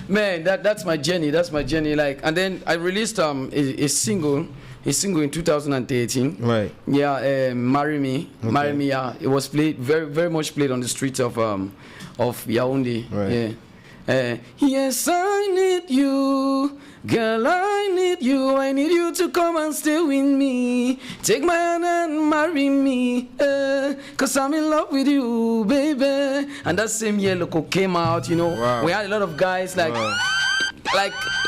man, that's my journey. That's my journey. Like, and then I released a single in 2013. Right. Yeah, Marry Me. Okay. Marry Me. Yeah, it was played very much played on the streets of Yaoundé. Right. Yeah. Yes, I need you. Girl, I need you to come and stay with me. Take my hand and marry me, cause I'm in love with you, baby. And that same year, Loco came out, you know. Wow. We had a lot of guys, like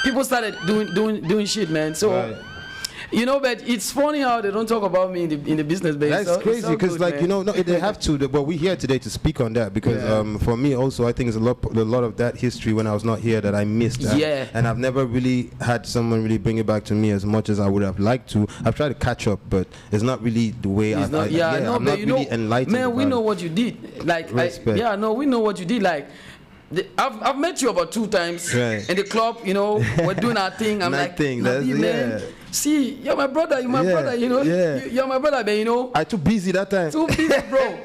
people started doing shit, man. So, right. You know, but it's funny how they don't talk about me in the business base. That's so crazy because, like, man. You know, no, they have to. But we're here today to speak on that because, for me also, I think there's a lot of that history when I was not here that I missed. And I've never really had someone really bring it back to me as much as I would have liked to. I've tried to catch up, but it's not really the way I'm not really enlightened. Man, we know what you did. Like, we know what you did. Like. I've met you about 2 times in the club, you know. We're doing our thing. I'm like, man, see, you're my brother, you're my brother, you know. You're my brother, man, you know. I'm too busy that time. Too busy, bro.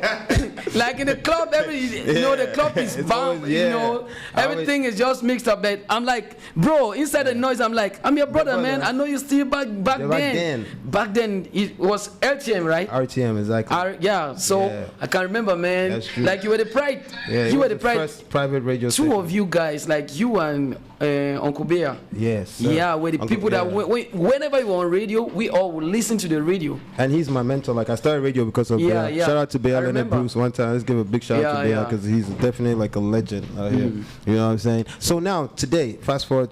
Like in the club, you know, the club is bound, you know. Everything is just mixed up. But I'm like, bro, inside the noise, I'm like, I'm your brother, man. I know you still back then. Back then, it was RTM, right? RTM, exactly. So I can remember, man. That's true. Like you were the pride. Yeah, you were the pride. First private radio station. 2 of you guys, like you and Uncle Bear. Yes. Sir. Yeah, we're the Uncle people Bear. that whenever you were on radio, we all would listen to the radio. And he's my mentor. Like I started radio because of Bear. Yeah. Shout out to Bear and Bruce one time. Let's give a big shout out to Bear because he's definitely like a legend out here. You know what I'm saying? So now today, fast forward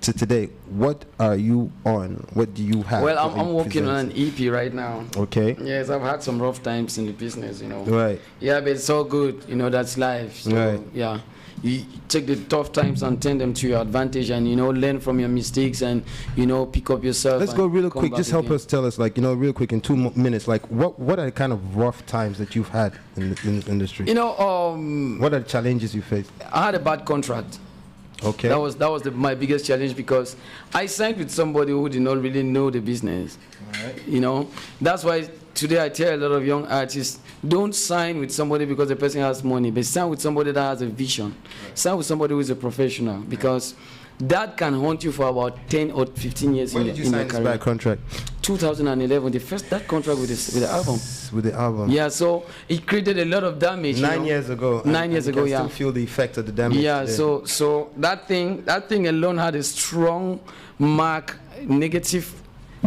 to today, what are you on? What do you have? Well, I'm working on an EP right now. Okay. Yes, I've had some rough times in the business, you know. Right. Yeah, but it's all good. You know, that's life. So, right. Yeah. You take the tough times and turn them to your advantage and, you know, learn from your mistakes and, you know, pick up yourself. Let's go real quick. Just help us tell us, like, you know, real quick in 2 minutes, like, what are the kind of rough times that you've had in this industry? You know, what are the challenges you faced? I had a bad contract. Okay. That was my biggest challenge because I signed with somebody who did not really know the business. All right. You know, that's why today I tell a lot of young artists, don't sign with somebody because the person has money, but sign with somebody that has a vision. Right. Sign with somebody who is a professional because that can haunt you for about 10 or 15 years in your career. When did you sign this bad contract? 2011, that contract with the album. With the album. Yeah, so it created a lot of damage. 9 years ago. 9 years ago, still feel the effect of the damage. Yeah, today. so that thing alone had a strong negative,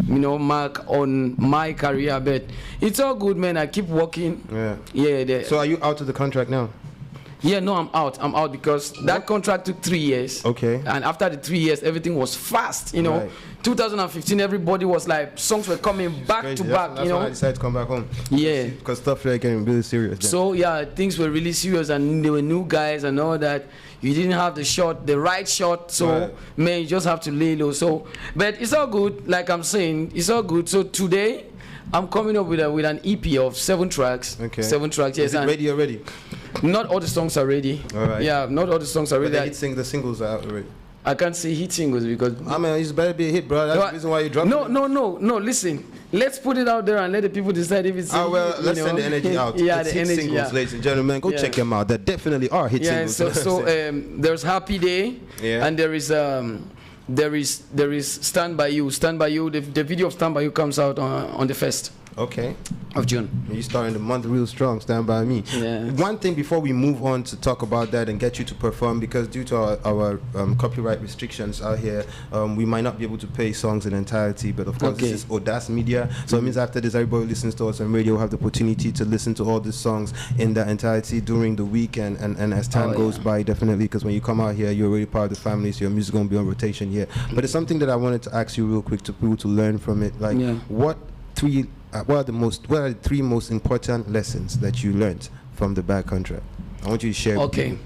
you know, mark on my career, but it's all good, man. I keep working. Yeah. So are you out of the contract now? Yeah, no, I'm out because that contract took 3 years. Okay. And after the 3 years, everything was fast, you know. Right. 2015, everybody was like, songs were coming back to back, you know. That's why I decided to come back home. Yeah. Because stuff like getting really serious. Then. So, yeah, things were really serious and there were new guys and all that. You didn't have the right shot, so, man, you just have to lay low. So, but it's all good, like I'm saying, it's all good. So today, I'm coming up with an EP of 7 tracks. Okay. 7 tracks, yes. Is it ready already? Not all the songs are ready. All right. Yeah, not all the songs are ready. The singles are out already. I can't say hit singles because... I mean, it's better be a hit, bro. That's the reason why you dropped it. No, listen. Let's put it out there and let the people decide if it's... let's send the energy out. Yeah, it's the hit energy, singles, ladies and gentlemen. Go check them out. There definitely are hit singles. So there's Happy Day, and there is Stand By You. Stand By You, the video of Stand By You comes out on the 1st. Okay. Of June. You're starting the month real strong. Stand By Me. Yeah. One thing before we move on to talk about that and get you to perform, because due to our copyright restrictions out here, we might not be able to play songs in entirety. But of course, this is AUDACE Media, so it means after this, everybody listens to us on radio will have the opportunity to listen to all these songs in their entirety during the week and as time goes by, definitely. Because when you come out here, you're already part of the family, so your music gonna be on rotation here. But it's something that I wanted to ask you real quick to people to learn from it. Like, what are the 3 most important lessons that you learned from the bad contract? I want you to share. Okay.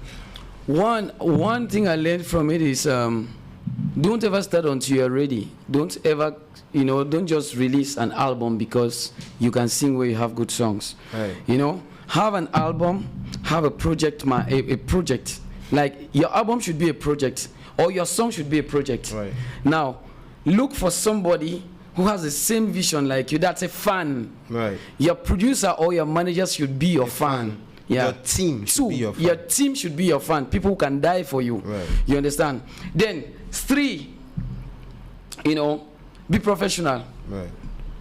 One thing I learned from it is don't ever start until you're ready. Don't ever, don't just release an album because you can sing where you have good songs. Right. You know, have an album, have a project, a project. Like your album should be a project, or your song should be a project. Right. Now, look for somebody who has the same vision like you, that's a fan. Right. Your producer or your manager should be your fan. Yeah. Your team should be your fan. Your team should be your fan. People who can die for you. Right. You understand? Then 3, be professional. Right.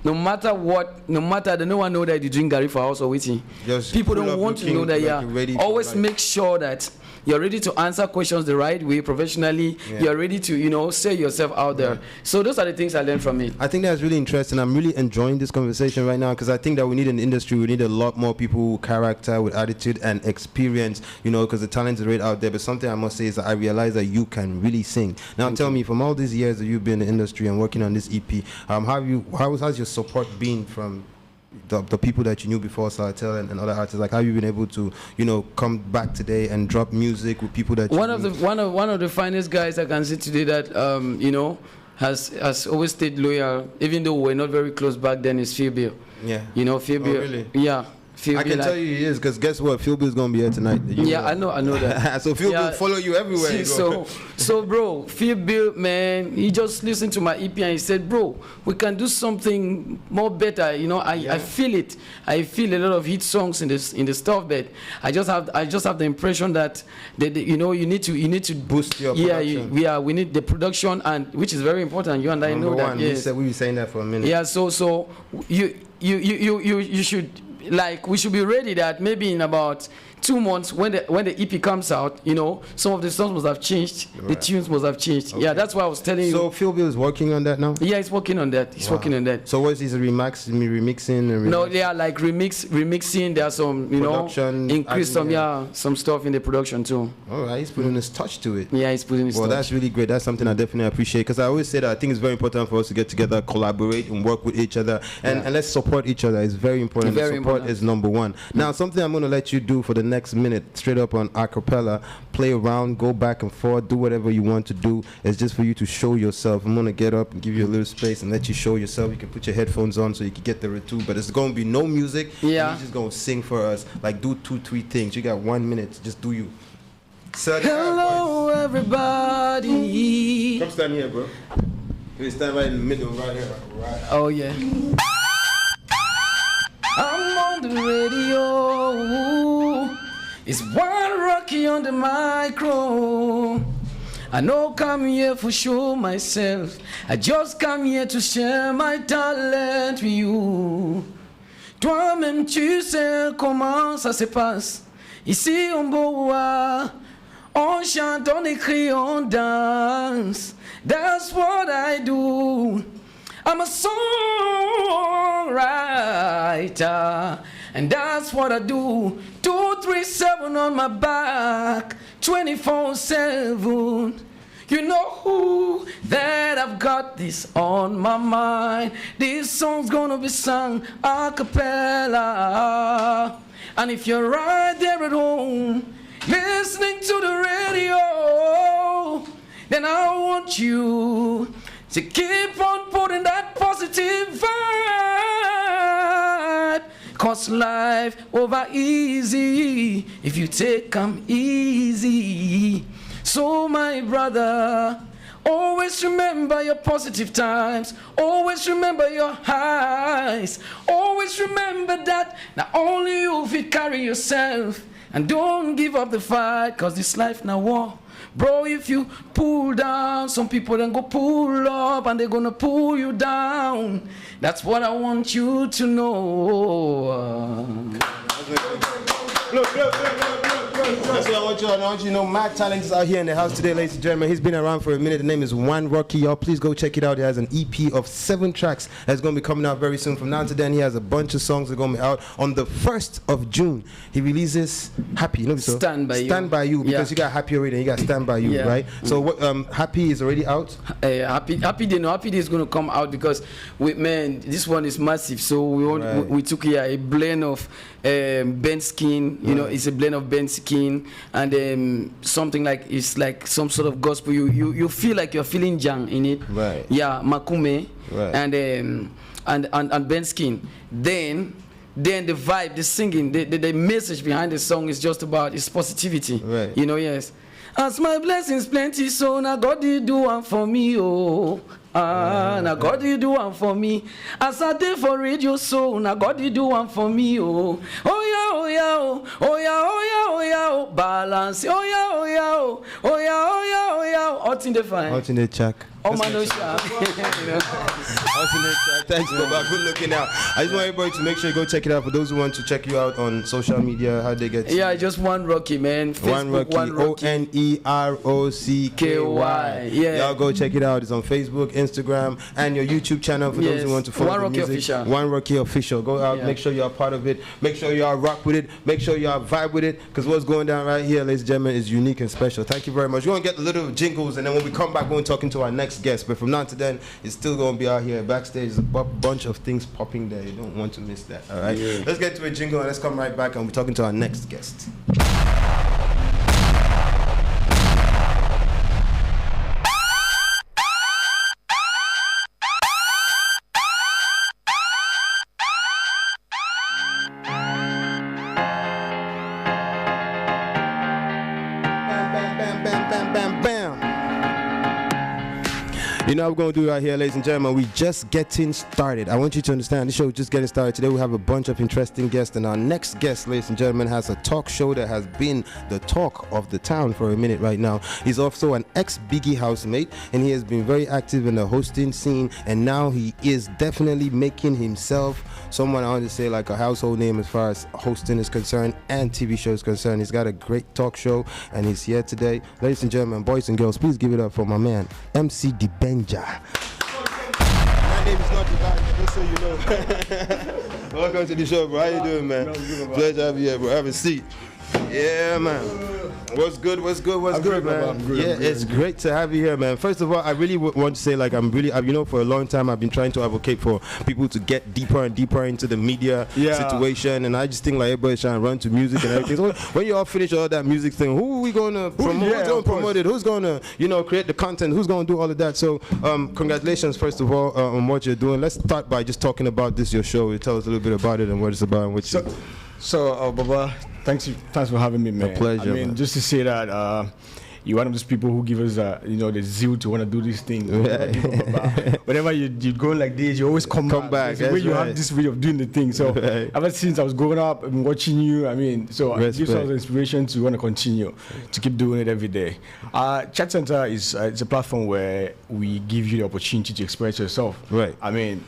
No matter what, no one know that you drink Gary for house or waiting. People don't want to know that. Always make sure that you're ready to answer questions the right way, professionally. Yeah. You're ready to, say yourself out there. So those are the things I learned from it. I think that's really interesting. I'm really enjoying this conversation right now because I think that we need an industry. We need a lot more people with character, with attitude and experience, because the talent is right out there. But something I must say is that I realize that you can really sing. Now tell me, from all these years that you've been in the industry and working on this EP, how's your support been from the people that you knew before Sartel and other artists? Like, how have you been able to come back today and drop music with people that one of the finest guys I can see today that has always stayed loyal, even though we're not very close back then, is Phil Bill. Yeah. Phil Bill. Oh, really? Yeah. I can tell you he is, because guess what? Phil Bill's gonna be here tonight. I know that. So Phil Bill follow you everywhere. You go. So bro, Phil Bill, man, he just listened to my EP and he said, bro, we can do something more better. I feel it. I feel a lot of hit songs in the stuff, but I just have the impression that you need to boost your production. We need the production, and which is very important. You and I know that. Yes. We were saying that for a minute. Yeah. So you should. Like, we should be ready that maybe in about 2 months when the EP comes out, some of the songs must have changed. Right. The tunes must have changed. Okay. Yeah, that's why I was telling you. So Phil Bill is working on that now? Yeah, he's working on that. Working on that. So what is his remixing? No, they are like remixing. There are some, production, increase some stuff in the production too. All right, he's putting his touch to it. Yeah, he's putting his touch. Well, that's really great. That's something I definitely appreciate, because I always say that I think it's very important for us to get together, collaborate, and work with each other, and let's support each other. It's very important. Support is number one. Now, something I'm going to let you do for the next minute, straight up on acapella, play around, go back and forth, do whatever you want to do. It's just for you to show yourself. I'm going to get up and give you a little space and let you show yourself. You can put your headphones on so you can get the retool, but it's going to be no music. Yeah. You're just going to sing for us. Like, do 2-3 things. You got 1 minute. Just do you. Hello, everybody. Come stand here, bro. You stand right in the middle, right here. Right. Oh, yeah. I'm on the radio. It's One Rocky on the micro. I know come here for show myself. I just come here to share my talent with you. Toi-même tu sais comment ça se passe. Ici on boit, on chante, on écrit, on danse. That's what I do. I'm a songwriter, and that's what I do. 237 on my back, 24/7. You know who that I've got this on my mind. This song's gonna be sung a cappella. And if you're right there at home, listening to the radio, then I want you to keep on putting that positive vibe. Cause life over easy if you take 'em easy. So my brother, always remember your positive times. Always remember your highs. Always remember that not only you fit carry yourself. And don't give up the fight, cause this life now war. Bro, if you pull down, some people then go pull up and they're gonna pull you down. That's what I want you to know. Look. That's what I want you to know. Mad Talent is out here in the house today, ladies and gentlemen. He's been around for a minute. The name is One Rocky, y'all. Please go check it out. He has an EP of 7 tracks that's going to be coming out very soon. From now to then, he has a bunch of songs that are going to be out. On the 1st of June, he releases Happy. You know, so Stand By You. Because you got Happy already and you got Stand By You, right? So what, Happy is already out? Happy Day is going to come out because, this one is massive. So we took here a blend of Ben Skin, it's a blend of Ben Skin and something like, it's like some sort of gospel. You feel like you're feeling Jang in it. Right. Yeah, Makume. Right. And Ben Skin. Then the vibe, the singing, the message behind the song is just about its positivity. Right. Yes. As my blessings plenty, so now God did do one for me, oh. Now God you do one for me. As I did for radio so now God you do one for me. Oh yeah, oh yeah, oh yeah, oh yeah, oh yeah, oh balance. Oh yeah, oh yeah, oh yeah, oh yeah, oh yeah. Out in the fine. Out in the check. Oh man, no sharp. Thanks, Baba. Good looking out. I just want everybody to make sure you go check it out. For those who want to check you out on social media, how they get? Yeah, just One Rocky, man. Facebook, One Rocky. ONEROCKY. Yeah. Y'all go check it out. It's on Facebook, Instagram, and your YouTube channel for those who want to follow One Rocky the music. Official. One Rocky Official. Go out. Make sure you're a part of it. Make sure y'all rock with it. Make sure y'all vibe with it. Because what's going down right here, ladies and gentlemen, is unique and special. Thank you very much. We're going to get a little jingles, and then when we come back, we're going to talk to our next guest. But from now to then, it's still going to be out here backstage. There's a bunch of things popping there. You don't want to miss that. All right. Yeah. Let's get to a jingle and let's come right back and we're talking to our next guest. You know what we're going to do right here, ladies and gentlemen. We're just getting started. I want you to understand, this show is just getting started. Today we have a bunch of interesting guests, and our next guest, ladies and gentlemen, has a talk show that has been the talk of the town for a minute right now. He's also an ex-Biggie housemate, and he has been very active in the hosting scene, and now he is definitely making himself someone, I want to say, like a household name as far as hosting is concerned and TV show is concerned. He's got a great talk show, and he's here today. Ladies and gentlemen, boys and girls, please give it up for my man, MC DEEJAY. My name is not DEEJAY, just so you know. Welcome to the show, bro. How you doing, man? Pleasure to have you here, bro. Have a seat. Yeah, man. What's good, man? I'm good. It's great to have you here, man. First of all, I really want to say, like, you know, for a long time, I've been trying to advocate for people to get deeper and deeper into the media situation, and I just think, like, everybody's trying to run to music and everything. So when you all finish all that music thing, who are we going to promote? Who's going to promote it? Who's going to, you know, create the content? Who's going to do all of that? So, congratulations, first of all, on what you're doing. Let's start by just talking about this, your show. Tell us a little bit about it and what it's about and what So, Baba, thanks for having me, man. A pleasure, I mean, man. just to say that you're one of those people who give us, you know, the zeal to want to do this thing. Whenever you go like this, you always come back. The way you have this way of doing the thing. So ever since I was growing up and watching you, I mean, so it gives us the inspiration to want to continue to keep doing it every day. Chat Center is it's a platform where we give you the opportunity to express yourself. Right. I mean,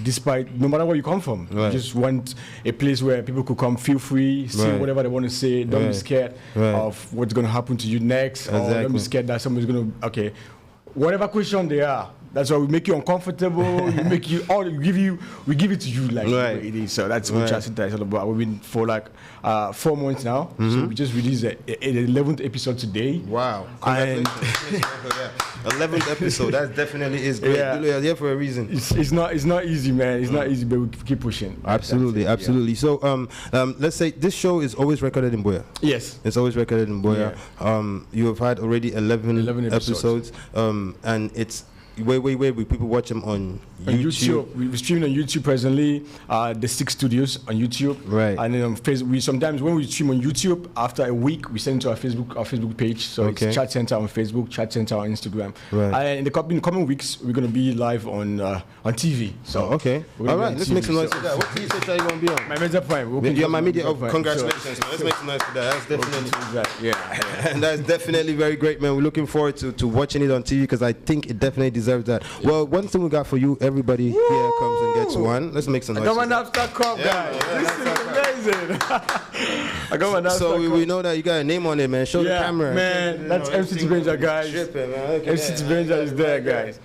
despite no matter where you come from, you just want a place where people could come, feel free, say whatever they want to say. Don't be scared of what's going to happen to you next. Or don't be scared that somebody's going to, whatever question they are, that's why we make you uncomfortable. We give it to you like it is. So that's what Chat Center is all about. We've been for like 4 months now. So we just released the 11th episode today. Wow. And 11th episode. That definitely is great. You're here for a reason. It's not easy, man. It's not easy, but we keep pushing. Absolutely. So let's say this show is always recorded in Boya. Yes. It's always recorded in Boya. You have had already 11 episodes. And it's where people watch them on YouTube. We stream on YouTube presently. The 6 studios on YouTube. Right. And then on Facebook, we sometimes when we stream on YouTube, after a week, we send it to our Facebook page. So it's Chat Center on Facebook, Chat Center on Instagram. Right. And in the coming weeks, we're gonna be live on TV. So all right, let's make some noise for that. What TV station are you gonna be on? My Media Prime. You're my media. Congratulations, man. Let's make some noise for that. That's definitely and that's definitely very great, man. We're looking forward to watching it on TV because I think it definitely deserves that. Well, one thing we got for you, everybody here comes and gets one. Let's make some noise. I got my Nabstar cup, guys. This is amazing. I got my Nabstar So we know that you got a name on it, man. Show the camera. Man, that's MC DEEJAY, guys. MC DEEJAY is there, guys.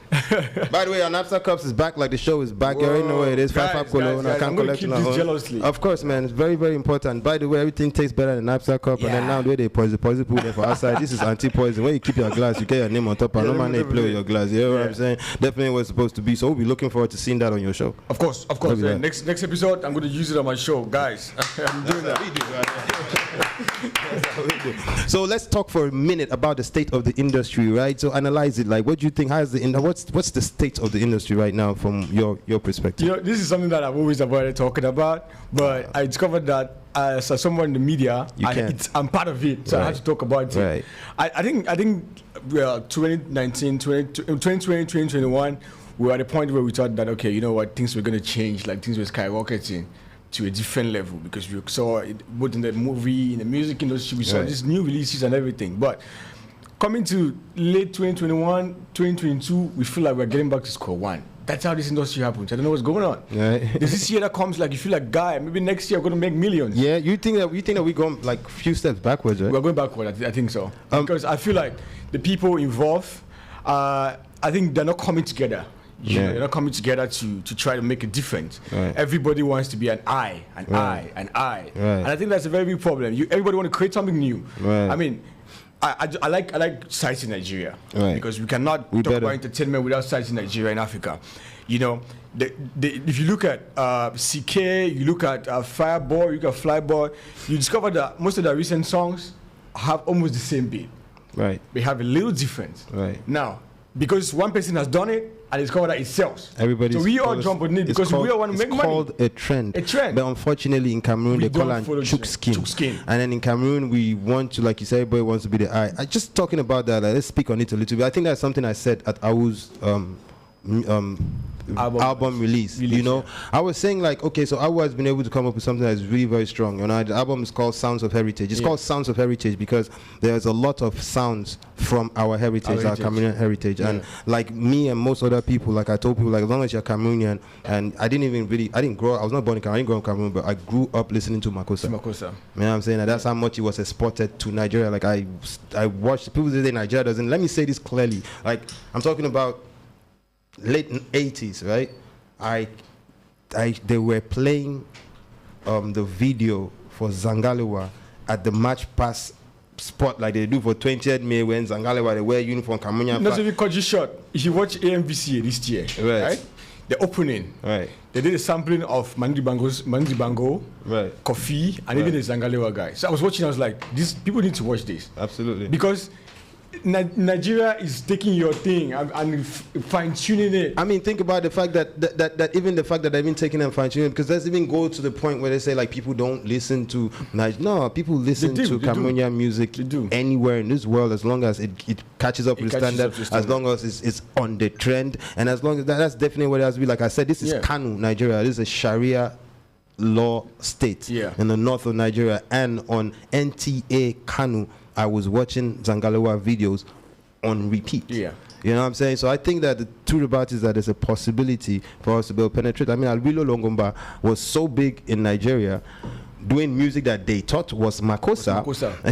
By the way, our Nabstar Cups is back, like the show is back. You already know where it is. Guys, I'm going to keep this jealously. Of course, man. It's very, very important. By the way, everything tastes better than Nabstar Cup. And then now the way they poison people there for outside. This is anti-poison. When you keep your glass, you get your name on top. And no man they play with your glass. You know what I'm saying? Definitely what's supposed to be. So we'll be looking forward to seeing that on your show. Of course. Next episode, I'm going to use it on my show. Guys, I'm doing that. So let's talk for a minute about the state of the industry, right? So analyze it. Like, what do you think? What's what's the state of the industry right now from your perspective? You know, this is something that I've always avoided talking about, but I discovered that as someone in the media, I'm part of it, so I have to talk about it. Right. I think 2019, 2020, 2021, we were at a point where we thought that, okay, you know what, things were going to change, like things were skyrocketing to a different level, because we saw it both in the movie, in the music industry, we saw these new releases and everything. But coming to late 2021, 2022, we feel like we're getting back to square one. That's how this industry happens. I don't know what's going on. There's this year that comes, like you feel like, guy, maybe next year we're going to make millions. Yeah, you think that we're going like a few steps backwards, right? We're going backward, I think so. Because I feel like the people involved, I think they're not coming together. They're not coming together to try to make a difference. Everybody wants to be an I. And I think that's a very big problem. Everybody want to create something new. I mean, I like sites in Nigeria, because we cannot talk about entertainment without sites in Nigeria and Africa. You know, if you look at CK, you look at Fireboy, you look at Flyboy, you discover that most of the recent songs have almost the same beat. They have a little difference. Now, because one person has done it and discovered that it sells. So we all jump on it because we all want to make money. It's called a trend. But unfortunately in Cameroon, they call it chook skin. And then in Cameroon, we want to, like you said, everybody wants to be the eye. I just talking about that, let's speak on it a little bit. I think that's something I said at Awu's album release, you know. I was saying like, okay, so Awu has been able to come up with something that's really very strong. You know, the album is called Sounds of Heritage. It's called Sounds of Heritage because there's a lot of sounds from our heritage, our Cameroonian heritage. And like me and most other people, like I told people, like as long as you're Cameroonian, and I didn't grow up, I was not born in Cameroon, I didn't grow up in Cameroon, but I grew up listening to Makossa. You know what I'm saying? And that's how much it was exported to Nigeria. Like I watched people say Nigeria doesn't. Let me say this clearly. Like I'm talking about late 80s, right? They were playing the video for Zangalewa at the March Pass spot like they do for 20th May when Zangalewa they wear uniform Cameroonian. Not even cut you short. If you watch AMVCA this year, right? The opening, they did a sampling of Mandi Bango, Coffee, and even the Zangalewa guy. So I was watching, I was like, these people need to watch this. Absolutely. Because Nigeria is taking your thing and fine-tuning it. I mean, think about the fact that even the fact that they've been taking and fine-tuning it, because let's even go to the point where they say like people don't listen to No, people listen to Cameroonian music anywhere in this world as long as it catches up with the standard, as long as it's on the trend, and as long as that's definitely what it has to be. Like I said, this is Kano, Nigeria. This is a Sharia law state in the north of Nigeria, and on NTA Kano, I was watching Zangalewa videos on repeat. You know what I'm saying? So I think that the truth about it is that there's a possibility for us to be able to penetrate. I mean, Albilo Longomba was so big in Nigeria doing music that they thought was Makossa.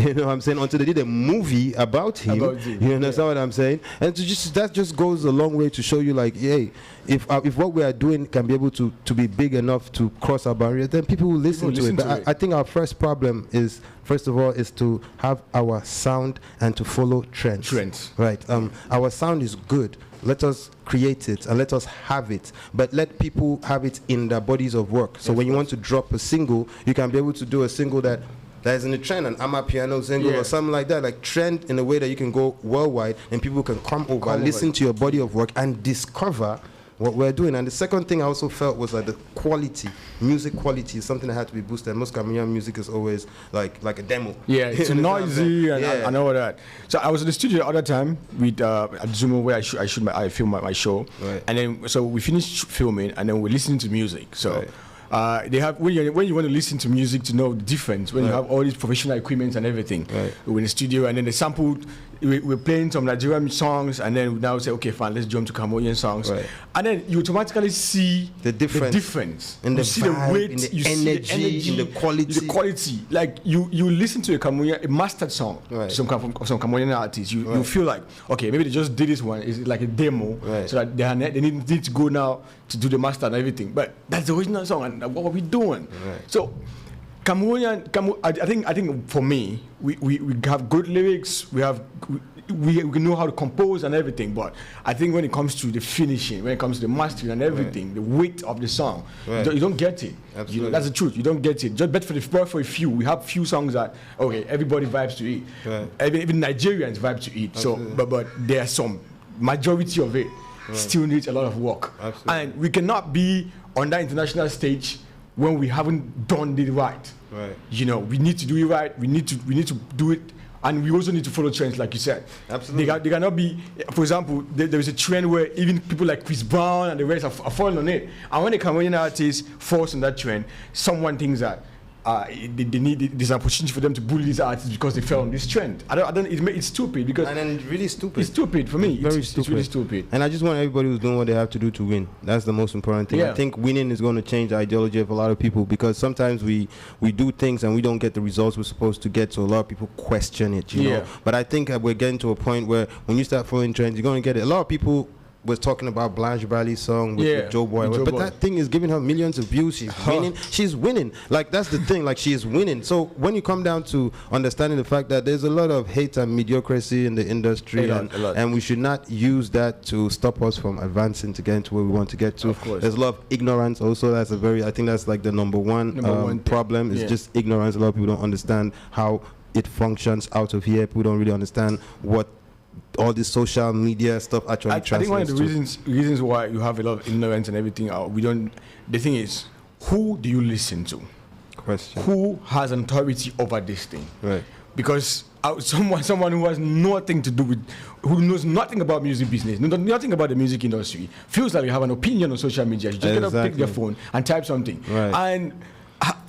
You know what I'm saying? Until they did a movie about him. You understand what I'm saying? And that just goes a long way to show you like, hey, if what we are doing can be able to be big enough to cross our barriers, then people will listen to it. But I think our first problem is, first of all, is to have our sound and to follow trends. Right. Our sound is good. Let us create it and let us have it, but let people have it in their bodies of work. So when you want to drop a single, you can be able to do a single that is in the trend, an Amapiano single or something like that, like trend in a way that you can go worldwide and people can come over, listen to your body of work and discover what we're doing. And the second thing I also felt was that the quality, music quality, is something that had to be boosted. Most Cameroonian music is always like a demo. It's noisy, and I know that. So I was in the studio the other time with at Zumo where I film my show, and then so we finished filming, and then we're listening to music. So. They have when you want to listen to music to know the difference, when you have all these professional equipment and everything, we're in the studio, and then they sampled. We're playing some Nigerian songs, and then we now say, okay, fine, let's jump to Cameroonian songs, and then you automatically see the difference in the see vibe, the weight, in the you energy, see the energy, in the quality. Like you listen to a mastered song, some Cameroonian artists, you feel like, okay, maybe they just did this one, it's like a demo, so that they need to go now to do the master and everything, but that's the original song, and what are we doing? So Cameroonian, I think for me, we have good lyrics, we know how to compose and everything, but I think when it comes to the finishing, when it comes to the mastering and everything, the weight of the song, you don't get it. You know, that's the truth. You don't get it. Just bet for a few. We have few songs that everybody vibes to it. Even Nigerians vibe to it. So, but there are some majority of it. still needs a lot of work. Absolutely. And we cannot be on that international stage when we haven't done it right. Right. You know, we need to do it right. We need to do it, and we also need to follow trends, like you said. Absolutely. They cannot be, for example, there is a trend where even people like Chris Brown and the rest are falling on it. And when a Cameroonian artist falls on that trend, someone thinks that there's an opportunity for them to bully these artists because they fell on this trend. It's stupid because. And then really stupid. It's stupid for me. It's really stupid. And I just want everybody who's doing what they have to do to win. That's the most important thing. Yeah. I think winning is going to change the ideology of a lot of people, because sometimes we do things and we don't get the results we're supposed to get, so a lot of people question it, you know. But I think we're getting to a point where when you start following trends, you're going to get it. A lot of people was talking about Blanche Bradley's song with Joe Boy, but that thing is giving her millions of views. She's winning. She's winning. Like, that's the thing. Like, she is winning. So when you come down to understanding the fact that there's a lot of hate and mediocrity in the industry, and we should not use that to stop us from advancing to get to where we want to get to. Of course. There's a lot of ignorance also. I think that's like the number one problem is just ignorance. A lot of people don't understand how it functions out of here. People don't really understand what all this social media stuff actually translates. I think one of the reasons why you have a lot of ignorance and everything, the thing is, who do you listen to? Question. Who has authority over this thing? Right. Because someone who has nothing to do with, who knows nothing about music business, nothing about the music industry, feels like you have an opinion on social media. You just get up, pick their phone and type something. Right. And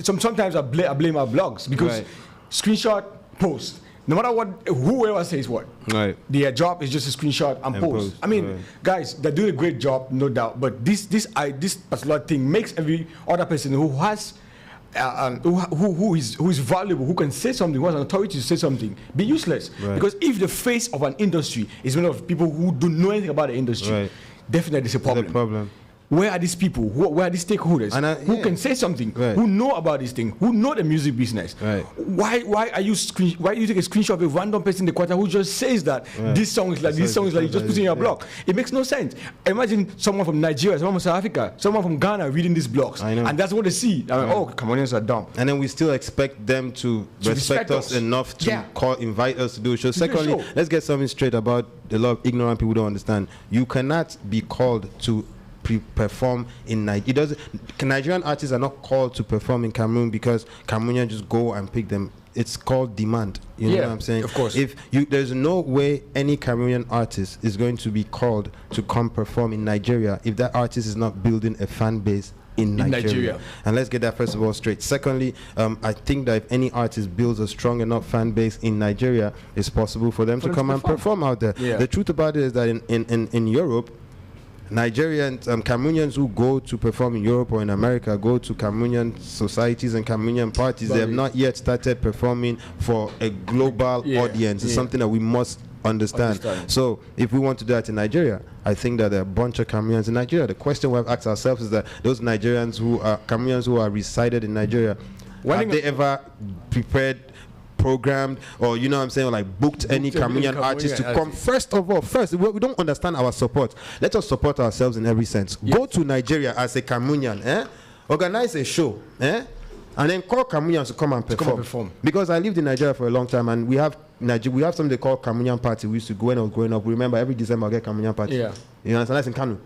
sometimes I blame our blogs because screenshot, post. No matter what, whoever says what, their job is just a screenshot and post. I mean, guys, they're doing a great job, no doubt. But this particular thing makes every other person who has, who is valuable, who can say something, who has an authority to say something, be useless. Because if the face of an industry is one of people who don't know anything about the industry, definitely it's a problem. Where are these people? Where are these stakeholders who can say something? Who know about this thing? Who know the music business? Why do you take a screenshot of a random person in the quarter who just says that this song is like this song is like, you just put it in your blog? It makes no sense. Imagine someone from Nigeria, someone from South Africa, someone from Ghana reading these blogs, and that's what they see. I mean, oh, Cameroonians are dumb. And then we still expect them to respect us enough to invite us to do a show. Secondly, let's get something straight about a lot of ignorant people don't understand. You cannot be called to perform in Nigeria. Nigerian artists are not called to perform in Cameroon because Cameroonians just go and pick them. It's called demand. You know what I'm saying? Of course. There's no way any Cameroonian artist is going to be called to come perform in Nigeria if that artist is not building a fan base in Nigeria. And let's get that first of all straight. Secondly, I think that if any artist builds a strong enough fan base in Nigeria, it's possible for them to come and perform out there. The truth about it is that in Europe, Nigerians, Cameroonians who go to perform in Europe or in America go to Cameroonian societies and Cameroonian parties. They have not yet started performing for a global audience. It's something that we must understand. So if we want to do that in Nigeria, I think that there are a bunch of Cameroonians in Nigeria. The question we have asked ourselves is that those Nigerians who are Cameroonians who are resided in Nigeria, have they ever prepared, programmed, or you know what I'm saying, like booked any Cameroonian artist to come? First, we don't understand our support. Let us support ourselves in every sense. Go to Nigeria as a Cameroonian, organize a show, and then call Cameroonians to come and perform. Because I lived in Nigeria for a long time, and we have something they call Cameroonian party. We used to go when I was growing up. Remember, every December I get Cameroonian party. You understand? That's in Kano.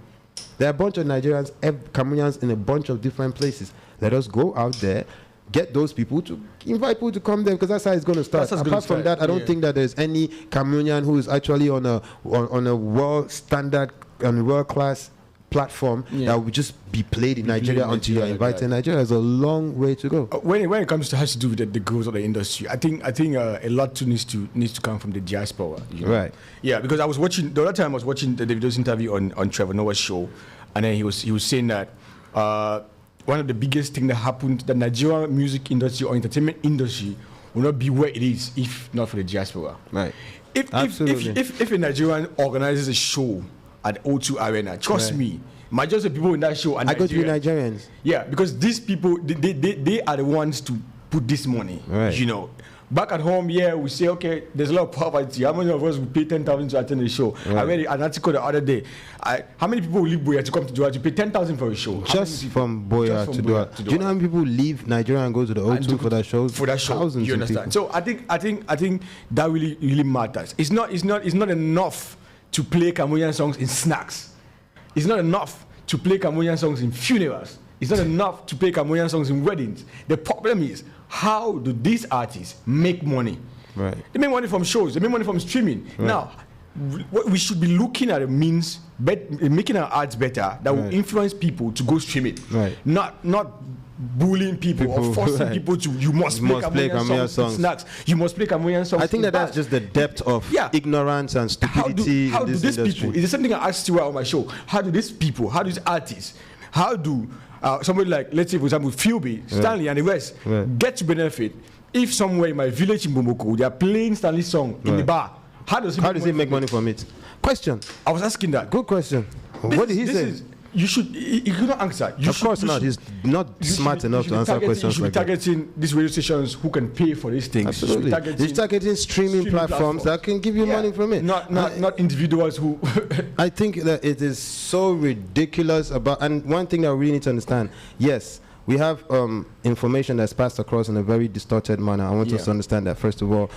There are a bunch of Nigerians, Cameroonians in a bunch of different places. Let us go out there, get those people to invite people to come there, because that's how it's going to start. Apart from that, I don't think that there's any Cameroonian who is actually on a world standard and world class platform that will just be played in Nigeria until you're invited. Nigeria has a long way to go. When it comes to has to do with the growth of the industry, I think a lot too needs to come from the diaspora. You know? Yeah, because I was watching the other time. I was watching the Davido's interview on Trevor Noah's show, and then he was saying that one of the biggest things that happened, the Nigerian music industry or entertainment industry will not be where it is if not for the diaspora. If a Nigerian organizes a show at O2 Arena, trust me, majority of people in that show are Nigerians. I go to be Nigerians. Yeah, because these people, they are the ones to put this money. You know, back at home, we say, okay, there's a lot of poverty. How many of us would pay 10,000 to attend a show? I read an article the other day. How many people will leave Boya to come to Doha to pay 10,000 for a show? Just from Boya to Doha. Do you know how many people leave Nigeria and go to the O2 for that show? For that show, thousands. You understand? So I think that really matters. It's not enough to play Cameroonian songs in snacks. It's not enough to play Cameroonian songs in funerals. It's not enough to play Cameroonian songs in weddings. The problem is, how do these artists make money? Right. They make money from shows. They make money from streaming. Right. Now, what we should be looking at a means, making our arts better that will influence people to go stream it. Right. Not bullying people or forcing people to, you must play Cameroonian songs. Snacks. You must play Cameroonian songs. I think that's just the depth of ignorance and stupidity how in this do these industry. people, it's the same thing I asked you on my show, how do these people, how do these artists, how do somebody like, let's say for example, Philby, Stanley and the rest get to benefit if somewhere in my village in Bomoko they are playing Stanley's song in the bar? How does he make money from it? Question. I was asking that. Good question. What did he say? You could not answer. Of course not. He's not smart enough to answer questions like that. You should be targeting these radio stations who can pay for these things. Absolutely. You're targeting streaming platforms that can give you money from it. Not individuals who... I think that it is so ridiculous and one thing that we really need to understand, yes, we have information that's passed across in a very distorted manner. I want us to understand that, first of all.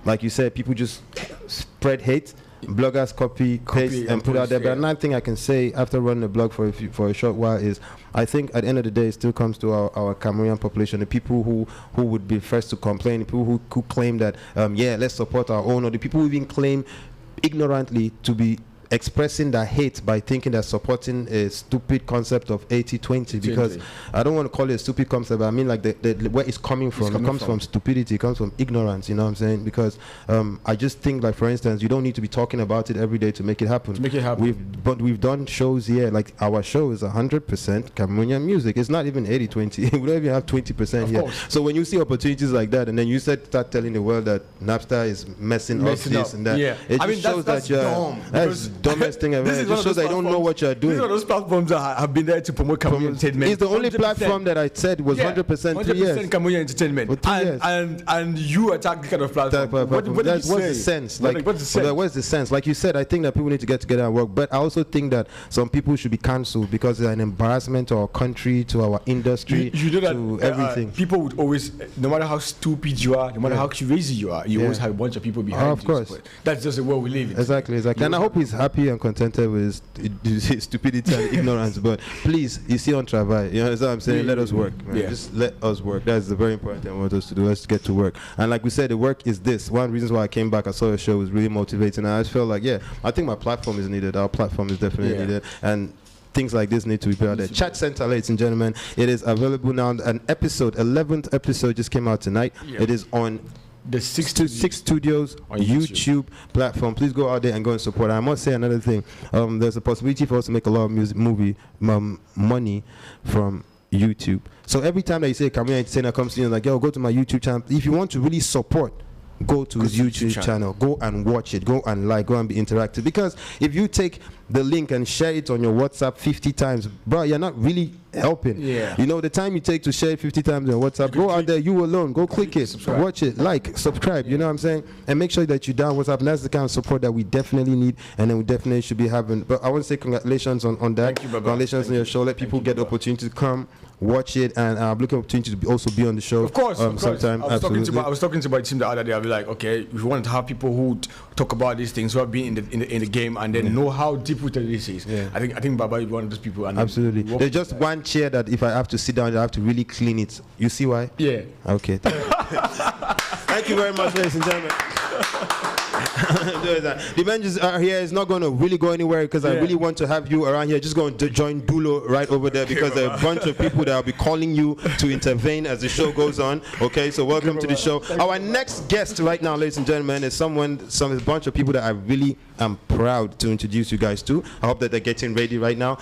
Like you said, people just spread hate. Bloggers copy, paste, and put out there. But another thing I can say after running a blog for a short while is, I think at the end of the day, it still comes to our Cameroonian population, the people who would be first to complain, the people who claim that, let's support our own, or the people who even claim ignorantly to be expressing that hate by thinking that supporting a stupid concept of 80-20, because I don't want to call it a stupid concept, but I mean like where it's coming from. It comes from stupidity, it comes from ignorance, you know what I'm saying? Because I just think, like, for instance, you don't need to be talking about it every day to make it happen. We've done shows here, like our show is 100% Cameroonian music. It's not even 80-20. We don't even have 20% here. So when you see opportunities like that, and then you start telling the world that Nabstar is messing up this and that, it just shows that you're dumbest thing ever. It just shows that you don't know what you're doing. These are those platforms that have been there to promote Cameroonian entertainment. It's the only platform that I said was 100% 3 years. 100% Cameroonian entertainment. And you attack the kind of platform. What's the sense? What's the sense? Like you said, I think that people need to get together and work. But I also think that some people should be cancelled because they're an embarrassment to our country, to our industry, to everything. People would always, no matter how stupid you are, no matter how crazy you are, you always have a bunch of people behind you. Of course. That's just the world we live in. Exactly. And I hope he's happy and contented with his stupidity and ignorance, but please, you see on travail, you know what I'm saying? Let us work, man. Just let us work. That's the very important thing I want us to do. Let's get to work. And like we said, the work is this. One of the reasons why I came back, I saw the show was really motivating, and I just felt like, I think my platform is needed. Our platform is definitely needed, and things like this need to be put out there. Chat Center, ladies and gentlemen, it is available now. An 11th episode just came out tonight. It is on the Six Studios on YouTube platform. Please go out there and go and support. I must say another thing. There's a possibility for us to make a lot of money from YouTube. So every time that you say a Cameroonian entertainer comes to you, like, go to my YouTube channel. If you want to really support, go to his YouTube channel. Go and watch it. Go and go and be interactive. Because if you take the link and share it on your WhatsApp 50 times, bro, you're not really helping. You know, the time you take to share it 50 times on WhatsApp, go out there, you alone, go click it, watch it, subscribe, you know what I'm saying? And make sure that you down WhatsApp. And that's the kind of support that we definitely need, and then we definitely should be having. But I want to say congratulations on that. Thank you, congratulations on your show. Let people get the opportunity to come watch it, and I'm looking opportunity to also be on the show. Of course. Sometime. I was talking to my team the other day. I'll be like, okay, if you want to have people who talk about these things, who have been in the game, and then know how deep rooted this is. I think Baba is one of those people. And absolutely. There's just one chair that if I have to sit down, I have to really clean it. You see why? Yeah. Okay. Thank you very much, ladies and gentlemen. The Avengers are here. It's not going to really go anywhere because I really want to have you around here. Just going to join Dulo right over there because there are a bunch of people that will be calling you to intervene as the show goes on. Okay, so welcome to the show. Our next guest right now, ladies and gentlemen, is a bunch of people that I really am proud to introduce you guys to. I hope that they're getting ready right now.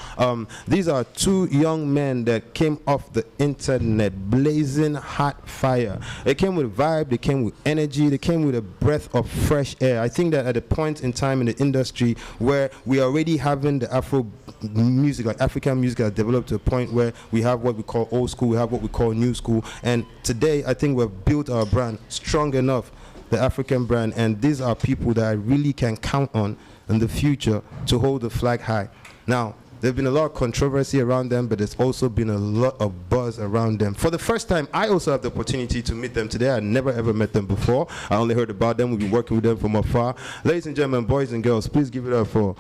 These are two young men that came off the internet, blazing hot fire. They came with vibe, they came with energy, they came with a breath of fresh air. I think that at a point in time in the industry where we are already having the Afro music, like African music, has developed to a point where we have what we call old school, we have what we call new school, and today I think we've built our brand strong enough, the African brand, and these are people that I really can count on in the future to hold the flag high. Now, there's been a lot of controversy around them, but there's also been a lot of buzz around them. For the first time, I also have the opportunity to meet them today. I never ever met them before. I only heard about them. We've been working with them from afar. Ladies and gentlemen, boys and girls, please give it up for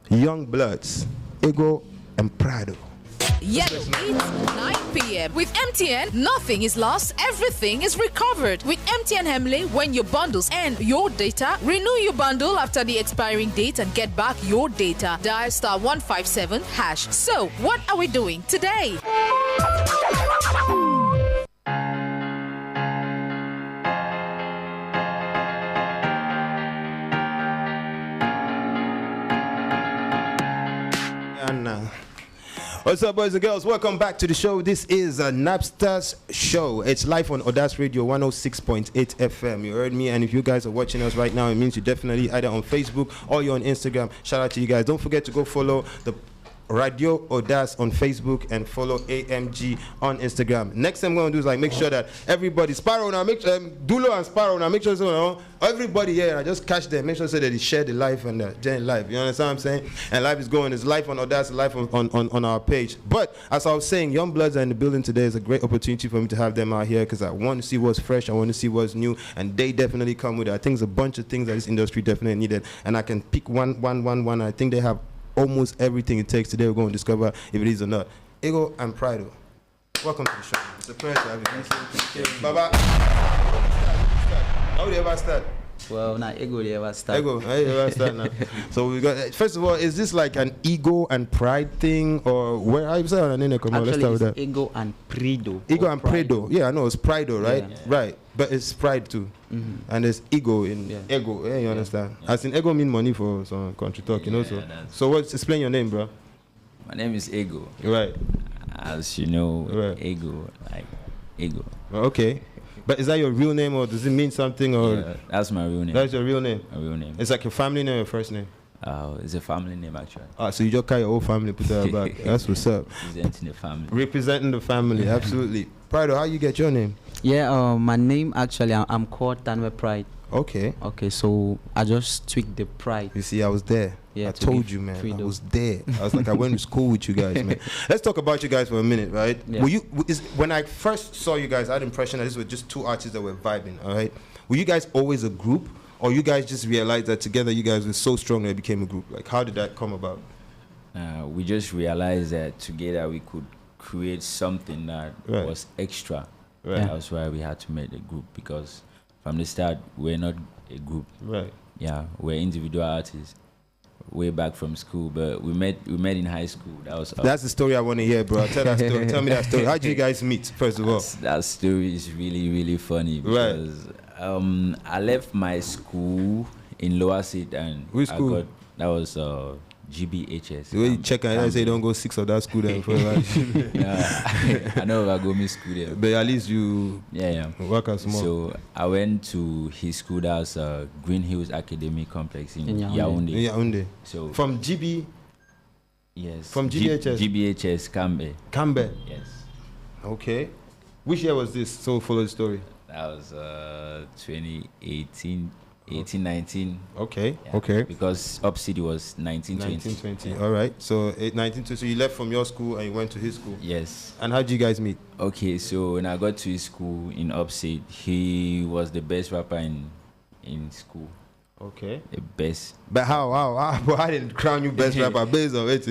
Young Bloods Ego and Prado. Yellow, it's 9 p.m. With MTN, nothing is lost, everything is recovered. With MTN Hemley, when your bundles end your data, renew your bundle after the expiring date and get back your data. Dial *157#. So, what are we doing today? What's up, boys and girls? Welcome back to the show. This is Nabstar's show. It's live on AUDACE Radio 106.8 FM. You heard me, and if you guys are watching us right now, it means you're definitely either on Facebook or you're on Instagram. Shout out to you guys. Don't forget to go follow the Radio AUDACE on Facebook and follow AMG on Instagram. Next thing I'm going to do is like make sure that everybody, Sparrow now, make sure, Dulo and Sparrow now, make sure so, everybody here, I just catch them, make sure so that they share the life and the join life. You understand what I'm saying? And life is going, it's live on AUDACE, live on our page. But as I was saying, Young Bloods are in the building today. It's a great opportunity for me to have them out here because I want to see what's fresh, I want to see what's new, and they definitely come with it. I think there's a bunch of things that this industry definitely needed, and I can pick one. I think they have almost everything it takes. Today we're going to discover if it is or not. Ego and Prado, welcome to the show. It's a pleasure to have you. Baba, how would you ever start? Well, not ego, they ever start. Ego, how you ever start now? So we got. First of all, is this like an ego and pride thing, or where? How you say on the come on, let's start with that. Ego and Prido. Ego and Prido. Yeah, I know it's Prido, right? Yeah. Right, but it's pride too, and there's ego in ego. Yeah, you understand? Yeah. As in ego mean money for some country talk, you know. So what's explain your name, bro? My name is Ego. Right. As you know, right. Ego, like ego. Okay. But is that your real name, or does it mean something? Or yeah, that's my real name. That's your real name? My real name. It's like your family name or first name? It's a family name, actually. So you just carry your whole family, put that back. That's what's up. Representing the family. Representing the family, absolutely. Pride, how you get your name? Yeah, my name actually, I'm called Tanwe Pride. Okay. Okay, so I just tweaked the pride. You see, I was there. Yeah, I told you, man. I was there. I was like, I went to school with you guys, man. Let's talk about you guys for a minute, right? Yeah. When I first saw you guys, I had the impression that this were just two artists that were vibing, all right? Were you guys always a group, or you guys just realized that together you guys were so strong that it became a group? Like, how did that come about? We just realized that together we could create something that was extra. Right. That's why we had to make a group, because from the start, we're not a group. Right. Yeah, we're individual artists. Way back from school, but we met in high school. That's the story I want to hear, bro. Tell that story. Tell me that story. How did you guys meet, first of all? That story is really, really funny because I left my school in Lower Seat, and which school? That was GBHS. The way you check and I say don't go 6 of that school then for life. Yeah, I know I go miss school there. But at least you work out small. So I went to his school, that's Green Hills Academic Complex in Yaoundé. In Yaoundé. So from GB? Yes. From GBHS? GBHS, Cambe. Cambe? Yes. Okay. Which year was this? So follow the story. That was 2018. 19. Okay, yeah, okay. Because Up City was 1920. 1920. Yeah. All right. So 1920. So you left from your school and you went to his school. Yes. And how did you guys meet? Okay, so when I got to his school in Up City, he was the best rapper in school. Okay. The best. But how? I didn't crown you best rapper based on it.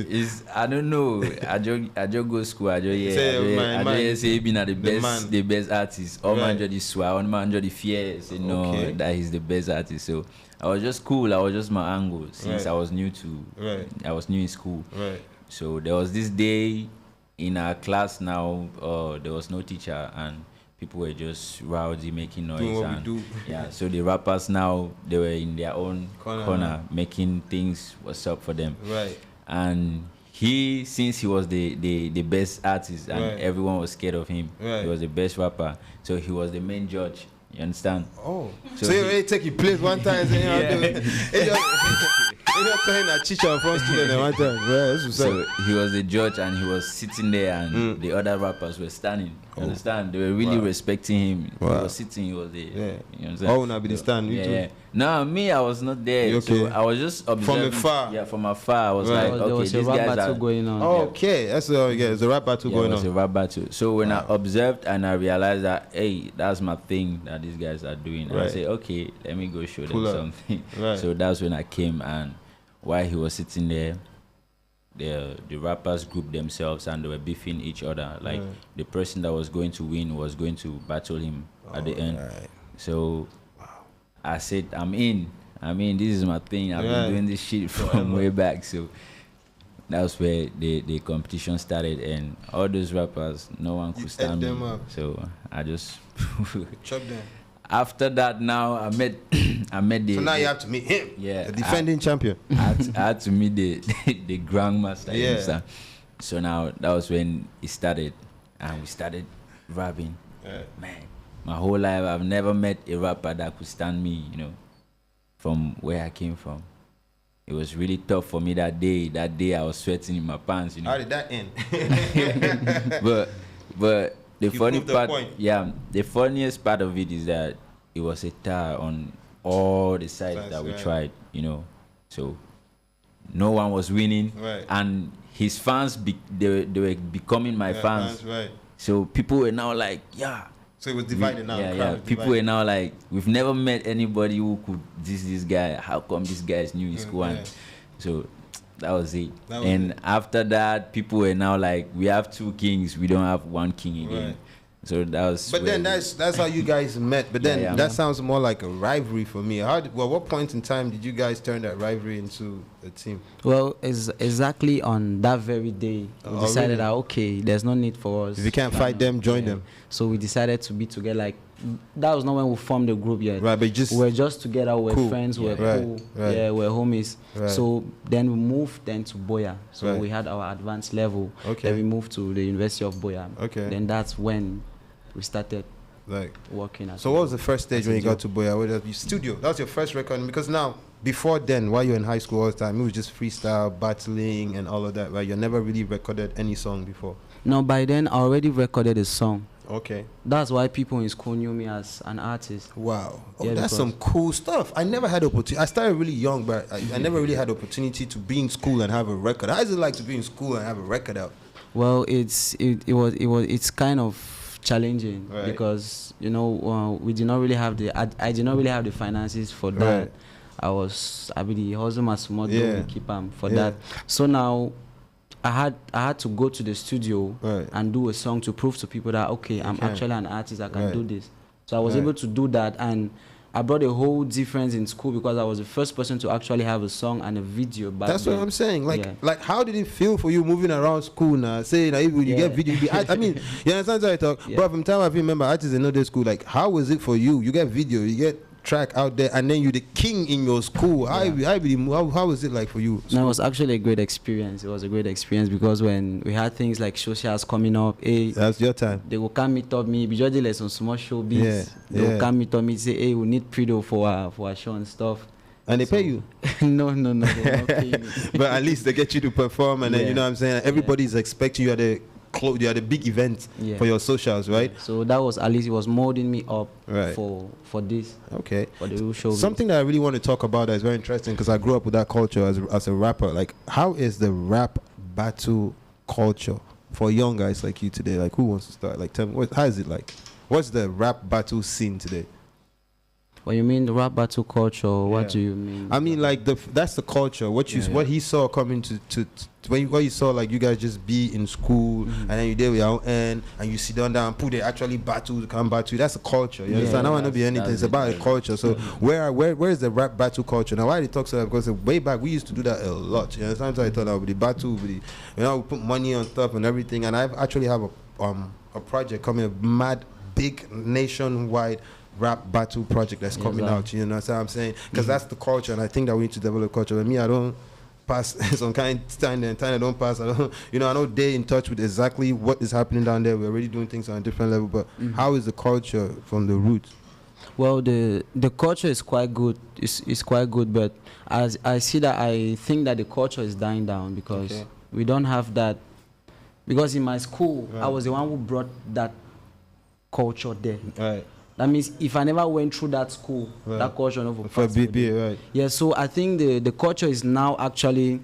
I don't know. I just go school. I just say being the best artist. All man just swear. All man just fear. Say no, that he's the best artist. So I was just cool. I was just my angle since I was new I was new in school. Right. So there was this day in our class now. There was no teacher and people were just rowdy, making noise. Yeah, so the rappers now, they were in their own corner making things what's up for them. Right. And since he was the best artist and everyone was scared of him, he was the best rapper. So he was the main judge. You understand? Oh. So you already take your place one time. You're playing a teacher in front student one time. So he was the judge and he was sitting there and the other rappers were standing. You understand? They were really respecting him. He was sitting, he was there. You understand? Oh, now be the stand. Yeah. No, me, I was not there. Okay. So I was just observing. From afar? Yeah, from afar. I was like, okay, these guys are going on. Oh, okay. That's there's a rap battle going on. There's a rap battle. So when I observed and I realized that, hey, that's my thing that these guys are doing. I said, okay, let me go show them something. So that's when I came, and while he was sitting there, the rappers grouped themselves and they were beefing each other. Like the person that was going to win was going to battle him at the end. So I said, I'm in. This is my thing. I've been doing this shit from way back. So that's where the competition started, and all those rappers, no one could stand me. So I just chop them. After that, now I met the. So now you have to meet him. Yeah, the defending champion. I had to meet the grandmaster. Yeah. So now that was when it started, and we started rapping. Yeah. Man, my whole life I've never met a rapper that could stand me. From where I came from. It was really tough for me that day. That day I was sweating in my pants. How did that end? but the funny part, the funniest part of it is that it was a tie on all the sides that we tried. So no one was winning, and his fans they were becoming my fans. So people were now like, So it was divided now. Yeah. People were now like, we've never met anybody who could this guy. How come this guy is new in school? So that was it. After that, people were now like, we have two kings. We don't have one king again. Right. So that was. But then that's how you guys met. But then that sounds more like a rivalry for me. What point in time did you guys turn that rivalry into a team? Well, exactly on that very day, we decided that okay, there's no need for us. If you can't fight them, join them. So we decided to be together. Like that was not when we formed the group yet. Right, but we're just together. We're cool. Friends. We're cool. Right. Yeah, we're homies. Right. So then we moved to Boya. So we had our advanced level. Okay. Then we moved to the University of Boya. Okay. Then that's when we started working. So what was the first stage when you got to Boya? What was your studio? That was your first record? Because now, before then, while you were in high school all the time, it was just freestyle, battling, and all of that, right? You never really recorded any song before? No, by then, I already recorded a song. Okay. That's why people in school knew me as an artist. Wow. That's some cool stuff. I never had opportunity. I started really young, but I never really had opportunity to be in school and have a record. How is it like to be in school and have a record out? Well, it's kind of challenging because we did not really have I did not really have the finances for that. I really hustle my small to keep for that. So now I had to go to the studio and do a song to prove to people that okay, I'm actually an artist, I can do this. So I was able to do that, and I brought a whole difference in school because I was the first person to actually have a song and a video back That's then. what I'm saying. Like how did it feel for you moving around school now? Saying that you get video, I mean, you understand how I talk? But from time I remember artists in other school, like how was it for you? You get video, you get track out there, and then you're the king in your school. How was it like for you? No, it was actually a great experience. It was a great experience because when we had things like socials coming up, that's your time. They will come meet up me. Because there's some small showbiz. They will come meet up me, say, hey, we need Prido for our show and stuff. And they pay you? No, they don't pay me. But at least they get you to perform, and then you know what I'm saying. Everybody's expecting you at the big event for your socials, right? So that was, at least it was molding me up for this. Okay. For the real show. Something that I really want to talk about that is very interesting because I grew up with that culture as a rapper. Like, how is the rap battle culture for young guys like you today? Like, who wants to start? Like, tell me, how is it like? What's the rap battle scene today? When you mean the rap battle culture, what do you mean? I mean, like that's the culture. What he saw coming to what you saw, like you guys just be in school and then you there with your own end and you sit down and put they actually battle, come battle. That's a culture. You understand? I want to be anything. It's about a culture. So where is the rap battle culture now? Why they talk so that? Because way back we used to do that a lot. You understand? Sometimes I thought with the battle, we put money on top and everything. And I actually have a project coming, a mad big nationwide rap battle project that's coming out, you know what I'm saying? Because that's the culture, and I think that we need to develop culture. And me, I don't pass some kind of time I don't pass. I know they're in touch with exactly what is happening down there. We're already doing things on a different level, but how is the culture from the roots? Well, the culture is quite good. It's quite good, but as I see that, I think that the culture is dying down because we don't have that. Because in my school, I was the one who brought that culture there. Right. That means if I never went through that school, that culture never for BB, right? Yeah, so I think the culture is now actually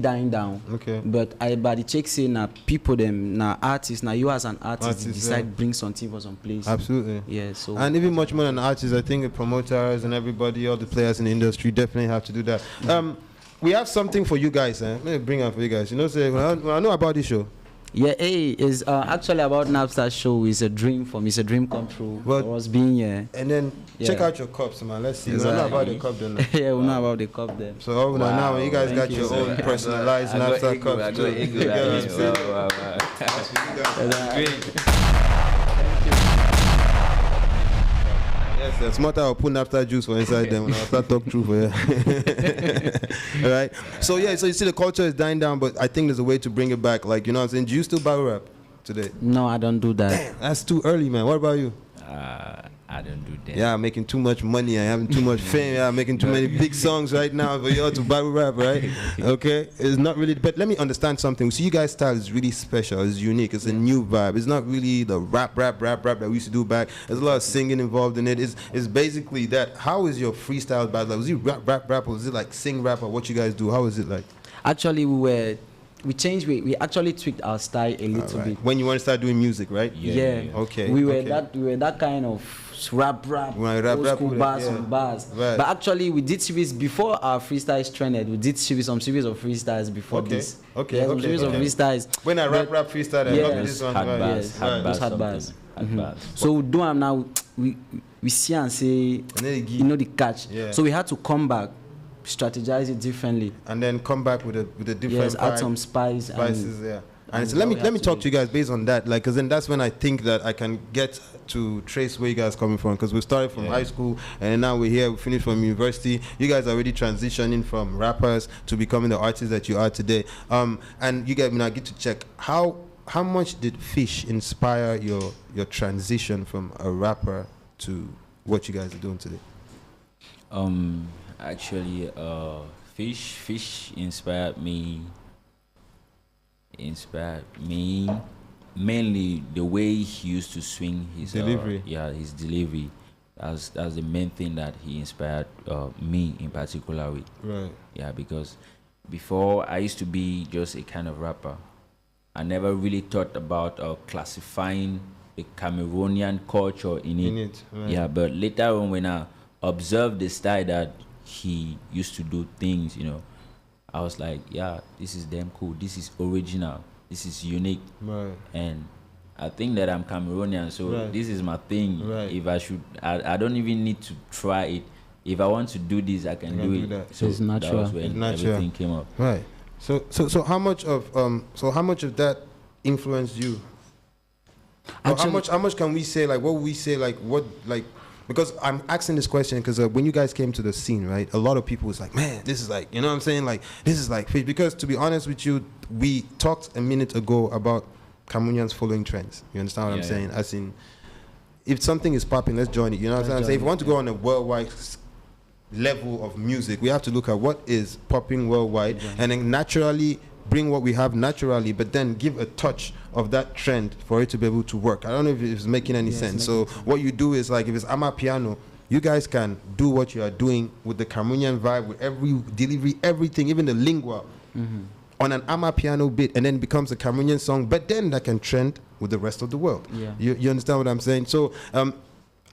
dying down. Okay. But the check say now people them now artists now you as an artist decide bring something for some place. Absolutely. Yeah. So and even much more than artists, I think the promoters and everybody, all the players in the industry definitely have to do that. we have something for you guys. Let me bring up for you guys. You know, say when I know about this show. Yeah, is actually about Nabstar show. Is a dream for me. It's a dream come true. But for us being here. And then check out your cups, man. Let's see. Exactly. We know about the cup then. Yeah, we know about the cup then. So now you guys got your own personalized Nabstar cups. I got Yes, that's smart. I'll put Nabstar juice for inside them when I start talk true for you. All right. So yeah, so you see the culture is dying down, but I think there's a way to bring it back. Like, you know what I'm saying? Do you still battle rap today? No, I don't do that. Damn, that's too early, man. What about you? I don't do that. Yeah, I'm making too much money. I'm having too much fame. Yeah, I'm making too many big songs right now for y'all to battle rap, right? Okay, it's not really. But let me understand something. So you guys' style is really special. It's unique. It's a new vibe. It's not really the rap that we used to do back. There's a lot of singing involved in it. It's basically that. How is your freestyle battle? Like, was it rap, or was it like sing rap, or what you guys do? How is it like? Actually, we changed. We actually tweaked our style a little bit. When you want to start doing music, right? Yeah. Okay. We were that kind of rap, old school bars on bars. Right. But actually, we did series before our freestyles trended. We did some series of freestyles before this. Okay. Yeah, some series of freestyles. When I rap freestyle, I love this one. Hard bars. So we do them now. We see and say, you know, the catch. Yeah. So we had to come back, strategize it differently, and then come back with a different. Yes, add some spices. Yeah. And so let me talk to you guys based on that, like, because then that's when I think that I can get to trace where you guys coming from, because we started from high school and now we're here, we finished from university. You guys are already transitioning from rappers to becoming the artists that you are today. And you guys, I get to check how much did Fish inspire your transition from a rapper to what you guys are doing today? Actually, Fish inspired me mainly the way he used to swing his delivery. His delivery. That's the main thing that he inspired me in particular with. Right. Yeah, because before I used to be just a kind of rapper. I never really thought about classifying the Cameroonian culture in it. Right. Yeah, but later on when I observed the style that he used to do things, you know, I was like, yeah, this is damn cool. This is original. This is unique. Right. And I think that I'm Cameroonian, so this is my thing. Right. If I should, I don't even need to try it. If I want to do this, I can do it. That. So it's natural. that was when everything came up. Right. So how much of that influenced you? Actually, how much can we say, like, what would we say, like, what, like, because I'm asking this question because when you guys came to the scene, right, a lot of people was like, man, this is like, you know what I'm saying, like, this is like Fish. Because to be honest with you, we talked a minute ago about Cameroonians following trends. You understand what I'm saying? As in, if something is popping, let's join it. You know what I'm saying? If we want to go on a worldwide level of music, we have to look at what is popping worldwide, and then naturally bring what we have naturally, but then give a touch of that trend for it to be able to work. I don't know if it's making any sense. So what you do is, like, if it's Amapiano, you guys can do what you are doing with the Cameroonian vibe, with every delivery, everything, even the lingua, on an Amapiano beat, and then becomes a Cameroonian song, but then that can trend with the rest of the world. You understand what I'm saying? So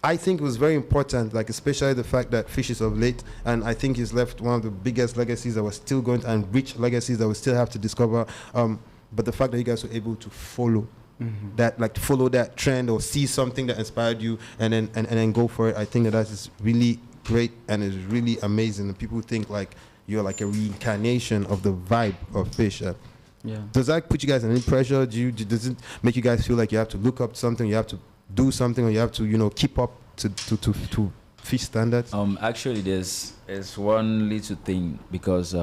I think it was very important, like, especially the fact that Fish is of late, and I think he's left one of the biggest legacies that we're still going to, and rich legacies that we still have to discover. But the fact that you guys were able to follow that, like, follow that trend or see something that inspired you and then go for it, I think that is really great and is really amazing. And people think like you're like a reincarnation of the vibe of Fish. Does that put you guys under any pressure? Does it make you guys feel like you have to look up something, you have to do something, or you have to, you know, keep up to Fish standards? Actually, there's one little thing, because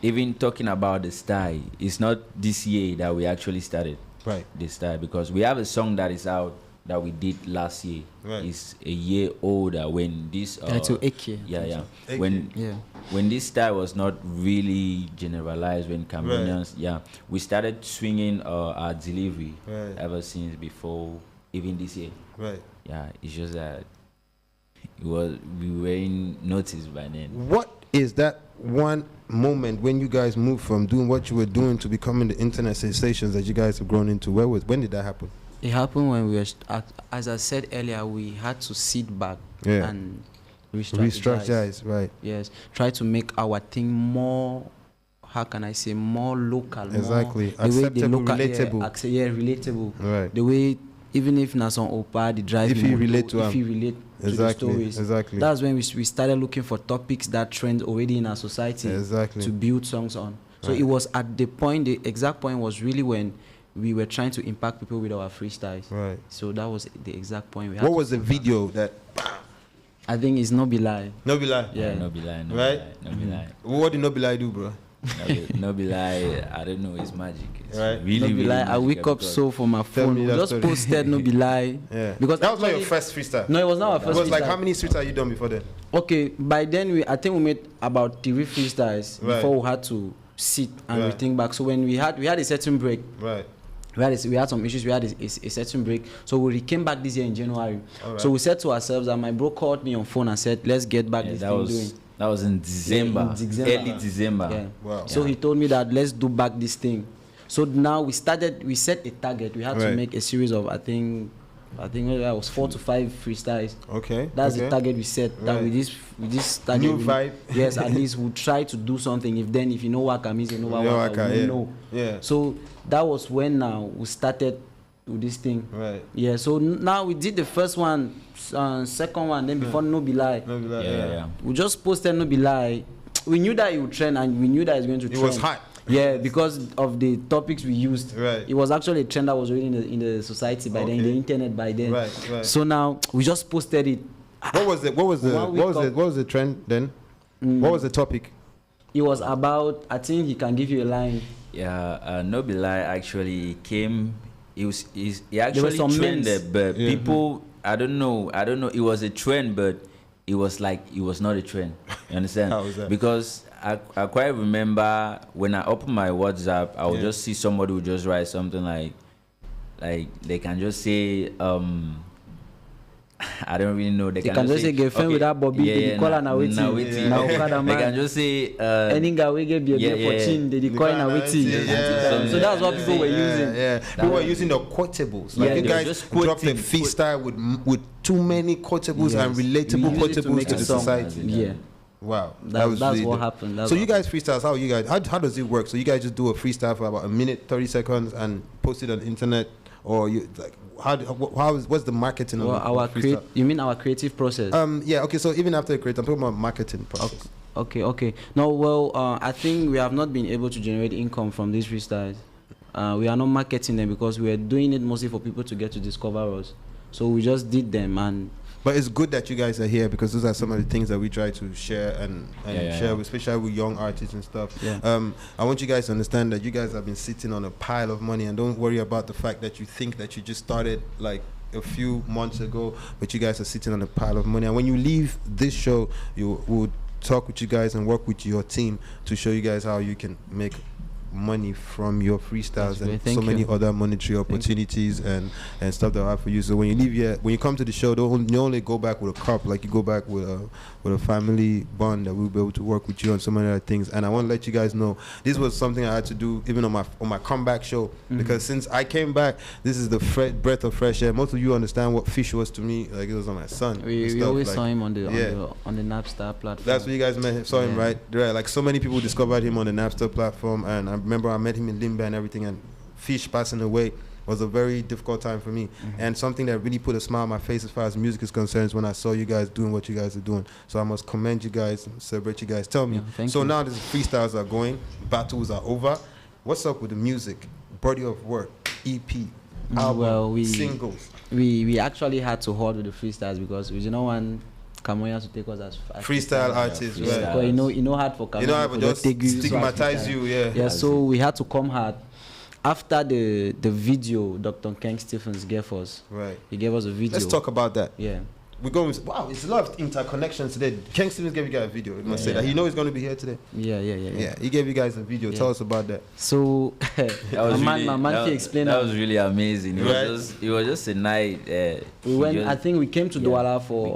even talking about the style, it's not this year that we actually started this style, because we have a song that is out that we did last year. It's a year older when this when this style was not really generalized, when Cameroonians we started swinging our delivery ever since before even this year. It's just that we weren't noticed by then. What is that one moment when you guys moved from doing what you were doing to becoming the internet sensations that you guys have grown into? When did that happen? It happened when we were, as I said earlier, we had to sit back and Restructure, right? Yes, try to make our thing more. How can I say more local? Exactly, more, acceptable, relatable. Relatable. Right. The way, even if na some opa, the drive. If you relate to to the stories. Exactly. That's when we started looking for topics that trend already in our society. Exactly. To build songs on. So Right. it was at the point. The exact point was really when we were trying to impact people with our freestyles. Right. So that was the exact point. What was the video that? I think it's No Be Lie. No Be Lie. Yeah. No be lie. No Right? Be lie. No be lie. What did No Be Lie do, bro? No be lie. I don't know. It's magic. It's Right. really, No Be really Lie. I magical wake up because so for my Tell phone. me We that just story. posted No Be Lie. Yeah. Because that was not your actually- first freestyle. No, it was not our It first. was like freestyle. how many freestyle you done before then? Okay, by then I think we made about 3 freestyles Right. before we had to sit and Right. rethink back. So when we had a certain break. Right. We had some issues. We had a certain break. So we came back this year in January. Alright. So we said to ourselves, and my bro called me on phone and said, "Let's get back this that thing was doing." that was in December. Yeah, in December. Early December. Yeah. Wow. So he told me that let's do back this thing. So now we set a target. We had to Right. make a series of I think it was 4 to 5 freestyles. Okay. That's okay. the target we set. That Right. with this target, New vibe. Yes, at least we'll try to do something. If you know Waka means, you know Waka, we yeah. know. Yeah. So that was when now we started with this thing. Right. Yeah. So now we did the first one, second one, then before No Be Lie. No Be Lie. Yeah. We just posted No Be Lie. We knew that it would trend, and we knew that it's going to It trend. was hot. Yeah, because of the topics we used. Right. It was actually a trend that was already in the society by then, in the Okay. internet by then. Right, right. So now we just posted it. What was the trend then? What was the topic? It was about, I think he can give you a line. Yeah, No Be Lie actually came. He were actually some trended, memes. but Yeah. people, I don't know. It was a trend, but it was not a trend. You understand? How was that? Because I quite remember when I opened my WhatsApp, I would just see somebody who just write something like they can just say I don't really know. They can just say girlfriend without Bobby. They call her Nawiti. They can just say any guy we get baby for chin. They call Nawiti. So that's what people were using. Yeah, people were using the quotables. Like Yeah, you they were guys just dropped a quoting- freestyle with too many quotables and Yes. relatable We used it to quotables make to a the song. society. Yeah. Wow, That's really what dope. happened. So you guys freestyles, how does it work? So you guys just do a freestyle for about a minute, 30 seconds, and post it on the internet, or you like what's the marketing Well, of the freestyle? you mean our creative process? Yeah, okay. So even after the create, I'm talking about marketing process. Okay. No, well, I think we have not been able to generate income from these freestyles. We are not marketing them because we are doing it mostly for people to get to discover us. So we just did them, and But it's good that you guys are here because those are some of the things that we try to share and share, especially with young artists and stuff. Yeah. I want you guys to understand that you guys have been sitting on a pile of money, and don't worry about the fact that you think that you just started like a few months ago, but you guys are sitting on a pile of money. And when you leave this show, you will talk with you guys and work with your team to show you guys how you can make money from your freestyles and so many other monetary opportunities and stuff that I have for you. So when you leave here, when you come to the show, don't you only go back with a cup, like you go back with a family bond that we'll be able to work with you on so many other things. And I want to let you guys know this was something I had to do even on my comeback show, because since I came back, this is the breath of fresh air. Most of you understand what Fish was to me, like it was on my son. we always saw him on the Nabstar platform. That's what you guys saw him, right? Like so many people discovered him on the Nabstar platform, and I remember I met him in Limba and everything, and Fish passing away was a very difficult time for me, and something that really put a smile on my face as far as music is concerned when I saw you guys doing what you guys are doing. So I must commend you guys and celebrate you guys. Tell me, so now the freestyles are going, battles are over. What's up with the music, body of work, EP, album, singles? We actually had to hold with the freestyles because we did not want Kamoya to take us as freestyle artists, right? Because you know hard for Kamoya to just take you, stigmatize you, yeah. So we had to come hard. After the video Dr. Ken Stephens gave us, right? He gave us a video. Let's talk about that. Yeah. We're going. Wow, it's a lot of interconnections today. Ken Stevens gave you guys a video. You must say that. He knows he's going to be here today. Yeah. He gave you guys a video. Tell us about that. So, my man explained that was really amazing. It was just a night. I think we came to Douala for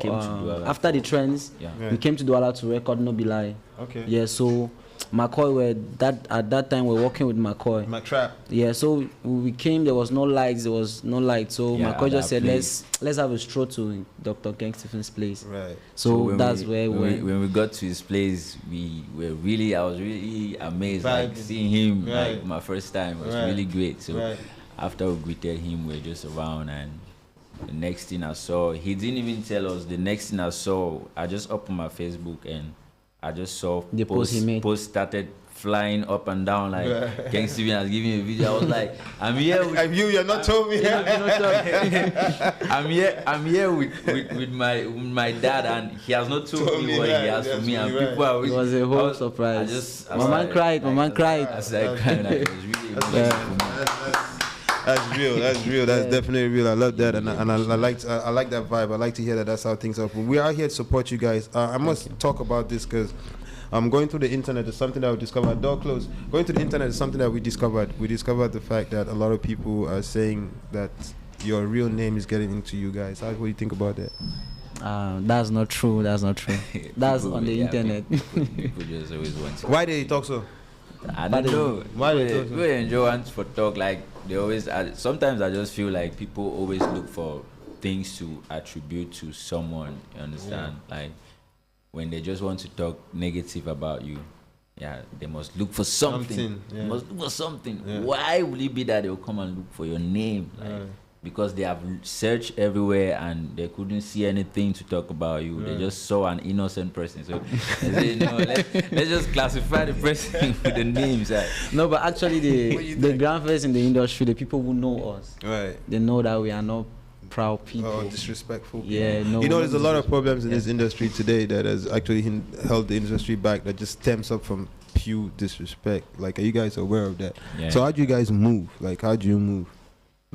after the trends. Yeah. We came to Douala to record No Be Lie. Okay. Yeah. So McCoy at that time we're working with McCoy. McTrap. Yeah, so we came, there was no lights, So McCoy just said, let's have a stroll to Dr. Ken Stephen's place. Right. So that's where we went. When we got to his place, I was really amazed, like seeing him like my first time. It was really great. So after we greeted him, we were just around, and the next thing I saw, he didn't even tell us. The next thing I saw, I just opened my Facebook and I just saw the post he made. Post started flying up and down like Ken Steven has given me a video. I was like, I'm here with you're not told me. I'm here with my dad, and he has not told me what he has for me. And people are, it was a whole surprise. My man cried. I started crying. It was really emotional for me. That's real. That's definitely real. I love that, and I like that vibe. I like to hear that. That's how things are. We are here to support you guys. I must talk about this because going through the internet is something that we discovered. Door closed. Going to the internet is something that we discovered. We discovered the fact that a lot of people are saying that your real name is getting into you guys. What do you think about that? That's not true. That's on the internet. People just always want to. Why did he talk so? I don't know. Why they enjoy want for talk like they always. Sometimes I just feel like people always look for things to attribute to someone. You understand? Like when they just want to talk negative about you, they must look for something. They must look for something. Yeah. Why will it be that they'll come and look for your name? Like, because they have searched everywhere and they couldn't see anything to talk about you. They just saw an innocent person. So they said, let's just classify the person with the names. No, but actually the grand face in the industry, the people who know us, they know that we are not proud people. Disrespectful people. Yeah, no. There's a lot of problems in this industry today that has actually held the industry back, that just stems up from pure disrespect. Like, are you guys aware of that? Yeah. So how do you guys move? Like, how do you move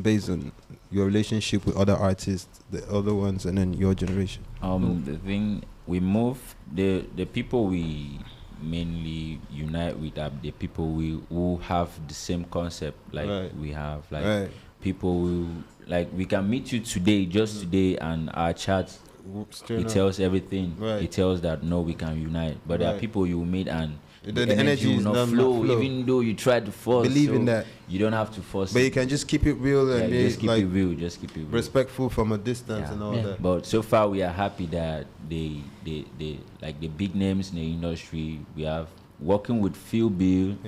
based on your relationship with other artists, the other ones, and then your generation? The thing we move, the people we mainly unite with are the people who have the same concept like we have. Like people who, like, we can meet you today, just today, and our chat, it tells everything. It tells that no, we can unite. But there are people you meet and the energy will not flow, even though you try to force. Believe in that. You don't have to force. But you can just keep it real and just keep it real. Just keep it real. Respectful from a distance and all that. But so far, we are happy that they like the big names in the industry. We have working with Phil Bill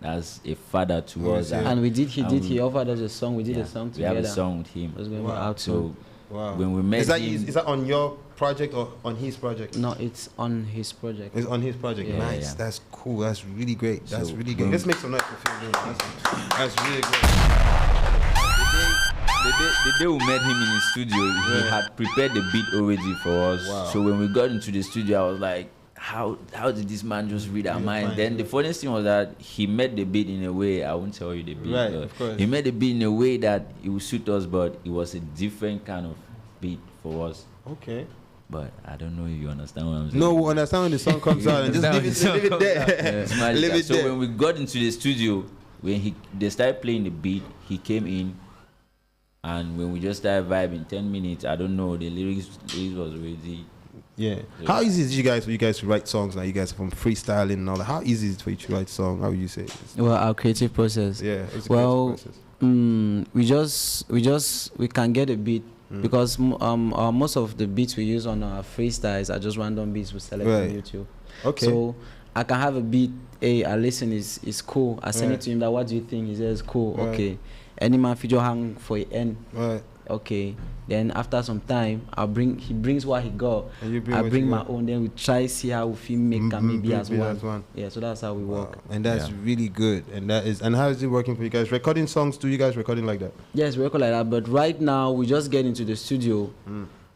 as a father to us. And he offered us a song. We did a song together. We have a song with him. It was going out. So when we met is that on your project or on his project? No, it's on his project. It's on his project. Yeah. Nice. Yeah. That's cool. That's really great. That's really good. Let's make some noise for Phil Bill. That's really great. The day we met him in his studio, he had prepared the beat already for us. Wow. So when we got into the studio, I was like, how did this man just read our mind? Then the funniest thing was that he made the beat in a way, I won't tell you the beat, of course. He made the beat in a way that it would suit us, but it was a different kind of beat for us. Okay. But I don't know if you understand what I'm saying. No, we understand when the song comes out and just leave it there. Leave it there. So when we got into the studio, when they started playing the beat, he came in, and when we just started vibing, 10 minutes, I don't know, the lyrics was already. Yeah. How easy is it for you guys to write songs now? You guys are from freestyling and all that. How easy is it for you to write songs? How would you say? Well, our creative process. Yeah. It's a creative process. We can get a beat because most of the beats we use on our freestyles are just random beats we select on YouTube. Okay. So I can have a beat. Hey, I listen. Is cool. I send it to him. That what do you think? He says cool. Okay. Any man feature hang for an end. Right. Okay. Then after some time, he brings what he got. I bring my own. Then we try see how we feel make and maybe as one. Yeah. So that's how we work. And that's really good. And how is it working for you guys? Recording songs? Do you guys recording like that? Yes, we record like that. But right now we just get into the studio.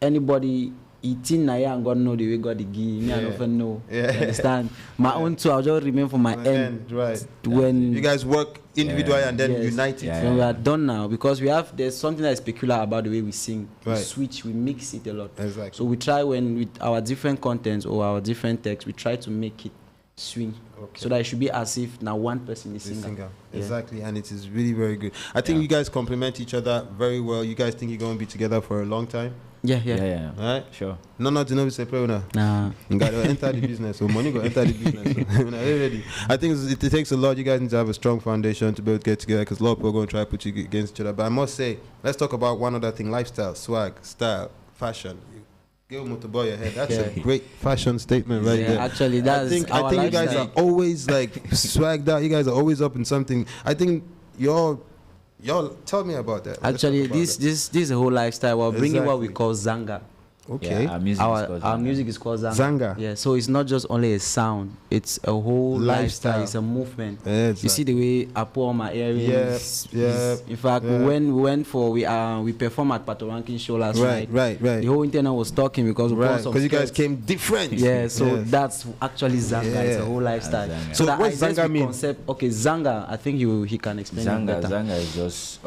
Anybody eating Naya and God know the way God the give me. I don't even know. Yeah. You understand? My own too. I'll just remain for my end. Right. When you guys work individually and then unite it. When we are done now, because there's something that is peculiar about the way we sing. We switch, we mix it a lot. Exactly. So we try with our different contents or our different texts, we try to make it swing. Okay. So that it should be as if now one person is singer. Yeah. Exactly, and it is really very good. I think you guys complement each other very well. You guys think you're going to be together for a long time? Yeah. Right? Sure. No, to know say play now. Nah. You got to enter the business. So money go enter the business. So, ready. I think it takes a lot. You guys need to have a strong foundation to be able to get together because a lot of people are going to try to put you against each other. But I must say, let's talk about one other thing: lifestyle, swag, style, fashion. Give motorboy your head. That's a great fashion statement right there. Actually, that's I think you guys are always like swagged out. You guys are always up in something. I think y'all tell me about that. Actually, this is a whole lifestyle. We're bringing what we call Zanga. Okay. Yeah, our music is called Zanga. Zanga. Yeah, so it's not just only a sound, it's a whole lifestyle. It's a movement. Yeah, you see the way I put on my earrings. Yeah. In fact, when we went for we performed at Pato Ranking show last night. Right. The whole internet was talking because you guys came different. Yeah, so that's actually Zanga. Yeah. It's a whole lifestyle. So what Zanga mean? Okay, Zanga, I think he can explain it better. Zanga is just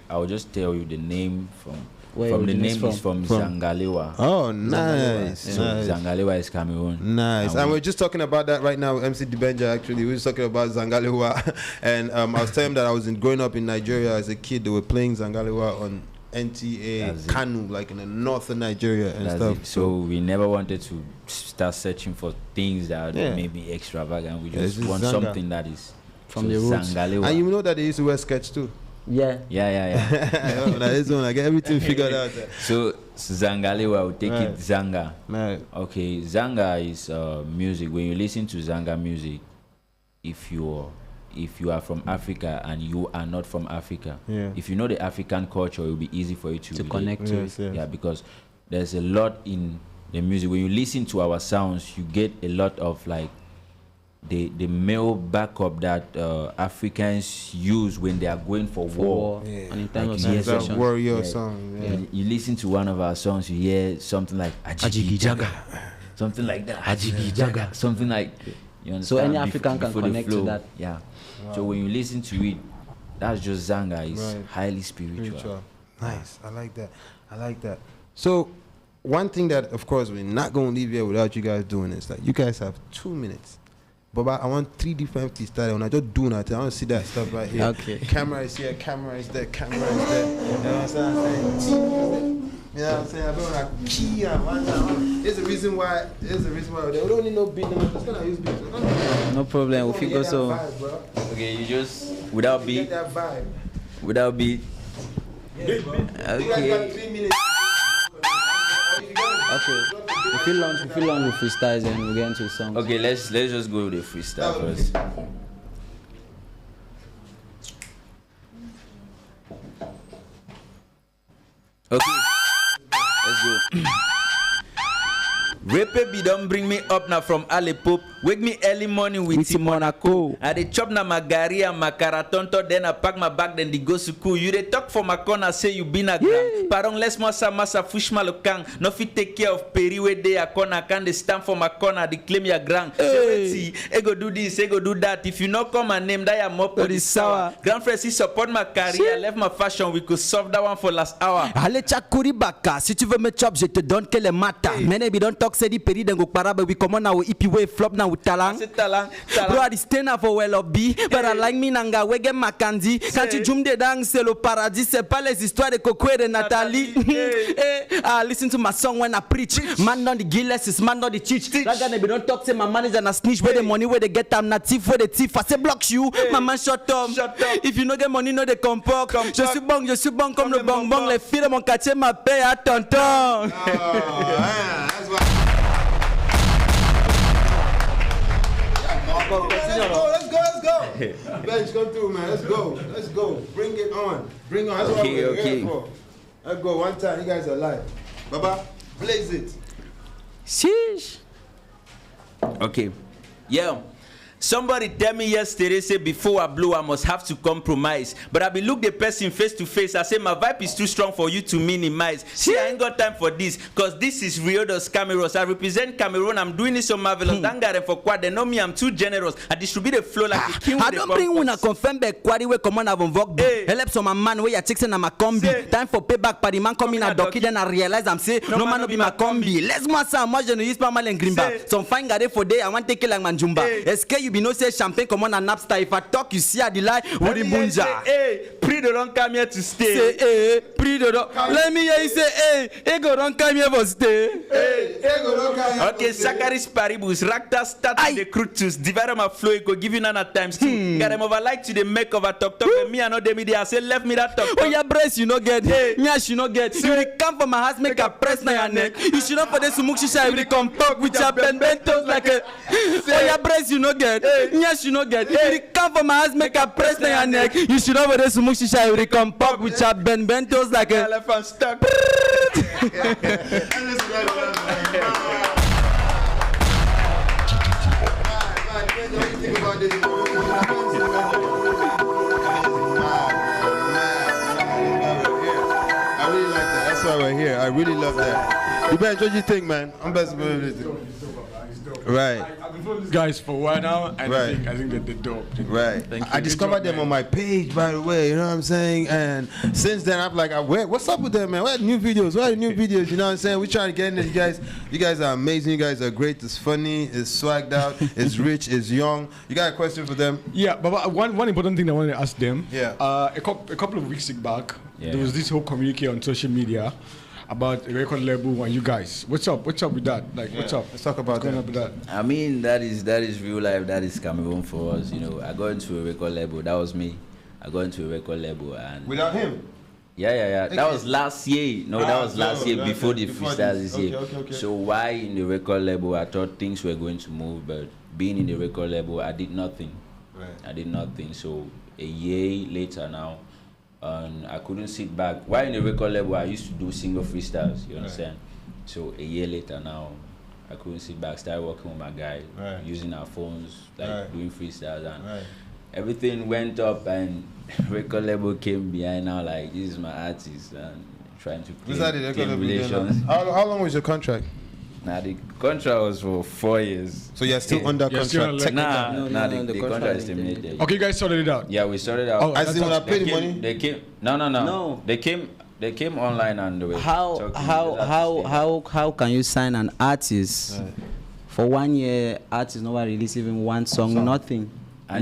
I'll just tell you the name from the name is from Zangalewa. Oh, nice. So Zangalewa is Cameroon. Nice. And we're just talking about that right now with MC DEEJAY, actually. We were talking about Zangalewa. And I was telling him that I was growing up in Nigeria as a kid. They were playing Zangalewa on NTA, Kanu, like in the northern Nigeria and stuff. So we never wanted to start searching for things that may be extravagant. We just want something that is from the roots. Zangalewa. And you know that they used to wear sketch too. Yeah. That is one. I get everything figured out there. So Zangalewa, will take it Zanga. Right. Okay, Zanga is music. When you listen to Zanga music, if you are from Africa and you are not from Africa, if you know the African culture, it will be easy for you to connect to it. Yeah, because there's a lot in the music. When you listen to our sounds, you get a lot of like the male backup that Africans use when they are going for war. And in terms of that warrior song. You listen to one of our songs, you hear something like Ajigi Jaga, something like that. Ajigi Jaga, something like. You understand? So any African can connect to that. Yeah. Wow. So when you listen to it, that's just Zanga. It's highly spiritual. Nice. I like that. So one thing that, of course, we're not going to leave here without you guys doing is that you guys have 2 minutes. But I want 3 different freestyles. When I just do that, I want to see that stuff right here. Okay. Camera is here, camera is there, camera is there. You know what I'm saying? You know what I'm saying? I don't like key and one time. There's a reason why they don't need no beat. I'm just gonna use beats. No problem. We'll figure so. Vibe, okay, you just without beat. Get that vibe. Without beat. Yeah, bro. Okay. You guys got 3 minutes. Okay. If you launch with freestyles and we get into the song. Okay, let's just go with the freestyle first. Okay, let's go. Rape be don't bring me up now from Aleppo. Wake me early morning with Monaco. I dey chop na magari and makaratonto. Then I pack my bag, then they go to school. You dey talk for my corner, say you been a gram. Parong less masa fush malokang. No fit take care of peri we dey a corner. Can they stand for my corner? They claim your grand. Say go do this, go do that. If you not come and name that, I'm up for this sour. Grand friends, he support my career. Left my fashion, we could solve that one for last hour. Allez chakuri baka. Si tu veux me chop, je te donne que les mata. Mene bi don't talk. Di peri dengo parabe we come on now ipi way flop now with talang. Bro I stay now for well of B but I like me nanga we get makandi. Quand tu jum de dang c'est le paradis c'est pas les histoires de Coco et de Nathalie. Listen to my song when I preach. Man on the Gilles is man on the cheat. Raga ne be don't talk say my manager na snitch where the money where they get am native where the thief I say block you. My man shut up. If you no get money no they comport. Je suis bon comme le bonbon les filles de mon quartier m'appellent à tonton. Let's go. Bench, come through, man. Let's go. Bring it on. That's what we're here for. Let's go. One time, you guys are live. Baba, blaze it. Sheesh. Okay. Yeah. Somebody tell me yesterday, say before I blow, I must have to compromise. But I be look the person face to face. I say my vibe is too strong for you to minimize. See, I ain't got time for this, cause this is Rio dos Cameros. I represent Cameroon. I'm doing it so marvelous. Thank God for quad. They know me. I'm too generous. I distribute the flow like a king. I don't bring when I confirm the quaddy we come on have invoke. Help some man where you're chicks and I'm a combi. Time for payback. Party man come in a docky. Then I realize I'm say no man no be my combi. Let's go some much than use Pamal and Greenback. Some fine guy for day. I want to take it like Manjumba. SK you be no say champagne come on a Nabstar. If I talk you see a delay. What the bunja? Hey, pre the don't come here to stay. Say hey, pre the don't. Let me hear you say hey, go don't come here for stay. Hey, go don't come here. Okay, Sakaris Paribus, Rakta start with the Crutus, divide my flow, go give you none times two. Got them over like to the make of a talk, and me and all them I say left me that talk. Oh yeah, breast you no get, nyash you no get. You come for my house, make a press na your neck. You should not for the sumukshisha every come talk with your bentos like a. Oh yeah, breast you no get, nyash you no get. You come for my house, make a press na your neck. You should not for the sumukshisha every come talk with your bentos like a. Elephant stuck. I really like that. That's why we're here. I really love that. You better, what do you think, man? I'm best believe it. Right. I've been following these guys for a while now, and I think that they're dope. Right. I discovered them on my page, by the way. You know what I'm saying? And since then, I'm like, what's up with them, man? Where are the new videos? Where are the new videos? You know what I'm saying? We're trying to get into you guys. You guys are amazing. You guys are great. It's funny. It's swagged out. It's rich. It's young. You got a question for them? Yeah, but one important thing I wanted to ask them. Yeah. A couple of weeks back, there was this whole communique on social media about a record label and you guys. What's up with that? Like, what's up? Let's talk about that. I mean, that is real life. That is Cameroon for us. You know, I got into a record label. That was me. I got into a record label and without him. Yeah. That was last year. No, that was last year before the freestyle this year. Okay. So why in the record label? I thought things were going to move, but being in the record label, I did nothing. Right. I did nothing. So a year later now, I couldn't sit back. While in the record label, I used to do single freestyles. You understand? So a year later now, I couldn't sit back. Started working with my guy, using our phones, like doing freestyles, and everything went up. And record label came behind now. Like, this is my artist, and trying to claim relations. How long was your contract? Nah, the contract was for 4 years. So you're still under contract? The contract is terminated. Okay, you guys sorted it out? Yeah, we sorted it out. Oh, as in when I paid the money? They came. No. They came online and they were how can you sign an artist for 1 year? Artist never release even one song, nothing.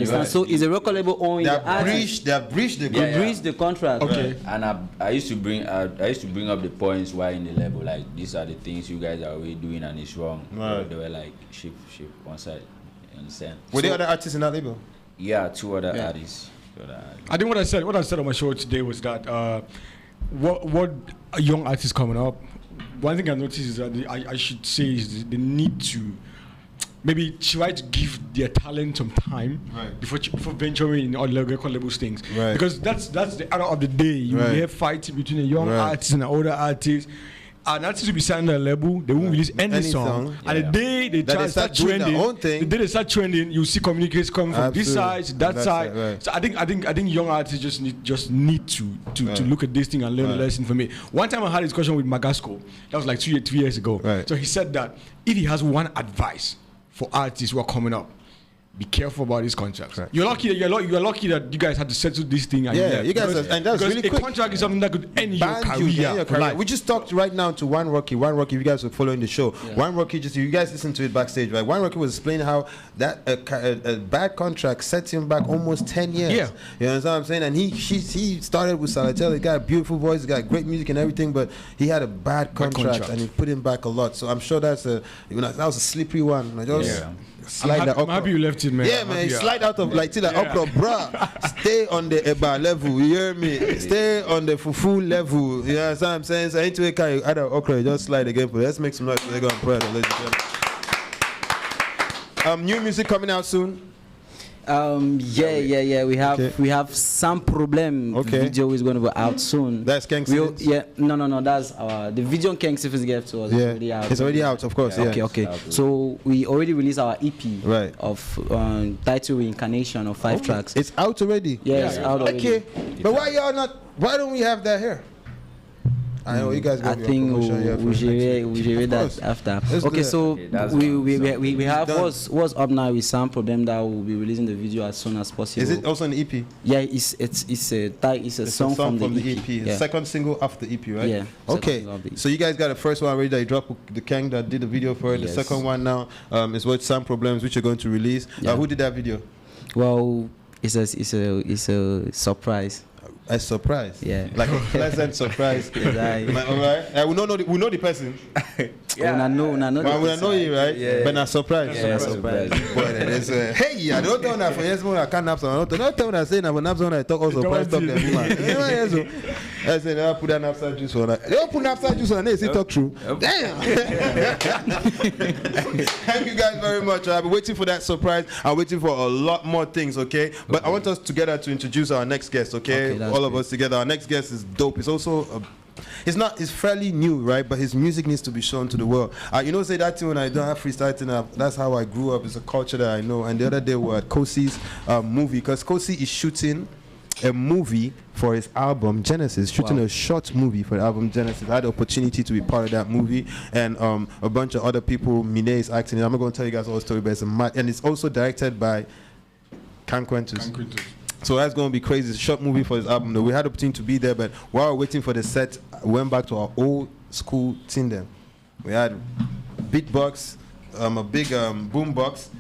So is a record label owning the artist? They have breached the contract. Breached the contract. Okay. And I used to bring up the points why in the label, like, these are the things you guys are already doing and it's wrong. Right. They were like ship one side. You understand? Were there other artists in that label? Yeah, two other artists. I think what I said on my show today was that what a young artist coming up. One thing I noticed is that I should say is the need to maybe try to give their talent some time before venturing in all the record labels things. Right. Because that's the era of the day. You have fighting between a young artist and an older artist. An artist will be signed on a label, they won't release any song. And the day they start trending, you see communications coming from this side to that side. Right. So I think young artists just need to look at this thing and learn a lesson from it. One time I had a discussion with Magasco, that was like 3 years ago. Right. So he said that if he has one advice for artists who are coming up, be careful about these contracts. Right. You're lucky that you guys had to settle this thing. And you guys, and that's really quick. A contract is something that could end your career. We just talked right now to One Rocky. One Rocky, if you guys were following the show, One Rocky, you guys listened to it backstage, right? One Rocky was explaining how that a bad contract sets him back almost 10 years. Yeah. You know what I'm saying? And he started with Salatel. He got a beautiful voice, he got great music and everything, but he had a bad contract and he put him back a lot. So I'm sure that was a slippery one. I'm happy you left it, man. Yeah, man. Slide out of like till the okra, bruh. Stay on the eba level. You hear me? Stay on the fufu level. You know what I'm saying? So into a kind of okra, just slide again. But let's make some noise. Let's go and pray. New music coming out soon. Yeah. We have some problem. Okay. The video is going to be out soon. That's XCLUSIF? Yeah. No. That's the video XCLUSIF is given to us. Yeah. Already out. It's already out, of course. Yeah. Okay. So we already released our EP. Right. Of title Reincarnation of 5 tracks. It's out already. Yeah, it's out already. Okay. But why don't we have that here? I know you guys. I think we read that after. Okay, so we have what's up now with some problem that we'll be releasing the video as soon as possible. Is it also an EP? Yeah, it's a song from the EP. Yeah. Second single after the EP, right? Yeah. Okay. So you guys got the first one already that you dropped, the Kang that did the video for it. Yes. The second one now is what Some Problems, which you're going to release. Yeah. Who did that video? Well, it's a surprise. A surprise, yeah, like a pleasant surprise. Exactly. All right, we know the person. Yeah, we know you, right? Yeah. But not surprise. Yeah, surprise. Boy, hey, I don't tell that for yes, I can't Nabstar. Don't tell that saying that when Nabstar I talk also surprise talk them, man. I said I put that Nabstar juice on. They don't put Nabstar juice on. They say talk true. Damn. Thank you guys very much. I've been waiting for that surprise. I'm waiting for a lot more things. Okay, but I want us together to introduce our next guest. Okay, all of us together. Our next guest is dope. It's also it's fairly new, right? But his music needs to be shown to the world. Say that thing when I don't have freestyling, that's how I grew up. It's a culture that I know. And the other day we were at Kosi's movie, because Kosi is shooting a movie for his album Genesis, shooting a short movie for the album Genesis. I had the opportunity to be part of that movie, and a bunch of other people. Mine is acting. I'm not going to tell you guys all the story, but and it's also directed by Canquentus. So that's going to be crazy. It's a short movie for his album. We had the opportunity to be there, but while we were waiting for the set, we went back to our old school thing there. We had beatbox, a big boom box,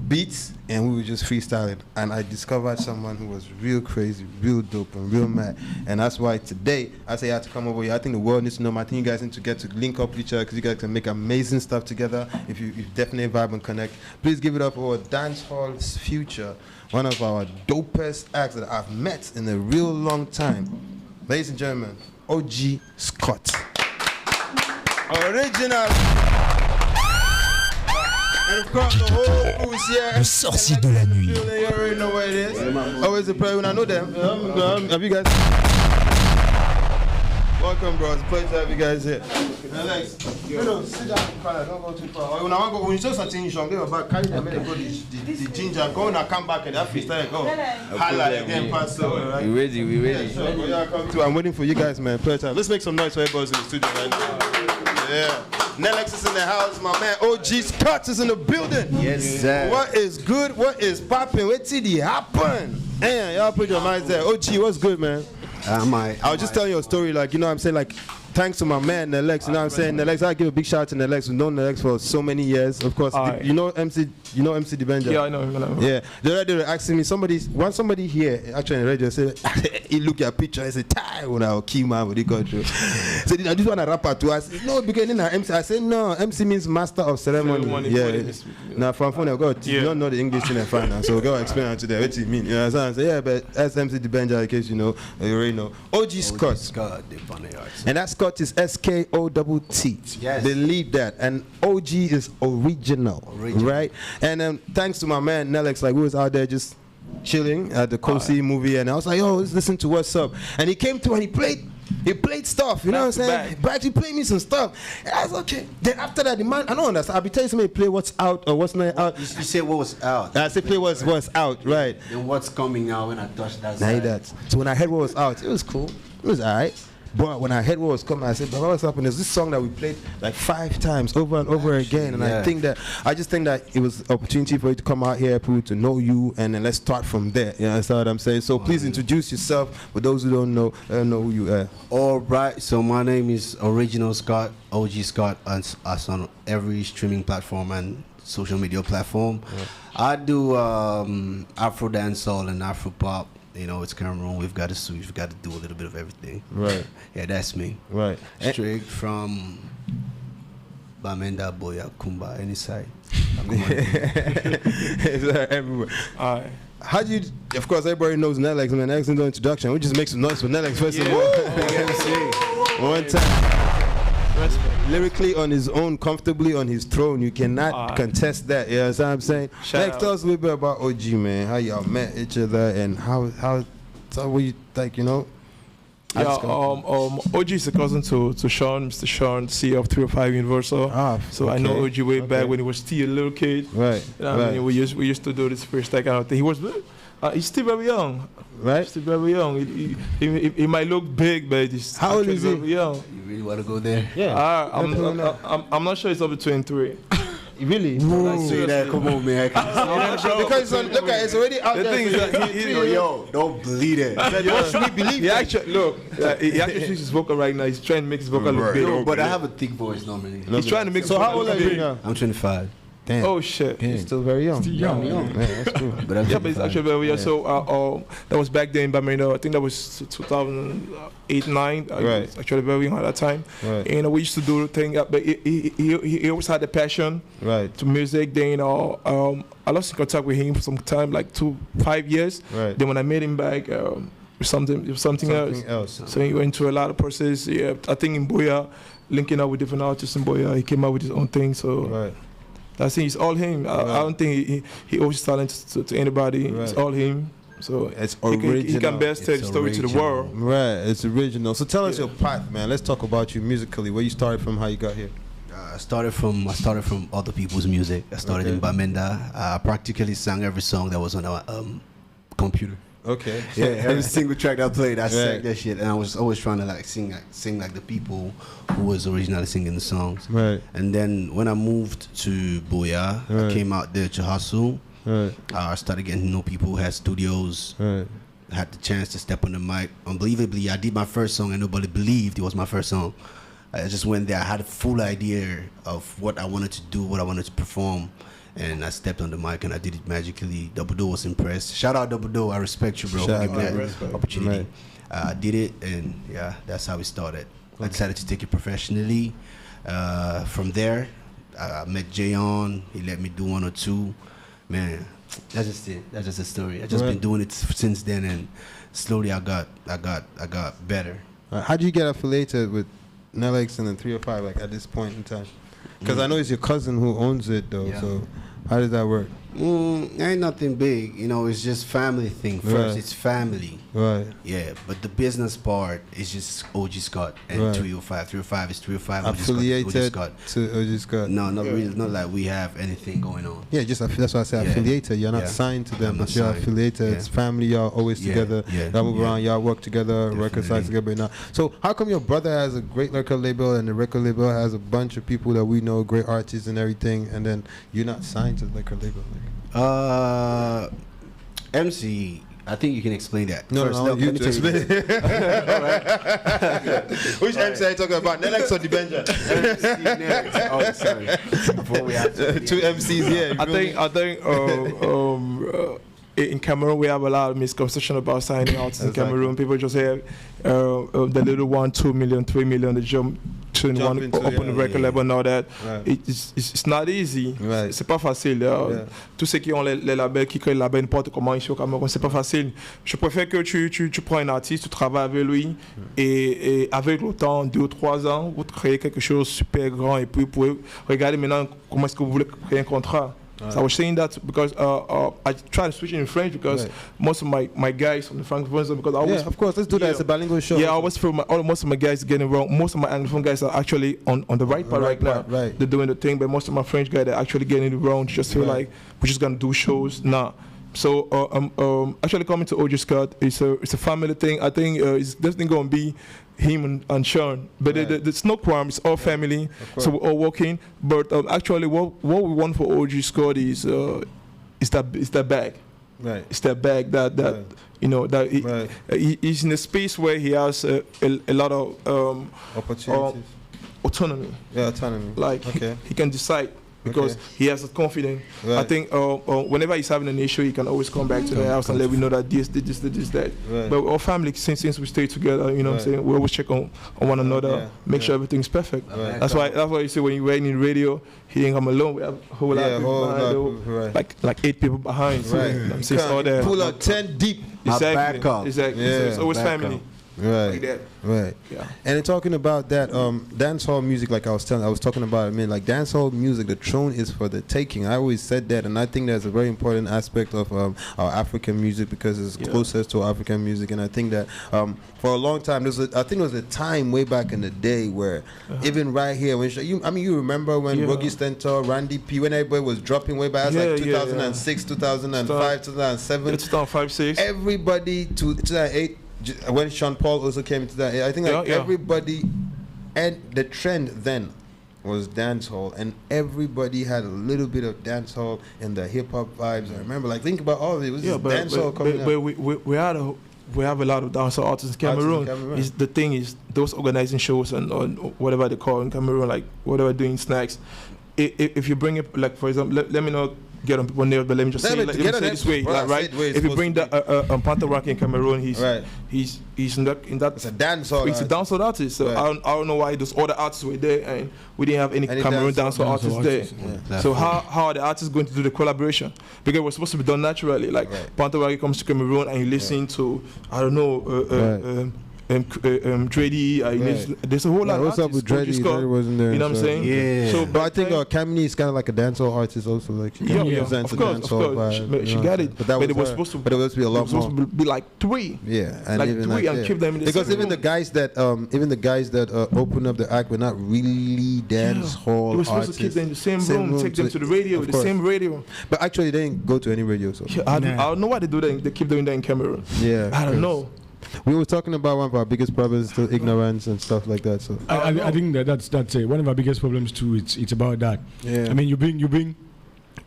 beats, and we were just freestyling. And I discovered someone who was real crazy, real dope, and real mad. And that's why today I say I had to come over here. I think the world needs to know. I think you guys need to get to link up with each other, because you guys can make amazing stuff together if you definitely vibe and connect. Please give it up for Dancehall's future. One of our dopest acts that I've met in a real long time. Ladies and gentlemen, OG Scott. Original. And of course, the whole crew is here. Le sorcier de la nuit. You already know what it is. Always a pleasure when I know them. Have you guys? Welcome, bro. It's a pleasure to have you guys here. Alex, sit down in the corner. Don't go too far. When you say something, you should go back. Carry them and go the ginger. Go and come back and that freestyle. Go. Highlight again, Pastor. Right? We ready. Yeah, sure. Yeah, come through. I'm waiting for you guys, man. Pleasure. Let's make some noise for everybody in the studio right now. Yeah. Nelex is in the house. My man OG Scott is in the building. Yes, sir. What is good? What is popping? What did it happen? Damn, y'all put your minds there. OG, what's good, man? I was just telling you a story, like, you know what I'm saying, like, thanks to my man Nelex, you know what I'm saying. Nelex, I give a big shout out to Nelex. We've known Nelex for so many years. Of course, you know MC DEEJAY? Yeah, I know. Yeah, the other day they were asking me, somebody here actually in the radio said, he looked at a picture and said, "Tie when I key man with the country." So I just want to rapper to us. No, beginning of MC. I said no. MC means master of ceremony. Yeah. Now from phone I got you don't know the English in the final, so go explain it to them. What do you mean? You know what I'm saying? Yeah, but that's MC DEEJAY in case you know. You already know. OG Scott. And that Scott is SKOTT. Yes. Believe that. And OG is original. Right? And thanks to my man Nelex, like we was out there just chilling at the Kosi movie, and I was like, "Yo, let's listen to what's up." And he came through and he played stuff. You know what I'm saying? But he played me some stuff. And I was okay. Then after that, the man, I don't understand. I'll be telling somebody play what's out or what's not out. You say what was out. I say play what's out, right? Then what's coming out when I touch that side. That. So when I heard what was out, it was cool. It was alright. But when I heard what was coming, I said, "But what's happening?" There's this song that we played like 5 times over and over again, and I just think that it was an opportunity for you to come out here, people to know you, and then let's start from there. You know what I'm saying? So please introduce yourself for those who don't know who you are. All right. So my name is Original Scott, OG Scott, as on every streaming platform and social media platform. Yeah. I do Afro dancehall and Afro pop. You know, it's Cameroon. We've got to do a little bit of everything. Right. Yeah, that's me. Right. Straight from Bamenda, Boya, Kumba, any side. It's everywhere. All right. How do you? Of course, everybody knows Nelex. Man, Nelex in the introduction. We just make some noise for Nelex first of all. One time. Lyrically on his own, comfortably on his throne. You cannot contest that. You know what I'm saying? Next, tell us a little bit about OG, man. How y'all met each other and how were you, like, you know? OG is a cousin to Sean, Mr. Sean, CEO of 305 Universal. So I know OG way back when he was still a little kid. Right. You know, I mean, we used to do this freestyle kind of thing. He's still very young. Right. Still very young. He might look big, but he's how old is he? Very young. You really want to go there? Yeah. I'm not sure it's over 23. Really? Say that, come on, man. Because look at it's already out there. The thing is that yo, don't believe it. What should we believe? He actually switches his vocal right now. He's trying to make his vocal look big. No, but I have a thick voice normally. He's trying to make. So how old are you now? I'm 25. Damn. Oh shit. He's still very young. Still young. Man, that's cool. But he's actually very young. So that was back then. But I think that was 2008, 9. I was actually very young at that time. Right. And we used to do the thing. But he always had the passion to music. Then I lost in contact with him for some time, like 5 years. Right. Then when I met him back, it was something else. So he went through a lot of process. Yeah, I think in Boya, linking up with different artists in Boya, he came out with his own thing. So. I think it's all him. I don't think he owes his talent to anybody. It's all him. So it's original. He can best tell the story to the world. Right, it's original. So tell us your path, man. Let's talk about you musically. Where you started from, how you got here. I started from other people's music. I started in Bamenda. I practically sang every song that was on our computer. Okay. Yeah, every single track that I played, I sang that shit, and I was always trying to sing like the people who was originally singing the songs. Right. And then when I moved to Boya, I came out there to hustle. Right. I started getting to know people who had studios. Right. I had the chance to step on the mic. Unbelievably, I did my first song, and nobody believed it was my first song. I just went there. I had a full idea of what I wanted to do, what I wanted to perform. And I stepped on the mic and I did it magically. Double Do was impressed. Shout out Double Do. I respect you, bro, for giving me that opportunity. Right. I did it, and yeah, that's how it started. I decided to take it professionally. From there, I met Jay on. He let me do 1 or 2. Man, that's just it. That's just a story. I just been doing it since then, and slowly I got better. How did you get affiliated with Nelix and then 305 like at this point in time? Because I know it's your cousin who owns it, though. Yeah. So how does that work? Ain't nothing big, you know. It's just family thing. First, it's family. Right. Yeah, but the business part is just OG Scott and 305. 305 is 305. Affiliated OG Scott. To OG Scott. No, not really. Not like we have anything going on. Yeah, just that's why I say affiliated. You're not signed to them, but you're affiliated. It's family. Y'all always together. Y'all move around. Y'all work together. Record sites together. Now, so how come your brother has a great record label and the record label has a bunch of people that we know, great artists and everything, and then you're not signed to the record label? MC, I think you can explain that. No, you to explain it. Which MC are you talking about? Nelix or DEEJAY? Oh, sorry. Two MCs here. I think in Cameroon we have a lot of misconception about signing artists in Cameroon. People just have the little 1, 2 million, 3 million, they jump to one open the record label and all that. It's not easy. C'est pas facile. Tous ceux qui ont les labels, qui créent les labels n'importe comment ici au Cameroun, c'est pas facile. Je préfère que tu prends un artiste, tu travailles avec lui et avec le temps, 2 ou 3 ans, vous créez quelque chose de super grand et puis vous pouvez regarder maintenant comment est-ce que vous voulez créer un contrat. So I was saying that because I try to switch in French because most of my guys from the Francophone, because I always of course, let's do that. It's a bilingual show. Yeah, I always feel most of my guys getting wrong. Most of my Anglophone guys are actually on the right part right now. Right. They're doing the thing, but most of my French guys are actually getting it wrong. Just feel like we're just gonna do shows. Nah. So actually coming to OG Scott, it's a family thing. I think it's definitely gonna be him and Sean, but there's no crime. It's all family, so we're all working. But actually, what we want for OG Scott is that bag. Right. It's that bag that you know that he's in a space where he has a lot of opportunities, autonomy. Yeah, autonomy. Like he can decide. Because he has confidence. I think whenever he's having an issue, he can always come back to the house and let me know that this, that. But our family, since we stay together, you know what I'm saying, we always check on one another, make sure everything's perfect. That's why you see when you're writing in radio, he ain't come alone. We have a whole lot of people behind, like 8 people behind. So, you know, all there. Pull out 10 deep. Exactly. So it's always family. Right. Like that. Right. Yeah. And in talking about that, dancehall music, like I was talking about, I mean, like dancehall music, the throne is for the taking. I always said that, and I think that's a very important aspect of our African music because it's closest to African music. And I think that for a long time, I think there was a time way back in the day where even right here, when you remember when Rogi Stentor, Randy P, when everybody was dropping way back, like 2006, 2005, 2007, 2005, 6. Everybody to 2008. When Sean Paul also came into that, I think everybody, and the trend then was dancehall, and everybody had a little bit of dancehall in the hip hop vibes. I remember, like, think about all of it. It was just dancehall coming out. But we have a lot of dancehall artists in Cameroon. The thing is, those organizing shows and or whatever they call in Cameroon, like whatever doing snacks. If you bring it, like for example, let me not get on people nerves, but let me just say it this way, right? If you bring that Panther Rock in Cameroon, he's in that. It's a dancehall. It's a dancehall artist. So I don't know why those other artists were there and we didn't have any Cameroon dancehall artists there. Yeah. So how are the artists going to do the collaboration? Because it was supposed to be done naturally. Like Panther Rock comes to Cameroon and you listen to Dreddy, there's a whole lot of artists. What's up with Dreddy? Dreddy wasn't there. You know what I'm saying? Yeah. So, but I think Kamini is kind of like a dancehall artist also. Like she represents a dancehall vibe. She got it. But it was supposed to be a lot more. Supposed to be like 3. Yeah, and like 3 and keep them in the because even the guys that opened up the act were not really dancehall artists. They were supposed to keep them in the same room, take them to the radio, the same radio. But actually, they didn't go to any radio. So I don't know why they do that. They keep doing that in Cameroon. Yeah, I don't know. We were talking about one of our biggest problems is still ignorance and stuff like that. So I think that's one of our biggest problems too. It's about that. Yeah. I mean, you bring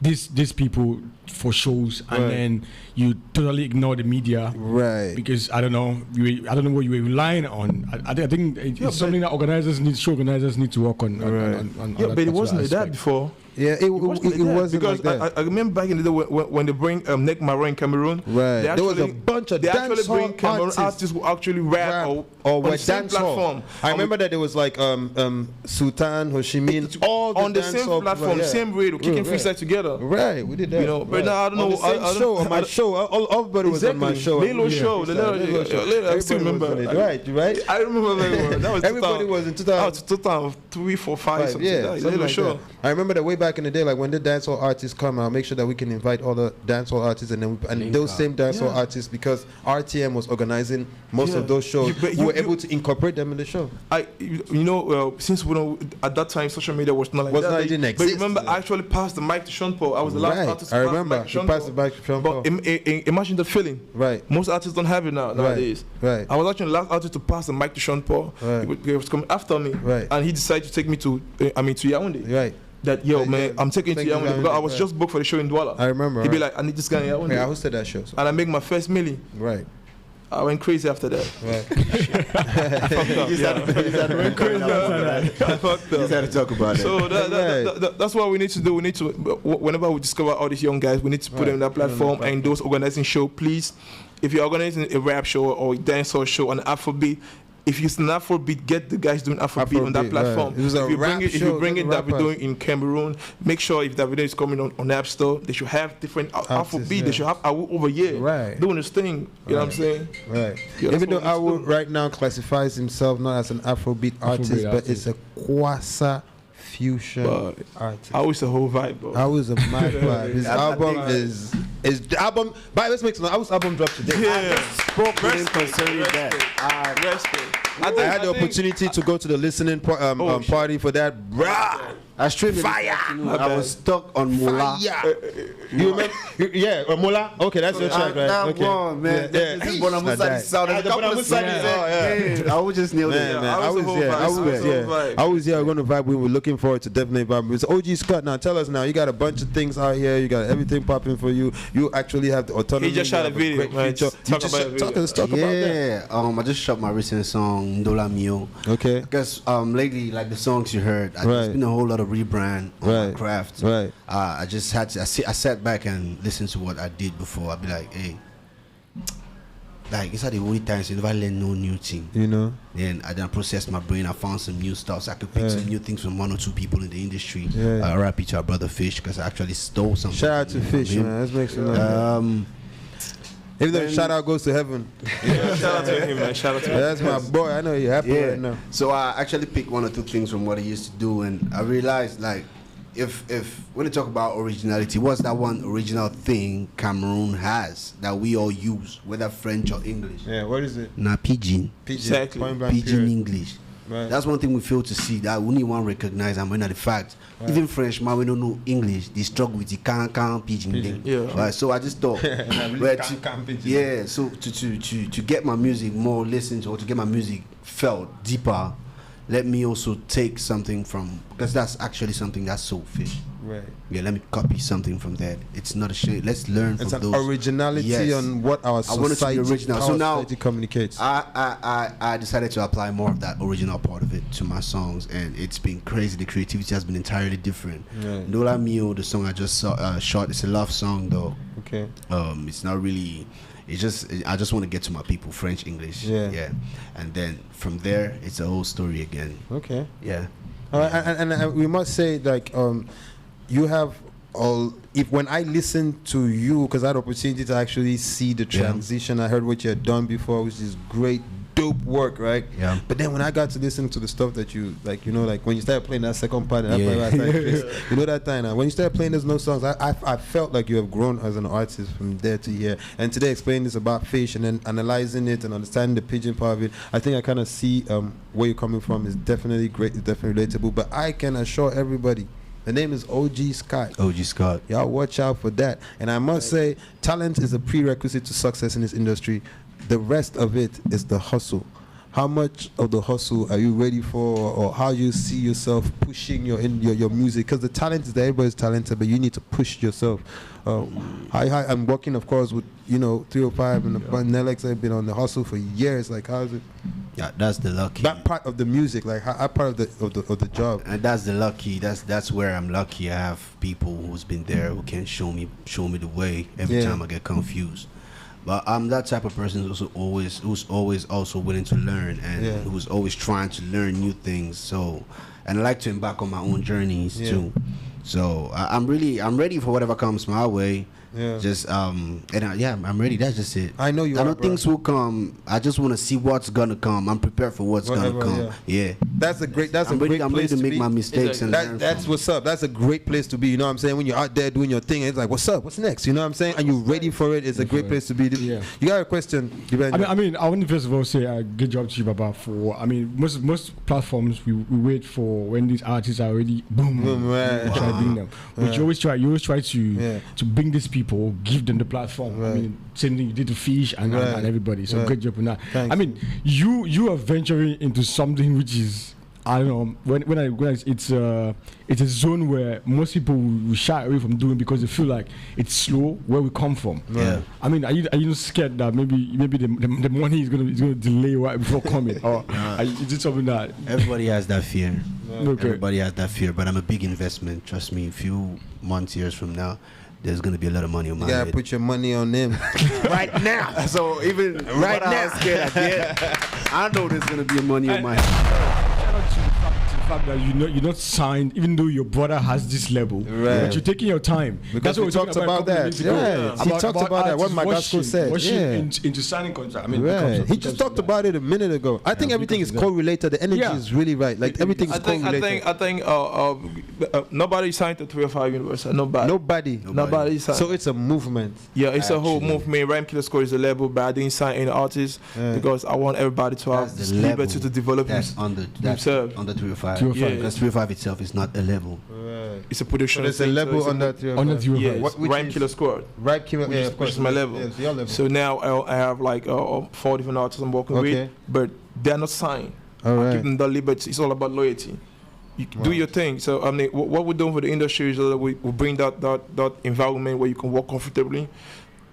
these people for shows and then you totally ignore the media, right? Because I don't know what you were relying on. I think it's something that show organizers need to work on. But it wasn't that before. Yeah, it wasn't because like that. I remember back in the day when they bring Nick Maro in Cameroon. Right. There was a bunch of actually bring Cameroon artists who actually rap or were dance platform. I remember that there was like Sultan, Ho Chi Minh, all on the same platform, same radio, kicking freestyle together. Right, we did that. You know, but now I don't know. On my show, everybody was on my show. Lilo show, I still remember. Right. I remember very well. That was everybody was in 2003, 4, 5, something. Yeah, Lilo show. I remember that way back in the day, like when the dancehall artists come, I'll make sure that we can invite all the dancehall artists and those same dancehall artists, because RTM was organizing most of those shows. We were able to incorporate them in the show. Since we don't, at that time social media was not like that. Didn't exist. But remember, I actually passed the mic to Sean Paul. I was the last artist to pass the mic to Sean Paul. Passed the mic to Sean Paul. But imagine that feeling. Right. Most artists don't have it nowadays. Right. I was actually the last artist to pass the mic to Sean Paul. Right. He was coming after me. Right. And he decided to take me to Yaoundé. Right. That man, I'm taking you to Yaoundé because I was just booked for the show in Douala. I remember. He'd be like, I need this guy in Yaoundé. Yeah, I hosted that show. So. And I make my first milli. Right. I went crazy after that. Right. I fucked up. I went crazy after that. I fucked up. You had to talk about it. So that's what we need to do. We need to, whenever we discover all these young guys, we need to put them in that platform. And those organizing show, please, if you're organizing a rap show or a dancehall show on Afrobeat, if you an Afrobeat, get the guys doing Afrobeat on that platform. Right. If you bring it that we're doing in Cameroon, make sure if that video is coming on Nabstar, they should have different Afrobeat. They should have Awu over here doing this thing. You know what I'm saying? Right. Even though Awu right now classifies himself not as an Afrobeat artist, but it's a Kwasa fusion artist. Awu is the whole vibe, bro. Awu is a mad vibe. His album is the album. Let's make some. Awu's album dropped today. I just spoke with him concerning that. I had the opportunity to go to the listening party for that. I streamed fire. I was stuck on Mola. You remember? Mola. Okay, that's your track, right? Okay. On, man. This is Bonamusa sound. I was just nailed it. I was here. We're going to vibe. We were looking forward to definitely vibe. It's OG Scott. Now tell us now. You got a bunch of things out here. You got everything popping for you. You actually have the autonomy. He just shot a video. Let's talk about that. Yeah. I just shot my recent song Ndola Mio. Okay. Because lately, like the songs you heard, there's been a whole lot of rebrand on my craft. Right. I just had to. I sat back and listened to what I did before. I'd be like, hey, like it's not the only time so you never learn no new thing. You know. Then I processed my brain. I found some new stuff. So I could pick some new things from one or two people in the industry. RIP to our brother Fish because I actually stole something. Shout out to Fish, man. Let's make some noise. Even though shout out goes to heaven. Yeah, shout out to him, man. Shout out to him. That's my boy. I know you're happy right now. So I actually picked one or two things from what I used to do, and I realized like, if when you talk about originality, what's that one original thing Cameroon has that we all use, whether French or English? Yeah, what is it? Pidgin. Exactly. Pidgin English. Right. That's one thing we fail to see, that we need one recognize, and we're not the fact. Right. Even French man, we don't know English. They struggle with the can pidgin thing. Yeah. Right. So I just thought, so to get my music more listened to, or to get my music felt deeper, let me also take something from, because that's actually something that's so fish. Right. Yeah, let me copy something from that. It's not a shame. Let's learn from those. It's an originality on what our society, original. So now society communicates. I decided to apply more of that original part of it to my songs, and it's been crazy. The creativity has been entirely different. Right. Dola Mio, the song I just shot, it's a love song though. Okay. It's not really. It's just I just want to get to my people, French, English. Yeah. And then from there, it's a whole story again. Okay. Yeah. All right, and we must say, like, you have all. If when I listen to you, because I had opportunity to actually see the transition, I heard what you had done before, which is great, dope work, right? Yeah. But then when I got to listen to the stuff that you like, you know, like when you started playing that second part, and I started you know that time. When you started playing those no songs, I felt like you have grown as an artist from there to here. And today, explaining this about fish and then analyzing it and understanding the pigeon part of it, I think I kind of see where you're coming from. Is definitely great. It's definitely relatable. But I can assure everybody, the name is OG Scott. OG Scott. Y'all watch out for that. And I must say, talent is a prerequisite to success in this industry. The rest of it is the hustle. How much of the hustle are you ready for, or how you see yourself pushing your music? Because the talent is there, everybody's talented, but you need to push yourself. I'm working, of course, with 305 and Nelex. I've been on the hustle for years. Like, how is it? Yeah, that's the lucky. That part of the music, like, how part of the job. And that's the lucky. That's where I'm lucky. I have people who's been there who can show me the way every time I get confused. But I'm that type of person who's always also willing to learn, and who's always trying to learn new things. So, and I like to embark on my own journeys too. So I'm ready for whatever comes my way. Yeah. Just I'm ready. That's just it. I know you. I know things will come. I just want to see what's gonna come. I'm prepared for what's gonna come. Yeah. That's a great. I'm ready to make my mistakes and learn. That's what's up. That's a great place to be. You know what I'm saying? When you're out there doing your thing, it's like, what's up? What's next? You know what I'm saying? And you're ready for it. It's a great place to be. Yeah. You got a question? I mean, I want to first of all say good job to you, Baba. Most platforms we wait for when these artists are already boom. Right. Try to bring them. But you always try to bring these people, give them the platform. Right. I mean, same thing you did to Fish and everybody. So good job on that. Thanks. I mean, you are venturing into something which is, I don't know, when it's a zone where most people will shy away from doing because they feel like it's slow where we come from. Yeah. I mean, are you scared that maybe the money is gonna delay right before coming, or is it something that everybody has that fear? Okay. Everybody has that fear, but I'm a big investment. Trust me, a few months, years from now, there's gonna be a lot of money on my head. You gotta put your money on them right now. So even right now, I know there's gonna be money on my head. Fact that you're not signed, even though your brother has this level, but you're taking your time. Because we talked about that. He talked about that. What Magasco said. Into signing contract. I mean, he just talked about it a minute ago. I think everything is correlated. The energy is really right. Like everything is correlated. I think nobody signed to 305 Universal. Nobody signed. So it's a movement. Yeah, it's a whole movement. Rhyme Killer Score is a label, but I didn't sign any artists because I want everybody to have the liberty to develop themselves. On the 305. Because 305 itself is not a level. Right. It's a production. So there's a level on that 305. Yeah, Rhyme Killer Squad. Rhyme Killer, which is my level. It's your level. So now I have like 4 different artists I'm working with, but they're not signed. I give them the liberty. It's all about loyalty. You do your thing. So I mean, what we're doing for the industry is that we bring that environment where you can work comfortably.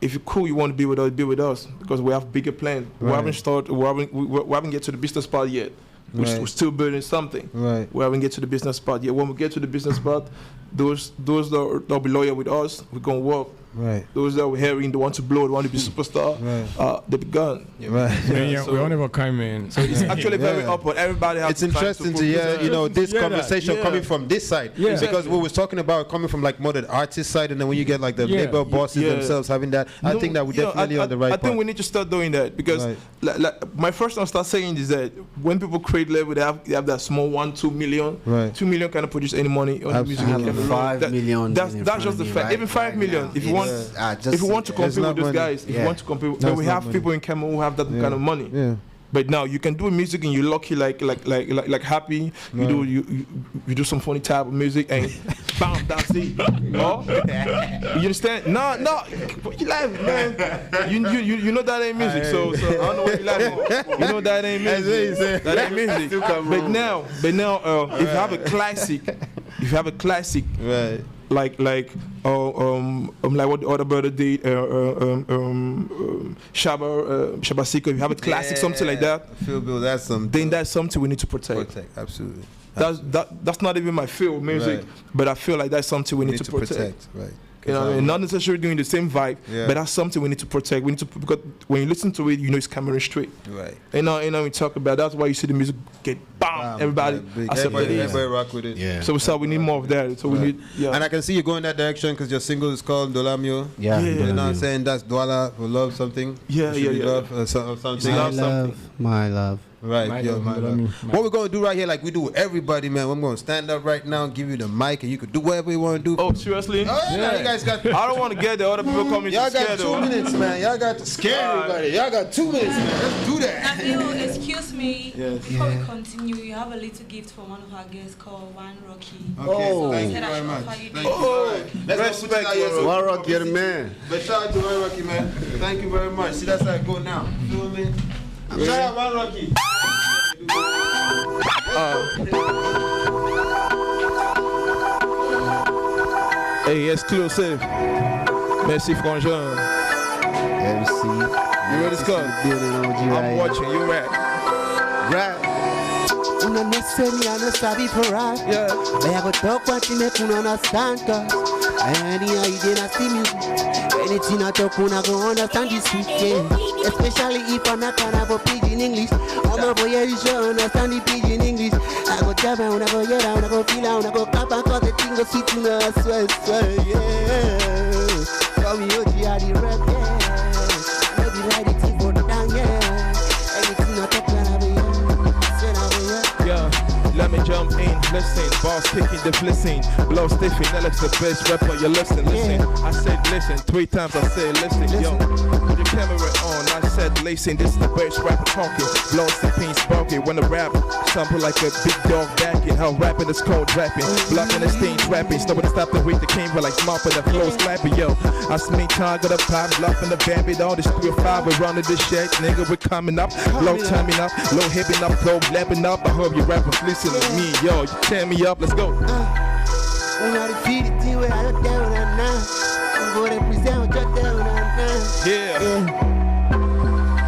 If you're cool, you want to be with us because we have bigger plans. We haven't get to the business part yet. We're still building something. Right. We haven't get to the business part yet. When we get to the business part, those that'll be loyal with us, we're gonna work Right. Those that were hearing, they want to blow, they want to be superstar. Right. They be gone. Right. So, we all never come in. So it's actually very upward. Everybody has. It's interesting to hear, this conversation coming from this side, because we was talking about coming from like more the artist side, and then when you get like the label bosses themselves having that, I think that we're definitely on the right. I think we need to start doing that because like my first time start saying is that when people create label, they have that small 1-2 million. Right. 2 million cannot produce any money on the music. 5 million. That's just the fact. Even 5 million. If you want, if you want to compete with those guys, if you want to compete, then we have people in Cameroon who have that kind of money. Yeah. But now you can do music and you're lucky like happy. You do some funny type of music and bam, that's it. Oh? You understand? No, you laughing, man. You know that ain't music. So I don't know what you laughing. You know that ain't music. That ain't music. But now, if you have a classic, right. Like what the other brother did, Shabba Siko. If you have a classic, something like that, that's something. Then that's something we need to protect. Absolutely. That's not even my field, music, but I feel like that's something we need to protect. Right. You know what I mean? Not necessarily doing the same vibe, but that's something we need to protect. We need to, because when you listen to it, you know it's Cameroon straight. Right. And now we talk about, that's why you see the music get bam, everybody rock with it. Yeah. So we need more of that. So we need. Yeah. And I can see you going that direction because your single is called Dolamio. Yeah. You know what I'm saying? That's Douala for love something. Yeah. Love something. My love. Right, my love. What we're going to do right here, like we do with everybody, man, I'm going to stand up right now, give you the mic, and you can do whatever you want to do. Oh, seriously? Oh, yeah. You guys got... I don't want to get the other people coming to scare Y'all got 2 minutes, man. Y'all got to scare everybody. Y'all got 2 minutes, man. Let's do that. Nabil, excuse me. Yes. Before we continue, you have a little gift from one of our guests called One Rocky. Okay, so thank you very much. Let's respect One Rocky, the man. But shout out to One Rocky, man. Thank you very much. See, that's how it go now. You feel me? Shout out One Rocky. Hey, exclusive. Merci, Frangin. MC. You ready, Scott? I'm watching. You rap. Una necessary and a sabi for rap. Yeah. But I go talk what you make you understand, cause any idea I see music. Anything I talk, una go understand this sweet, yeah. Especially if I'm not gonna go pidgin English. I'm a boy, you should understand the pidgin English. I go jab and I go yeah, I go feel out, I go clap and cause the thing go sweet, you know, I swear, yeah. Tell me, OG, I the rap, yeah. I be like the thing for the down, yeah. Anything I talk, I be let me jump in, listen, boss kicking the flissing, blow stiffing, Alex the best rapper, you listen. I said listen, 3 times I said listen, yo, put your camera on, I said listen, this is the best rapper talking, blow stiffing, sparking, when the rap, something like a big dog backing, how rapping is cold rapping, blocking the stage rapping, nobody stop the weight the camera like mopping the flows clapping, yo, I smee time, got a pop, bluffing the bambit, all this 3 or 5, we're running this shit, nigga, we're coming up, low timing up, low hipping up, low lapping up, I hope you rappers listen to me, yo, you tear me up, let's go. Una defeated team where I down and now. I'm going to present just down and now. Yeah.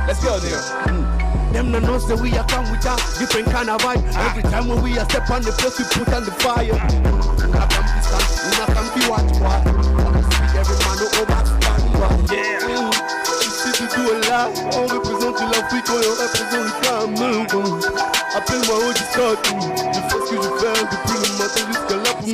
Let's go, nigga. Them no know that we are come with a different kind of vibe. Every time when we are step on the place, we put on the fire. Una come to stand, una come to watch what. Every man no overstand. Yeah. Si tu dois là, on représente l'Afrique, on représente le Cameroun. Appelle-moi au Discord, je fais ce que je fais depuis le matin jusqu'à la pour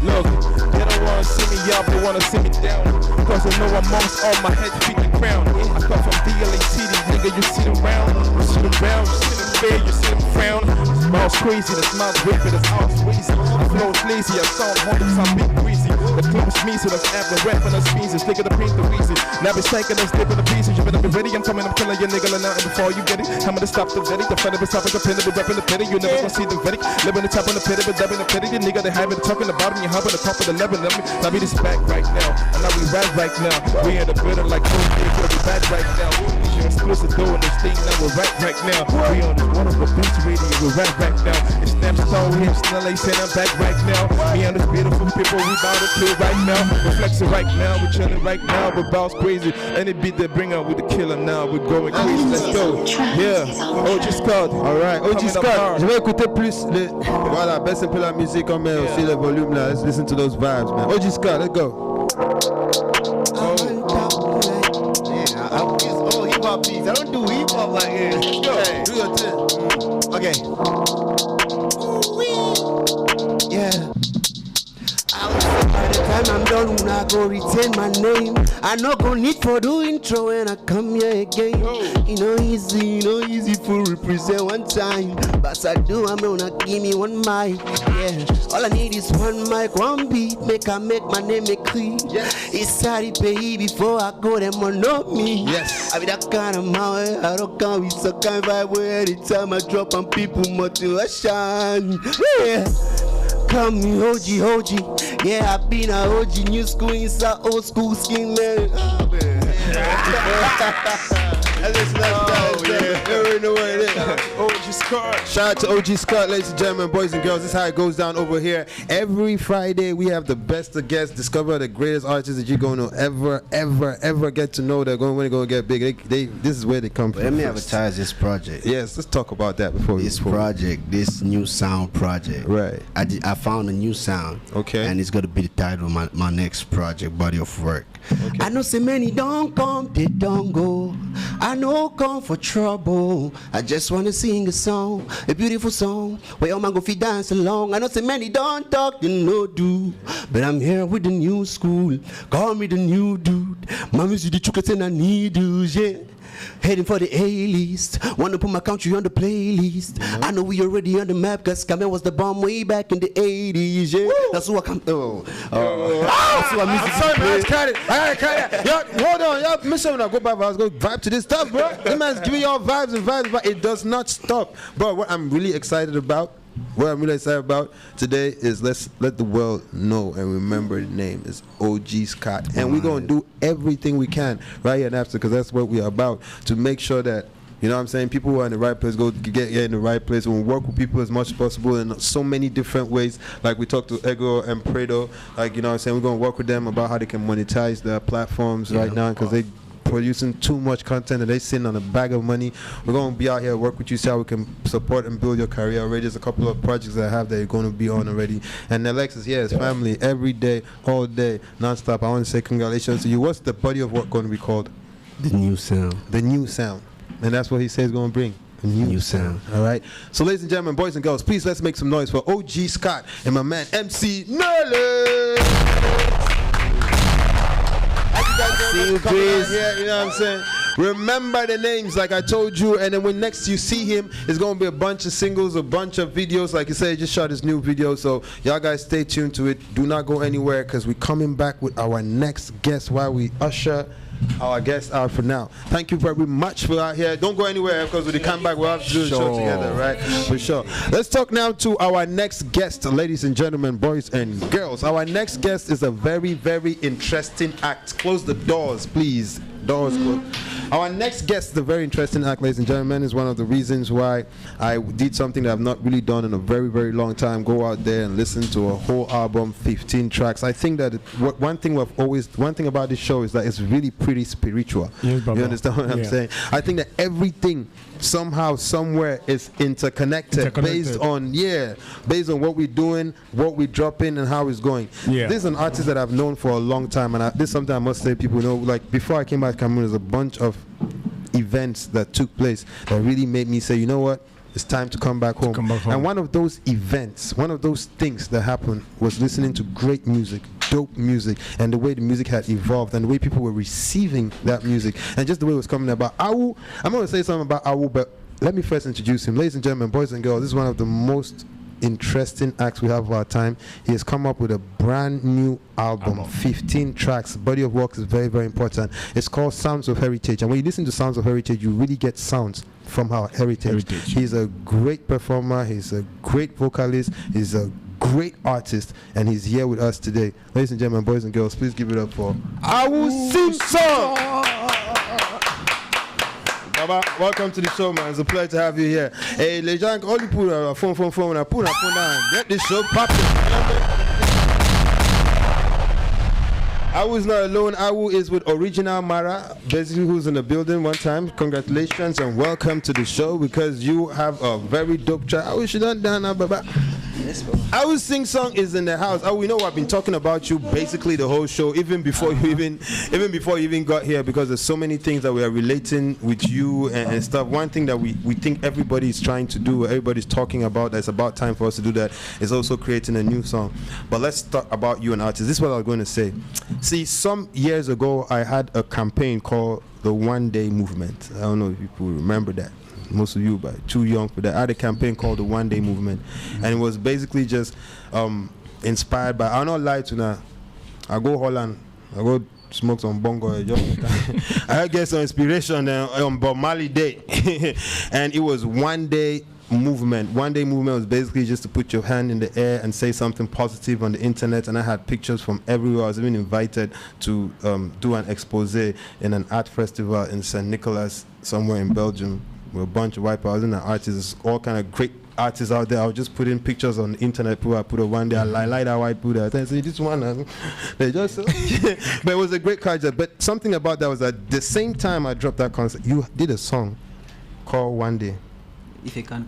Look, they don't wanna see me up, they wanna see me down. Cause I know amongst all my head, feet the ground. I come from DLATD, nigga, you see the round, you see the fair, you see them frown. Smile's crazy, the smile's wicked, it's all crazy. I flow's lazy, I sound humble, I'm big greasy. The club's me, so that's after rapping us pieces. Nigga, the paint the reason. Now be shaking us, dipping the pieces. You better be ready, I'm coming, I'm killing your nigga, and nothing before you get it. I'm gonna stop the vetting, the friend of the top of the pin, the rapping the pity. You never gonna see the vetting. Living the top of the pity, but dubbing the pity. The nigga, they have it, talking about me, humping the top of the level. Now be this back right now, and now we rap right now. We in the building like 2 days, we back right now. Exclusive doing this thing that we're right now. We on this wonderful beach radio, we're right now. It's Nabstar, we have Snell saying I'm back right now. Me and this beautiful people, we bout to kill right now. We're flexing right now, we're chilling right now, we're bounce crazy. Any beat they bring out with the killer now, we're going crazy. Let's go. Yeah, OG Scott. Alright, OG Scott. Je vais écouter plus les. Voilà, baisse un peu la musique, on met aussi le volume là. Let's listen to those vibes, man. OG Scott, let's go. Oh, hip hop beats. I don't do hip hop like this. Let's go. Hey, do your thing. Okay. Yeah. By the time I'm done, when I go retain my name, I no go need for do intro when I come here again. You know easy for represent one time. But I do, I'm gonna give me one mic. Yeah, all I need is one mic, one beat, make my name a clean. Yes. It's sorry pay before I go, them will know me. Yes. I be that kind of man, I don't come with some kind of vibe where anytime I drop on people motivation. Yeah. Call me OG. Yeah, I been a OG, new school inside old school skin, man. Oh, man. OG Scott. Shout out to OG Scott, ladies and gentlemen, boys and girls. This is how it goes down over here. Every Friday, we have the best of guests, discover the greatest artists that you're going to ever get to know. They're going when they're going to get big. This is where they come from. Let me advertise this project. Yes, let's talk about that before this new sound project. Right. I found a new sound. Okay. And it's going to be the title of my next project, body of work. Okay. I know so many don't come, they don't go. I know come for trouble. I just want to sing a song, a beautiful song, where all man go fi dance along. I know so many don't talk, they no do. But I'm here with the new school. Call me the new dude. My music the chukats and I need you, yeah. Heading for the A-list. Wanna put my country on the playlist. Mm-hmm. I know we already on the map, cause Kamen was the bomb way back in the 80s, yeah. Woo! That's who I come. That's who I'm sorry, man. I cut it. Yo, hold on. Y'all, miss something. Go back. I was going to vibe to this stuff, bro. This man's giving y'all vibes and vibes, but it does not stop. But what I'm really excited about today is let's let the world know and remember the name is OG Scott. And we're going to do everything we can right here in Nabstar, because that's what we are about, to make sure that, you know what I'm saying, people who are in the right place go get in the right place. We'll work with people as much as possible in so many different ways. Like we talked to Ego and Prado, like, you know what I'm saying, we're going to work with them about how they can monetize their platforms right now, because they producing too much content and they sitting on a bag of money. We're going to be out here, work with you, see how we can support and build your career already. There's a couple of projects that I have that you're going to be on already. And Alexis, yes, family, every day, all day, non-stop. I want to say congratulations to you. What's the body of work going to be called? The New Sound. The New Sound. And that's what he says going to bring. A new sound. All right. So, ladies and gentlemen, boys and girls, please let's make some noise for OG Scott and my man MC Nerlens. Here, you know what I'm saying? Remember the names like I told you, and then when next you see him, it's going to be a bunch of singles, a bunch of videos. Like you said, he just shot his new video, so y'all guys stay tuned to it. Do not go anywhere, because we're coming back with our next guest while we usher our guests out for now. Thank you very much for out here. Don't go anywhere, because when they come back, we'll have to do the show together, right? For sure. Let's talk now to our next guest, ladies and gentlemen, boys and girls. Our next guest is a very, very interesting act. Close the doors, please. Doors closed. Our next guest is a very interesting act, ladies and gentlemen. Is one of the reasons why I did something that I've not really done in a very, very long time. Go out there and listen to a whole album, 15 tracks. I think that one thing about this show is that it's really pretty spiritual. Yes, you understand what I'm saying? I think that everything somehow, somewhere is interconnected. based on what we're doing, what we're dropping, and how it's going. This is an artist that I've known for a long time, and this is something I must say, people know, like before I came back to Cameroon, there's a bunch of events that took place that really made me say, you know what, it's time to come back home. And one of those events, one of those things that happened was listening to great music, dope music, and the way the music had evolved and the way people were receiving that music and just the way it was coming about. I'm going to say something about Awu, but let me first introduce him. Ladies and gentlemen, boys and girls, this is one of the most interesting acts we have of our time. He has come up with a brand new album, 15 tracks. Body of work is very, very important. It's called Sounds of Heritage, and when you listen to Sounds of Heritage, you really get sounds from our heritage. He's a great performer, he's a great vocalist, he's a great artist, and he's here with us today. Ladies and gentlemen, boys and girls, please give it up for Awu Simpson. Baba, welcome to the show, man. It's a pleasure to have you here. Hey, Lejank, only put a phone, and I put down. Get this show popping. Awu is not alone. Awu is with Original Mara, basically who's in the building one time. Congratulations and welcome to the show because you have a very dope track. Awu should not down now, Baba. Yes, bro. Awu Sing Song is in the house. Awu, we know I've been talking about you basically the whole show, even before you even got here, because there's so many things that we are relating with you and stuff. One thing that we think everybody is trying to do, everybody's talking about, that's about time for us to do that, is also creating a new song. But let's talk about you and artists. This is what I was going to say. See, some years ago, I had a campaign called the One Day Movement. I don't know if people remember that. Most of you, but too young for that. I had a campaign called the One Day Movement, and it was basically just inspired by. I'll not lie to now. I go Holland. I go smoke some bongo. I get some inspiration on Bob Marley Day, and it was One Day Movement. One Day Movement was basically just to put your hand in the air and say something positive on the internet, and I had pictures from everywhere. I was even invited to do an expose in an art festival in St. Nicholas, somewhere in Belgium, with a bunch of white people. I was in an artists, all kind of great artists out there. I was just putting pictures on the internet. I put a One Day, I like that white Buddha. I say this one, they just but it was a great culture. But something about that was at the same time I dropped that concept, you did a song called One Day. If you can.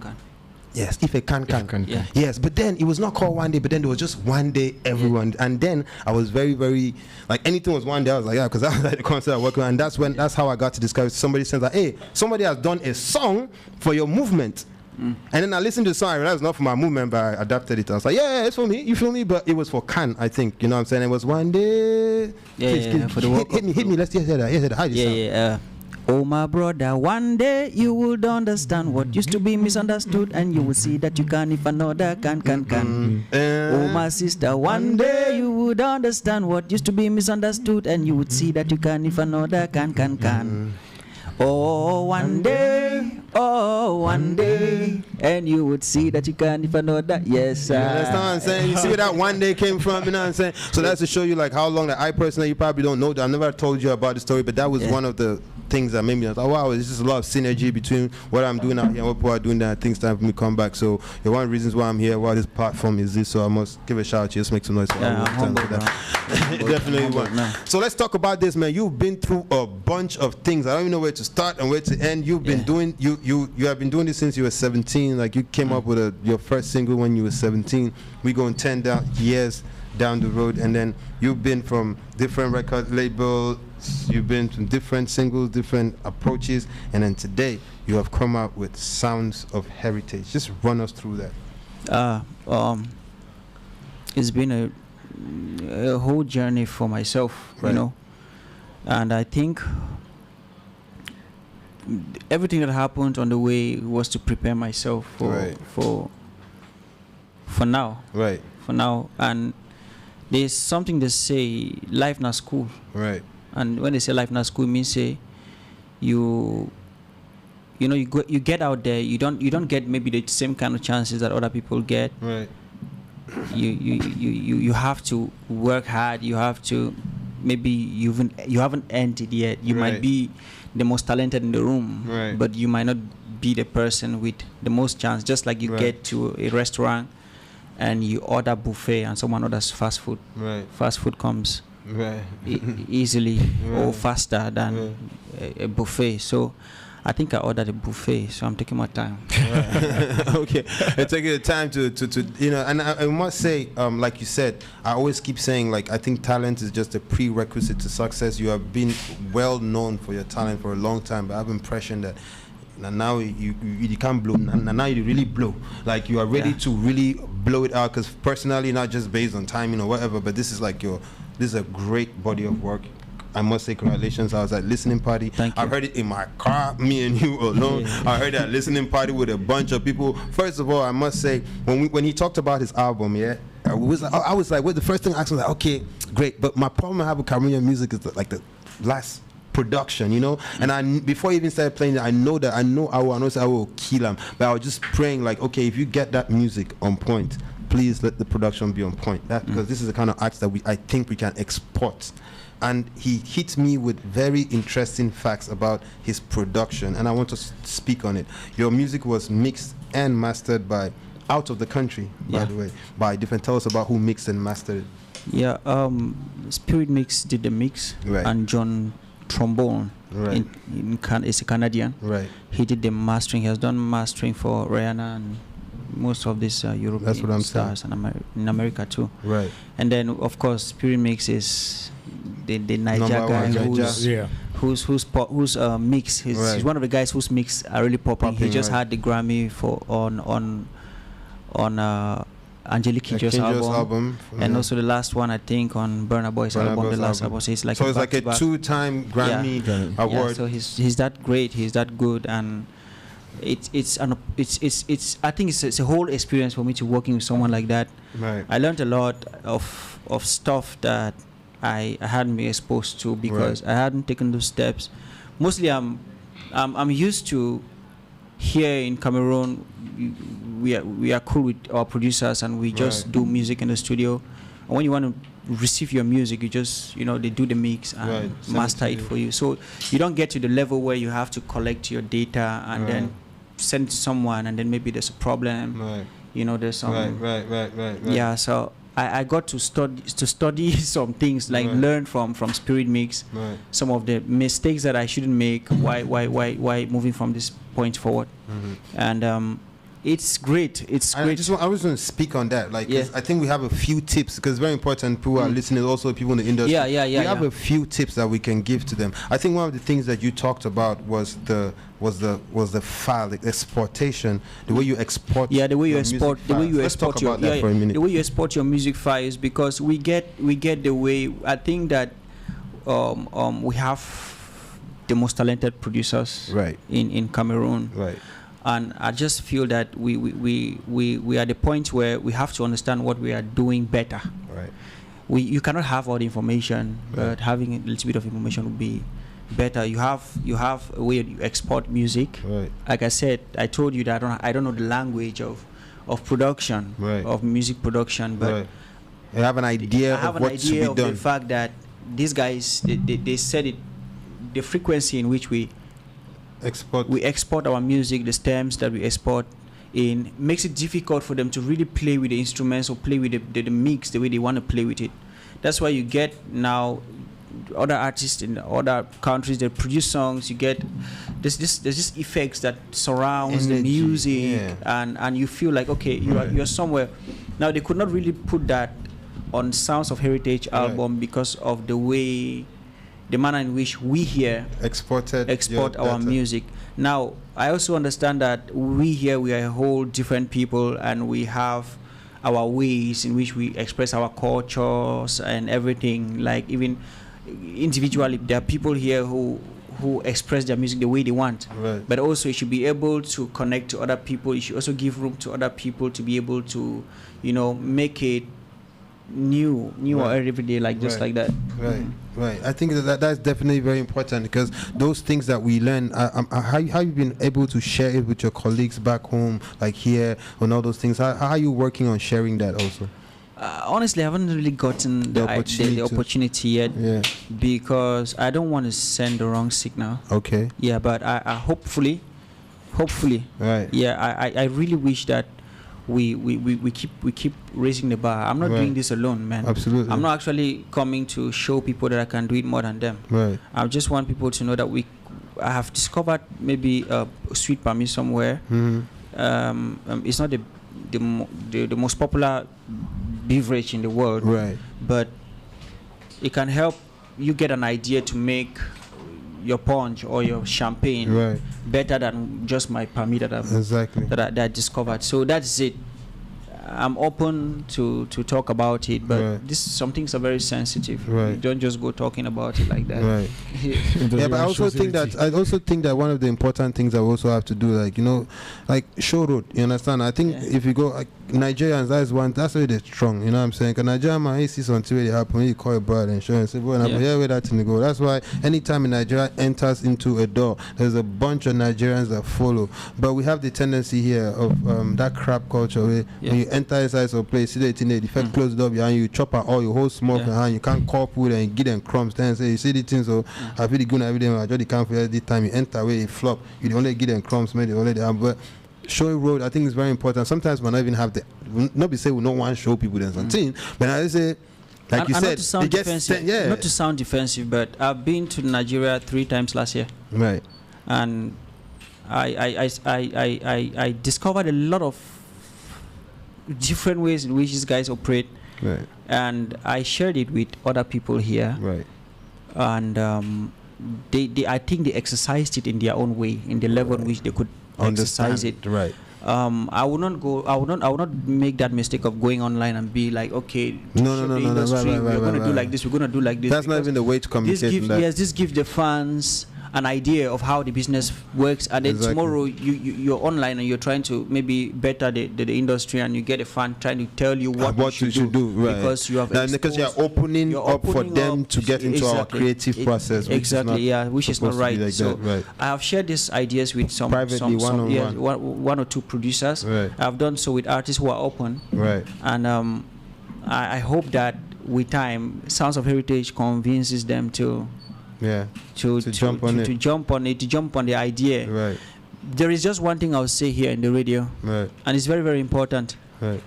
Yes, if it can. Yeah. Yes, but then it was not called One Day, but then there was just One Day everyone. Yeah. And then I was very, very, like anything was one day, I was like, yeah, because that was like the concept I worked on. And that's how I got to discover. Somebody says like, hey, somebody has done a song for your movement. And then I listened to the song, I realized it's not for my movement, but I adapted it. I was like, yeah, it's for me, you feel me? But it was for Can, I think, you know what I'm saying? It was One Day. For the hit me, let's hear that. How do you sound? Oh my brother, one day you would understand what used to be misunderstood, and you will see that you can if another can. Oh my sister, one day you would understand what used to be misunderstood, and you would see that you can if another can. Oh, one day, and you would see that you can if another, yes, sir. You understand what I'm saying? You see where that one day came from, you know what I'm saying? So that's to show you like how long that I personally, you probably don't know that. I've never told you about the story, but that was one of the things that made me like, oh wow, there's just a lot of synergy between what I'm doing out here and what people are doing there. I think it's time for me to come back. So one of the reasons why I'm here, why this platform is this, so I must give a shout out to you. Just make some noise. Yeah, Definitely one. So let's talk about this, man. You've been through a bunch of things. I don't even know where to start and where to end. You've been doing you have been doing this since you were 17. Like you came up with your first single when you were 17. We going 10 years down the road, and then you've been from different record labels. You've been from different singles, different approaches, and then today you have come out with Sounds of Heritage. Just run us through that. It's been a whole journey for myself, you know, and I think everything that happened on the way was to prepare myself for now. Right. For now, and there's something they say, life not school. Right. And when they say life not school, it means say you get out there, you don't get maybe the same kind of chances that other people get. Right. You have to work hard. You have to, maybe you haven't earned it yet. You might be the most talented in the room, but you might not be the person with the most chance. Just like you get to a restaurant and you order buffet and someone orders fast food. Fast food comes easily or faster than a buffet. So I think I ordered a buffet, so I'm taking my time. Okay, I'm taking the time to you know, and I must say, like you said, I always keep saying, like, I think talent is just a prerequisite to success. You have been well known for your talent for a long time, but I have the impression that now you can't blow. Now you really blow. Like you are ready to really blow it out. Because personally, not just based on timing or whatever, but this is like this is a great body of work. I must say congratulations. I was at listening party. Thank you. I heard it in my car, me and you alone. I heard that listening party with a bunch of people. First of all, I must say, when he talked about his album, I was like, well, the first thing I asked was like, okay, great. But my problem I have with Cameroonian music is like the last production, you know. And before I even started playing it, I know I will kill him. But I was just praying like, okay, if you get that music on point, please let the production be on point. Because this is the kind of arts that I think we can export and he hit me with very interesting facts about his production, and I want to speak on it. Your music was mixed and mastered by out of the country, by the way, by different. Tell us about who mixed and mastered it. Yeah, Spirit Mix did the mix, and John Trombone is a Canadian. Right. He did the mastering. He has done mastering for Rihanna and most of these European stars, and in America too. Right. And then of course Spirit Mix is the Niger guy who's mix. He's one of the guys whose mix are really popping. He just had the Grammy for on Angelique Kidjo's album. And also the last one I think on Burna Boy's album, the last album. So it's like a two-time Grammy award. Yeah, so he's that great. He's that good, and it's I think it's a whole experience for me to working with someone like that. Right. I learned a lot of stuff that I hadn't been exposed to because I hadn't taken those steps. Mostly I'm used to here in Cameroon. We are cool with our producers, and we just do music in the studio. And when you want to receive your music, you just they do the mix and master it for you. So you don't get to the level where you have to collect your data and then send it to someone, and then maybe there's a problem. There's some yeah. So I got to study some things, like learn from Spirit Mix some of the mistakes that I shouldn't make. Why moving from this point forward, and it's great. It's great. I was going to speak on that. Like, I think we have a few tips, because it's very important. People are listening, also people in the industry. We have a few tips that we can give to them. I think one of the things that you talked about was the file, the exportation, the way you export. Yeah, the way you export. The way you Let's export talk your about that for a minute. The way you export your music files, because we get the way. I think that we have the most talented producers in Cameroon. Right. And I just feel that we are at the point where we have to understand what we are doing better. Right. You cannot have all the information, but having a little bit of information would be better. You have a way you export music. Right. Like I said, I told you that I don't know the language of production, of music production, but you have an idea of what should be done. The fact that these guys they said it, the frequency in which we export our music, the stems that we export in, makes it difficult for them to really play with the instruments or play with the mix the way they want to play with it. That's why you get now other artists in other countries that produce songs. You get there's this effects that surrounds the music, and you feel like you're somewhere. Now they could not really put that on Sounds of Heritage album because of the manner in which we here export our music. Now, I also understand that we are a whole different people, and we have our ways in which we express our cultures and everything. Like even individually, there are people here who express their music the way they want. Right. But also, you should be able to connect to other people. You should also give room to other people to be able to, make it new every day, like just like that. Right. I think that's definitely very important, because those things that we learn, how you been able to share it with your colleagues back home, like here, and all those things? How are you working on sharing that also? Honestly, I haven't really gotten the opportunity yet, because I don't want to send the wrong signal. Okay. Yeah, but I hopefully. Right. Yeah, I really wish that we keep raising the bar. I'm not doing this alone, man. Absolutely. I'm not actually coming to show people that I can do it more than them. Right. I just want people to know that I have discovered maybe a sweet palmy somewhere. Mm-hmm. It's not the most popular beverage in the world, right? But it can help you get an idea to make your punch or your champagne better than just my palmy that I discovered. So that's it. I'm open to talk about it, but some things are very sensitive. You don't just go talking about it like that. But I also think that one of the important things that we also have to do, like show road. You understand? I think if you go, Nigerians, that's why they're strong. You know what I'm saying? Because Nigerian man, he sees something really happen, he call a brother and show and say, boy, yeah, where that thing to go. That's why anytime in Nigeria enters into a door, there's a bunch of Nigerians that follow. But we have the tendency here of that crap culture where when you enter inside some place, see the thing, the first close the door behind you, chop out all your whole smoke in hand, you can't call food and give them crumbs. Then say, you see the things, so I feel the good every day, I just can't for every time you enter where you flop, you only give them crumbs, maybe only they have. But show road, I think is very important. Sometimes we not even have not be say we don't want to show people them something, but I say, like you said, not to sound defensive, not to sound defensive, but I've been to Nigeria 3 times last year, right? And I discovered a lot of different ways in which these guys operate, right? And I shared it with other people here, right? And they I think they exercised it in their own way, in the level in which they could exercise it, right? I would not make that mistake of going online and be like, okay, no, we're going to do like this, we're going to do like this. That's not even the way to communicate. This gives the fans an idea of how the business works, and then tomorrow you're online and you're trying to maybe better the industry, and you get a fan trying to tell you what you should do, right? Because you have because you're opening up for them to get into our creative process, which is not right. Right. I have shared these ideas with some one or two producers. Right. I've done so with artists who are open, right? And I hope that with time, Sounds of Heritage convinces them to jump on the idea. Right. There is just one thing I'll say here in the radio, right, and it's very, very important. Right.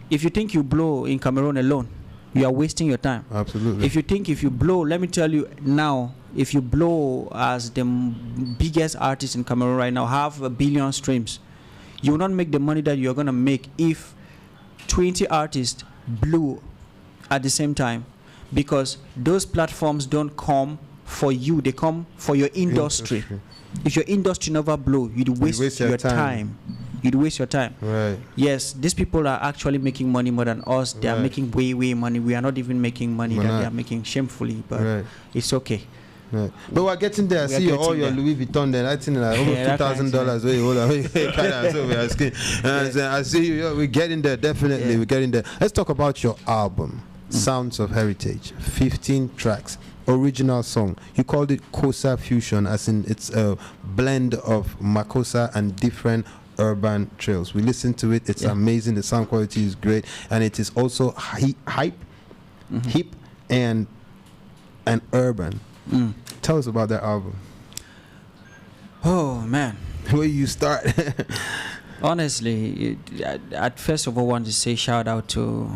If you think you blow in Cameroon alone, you are wasting your time. Absolutely. If you blow, let me tell you now, if you blow as the biggest artist in Cameroon right now, have 1 billion streams, you will not make the money that you're going to make if 20 artists blew at the same time, because those platforms don't come for you, they come for your industry. If your industry never blow, you'd waste your time. You'd waste your time. Right. Yes, these people are actually making money more than us. They are making way money. We are not even making money that they are making shamefully, but it's okay. Right. But we're getting there. I see all your Louis Vuitton there. I think like almost $2,000. I see you. We're getting there. Definitely, we're getting there. Let's talk about your album, Sounds of Heritage. 15 tracks. Original song. You called it Kosa Fusion, as in it's a blend of Makossa and different urban trails. We listened to it. It's amazing. The sound quality is great, and it is also hip and urban. Tell us about that album. Oh man, where you start? Honestly, at first of all, I want to say shout out to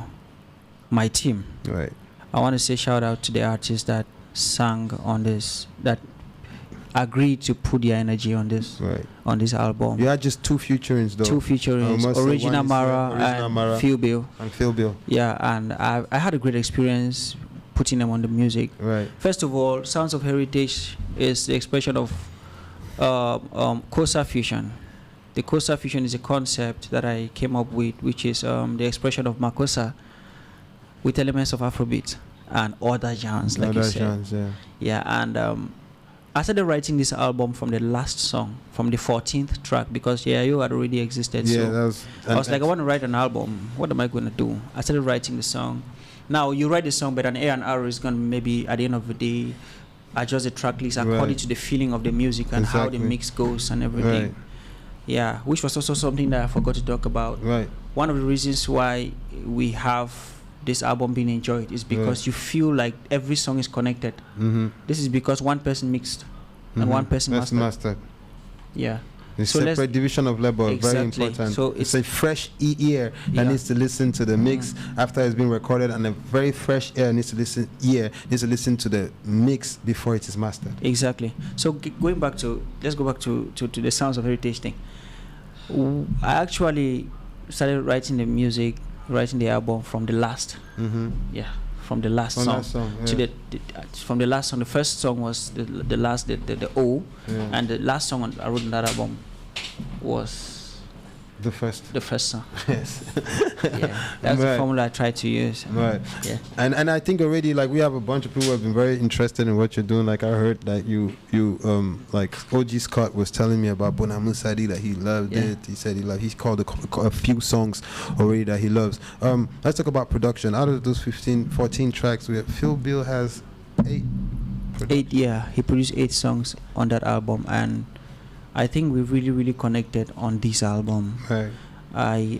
my team. Right. I want to say shout out to the artists that sang on this, that agreed to put their energy on this, on this album. You had just 2 featurings though. 2 featurings, Original Mara and Phil Bill. Yeah, and I had a great experience putting them on the music. Right. First of all, Sounds of Heritage is the expression of Kosa Fusion. The Kosa Fusion is a concept that I came up with, which is the expression of Makossa with elements of Afrobeat and other genres, like you said. Yeah, and I started writing this album from the last song, from the 14th track, because you had already existed. Yeah, so I was like, I want to write an album. What am I going to do? I started writing the song. Now, you write the song, but an A&R is going to maybe, at the end of the day, adjust the track list according to the feeling of the music and how the mix goes and everything. Right. Yeah, which was also something that I forgot to talk about. Right. One of the reasons why we have this album being enjoyed is because you feel like every song is connected. This is because one person mixed and one person mastered. Yeah. The separate division of labor, very important. So it's a fresh ear that needs to listen to the mix after it's been recorded, and a very fresh ear needs to listen to the mix before it is mastered. Exactly. So let's go back to the Sounds of Heritage thing. I actually started writing the music, writing the album from the last. From the last song. From the last song. The first song was the O, and the last song I wrote on that album was The first song. Yes. Yeah, that's the formula I try to use. Right. Yeah. And I think already, like, we have a bunch of people who have been very interested in what you're doing. Like, I heard that you like OG Scott was telling me about Bonamu Sadi, that he loved it. He said he's called a few songs already that he loves. Let's talk about production. Out of those 14 tracks, Phil Bill has 8. He produced 8 songs on that album, and I think we really connected on this album. Right.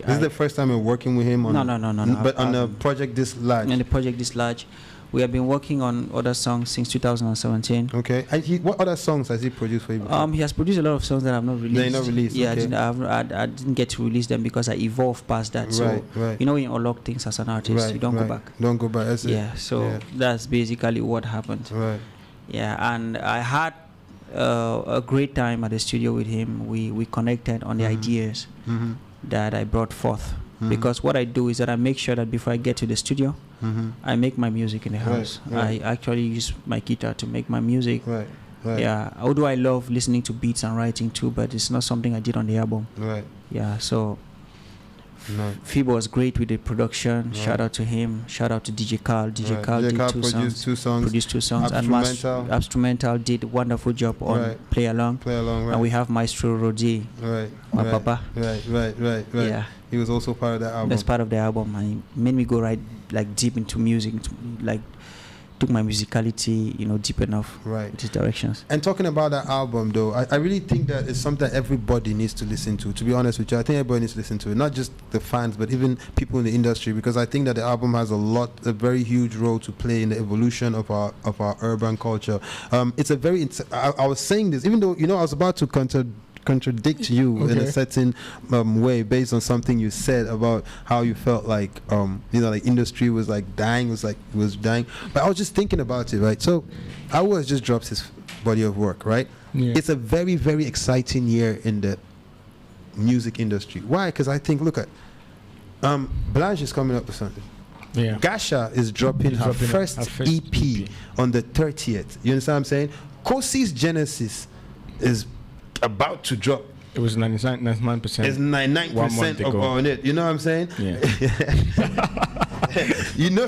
This is the first time you're working with him on. No. But on a project this large. On the project this large, we have been working on other songs since 2017. Okay. What other songs has he produced for you before? He has produced a lot of songs that I've not released. They're not released. Yeah, okay. I didn't get to release them because I evolved past that. So right. you know, when you unlock things as an artist, you don't go back. Don't go back. That's it. So that's basically what happened. Right. Yeah, and I had a great time at the studio with him. We connected on the ideas that I brought forth. Because what I do is that I make sure that before I get to the studio, I make my music in the house. Right. I actually use my guitar to make my music. Right. Yeah, although I love listening to beats and writing too, but it's not something I did on the album. Right. Yeah, so Fibo was great with the production. Right. Shout out to him. Shout out to DJ Carl. DJ Carl did produced two songs. And Instrumental did a wonderful job on Play Along. Right. And we have Maestro Rodi. My papa. Right. Yeah. He was also part of that album. That's part of the album, and he made me go deep into music, took my musicality, deep enough with his directions. And talking about that album, though, I really think that it's something that everybody needs to listen to be honest with you. I think everybody needs to listen to it, not just the fans, but even people in the industry, because I think that the album has a very huge role to play in the evolution of our urban culture. It's a very, I was saying this, even though, I was about to contradict you in a certain way based on something you said about how you felt like like industry was dying, was dying. But I was just thinking about it, right? So Awu has just dropped his body of work, right? It's a very, very exciting year in the music industry. Why? Because I think, look at Blanche is coming up with something. Yeah. Gasha is dropping her first EP on the 30th. You understand what I'm saying? Kosi's Genesis is about to drop. It was 99%. It's 99% on it. You know what I'm saying? Yeah.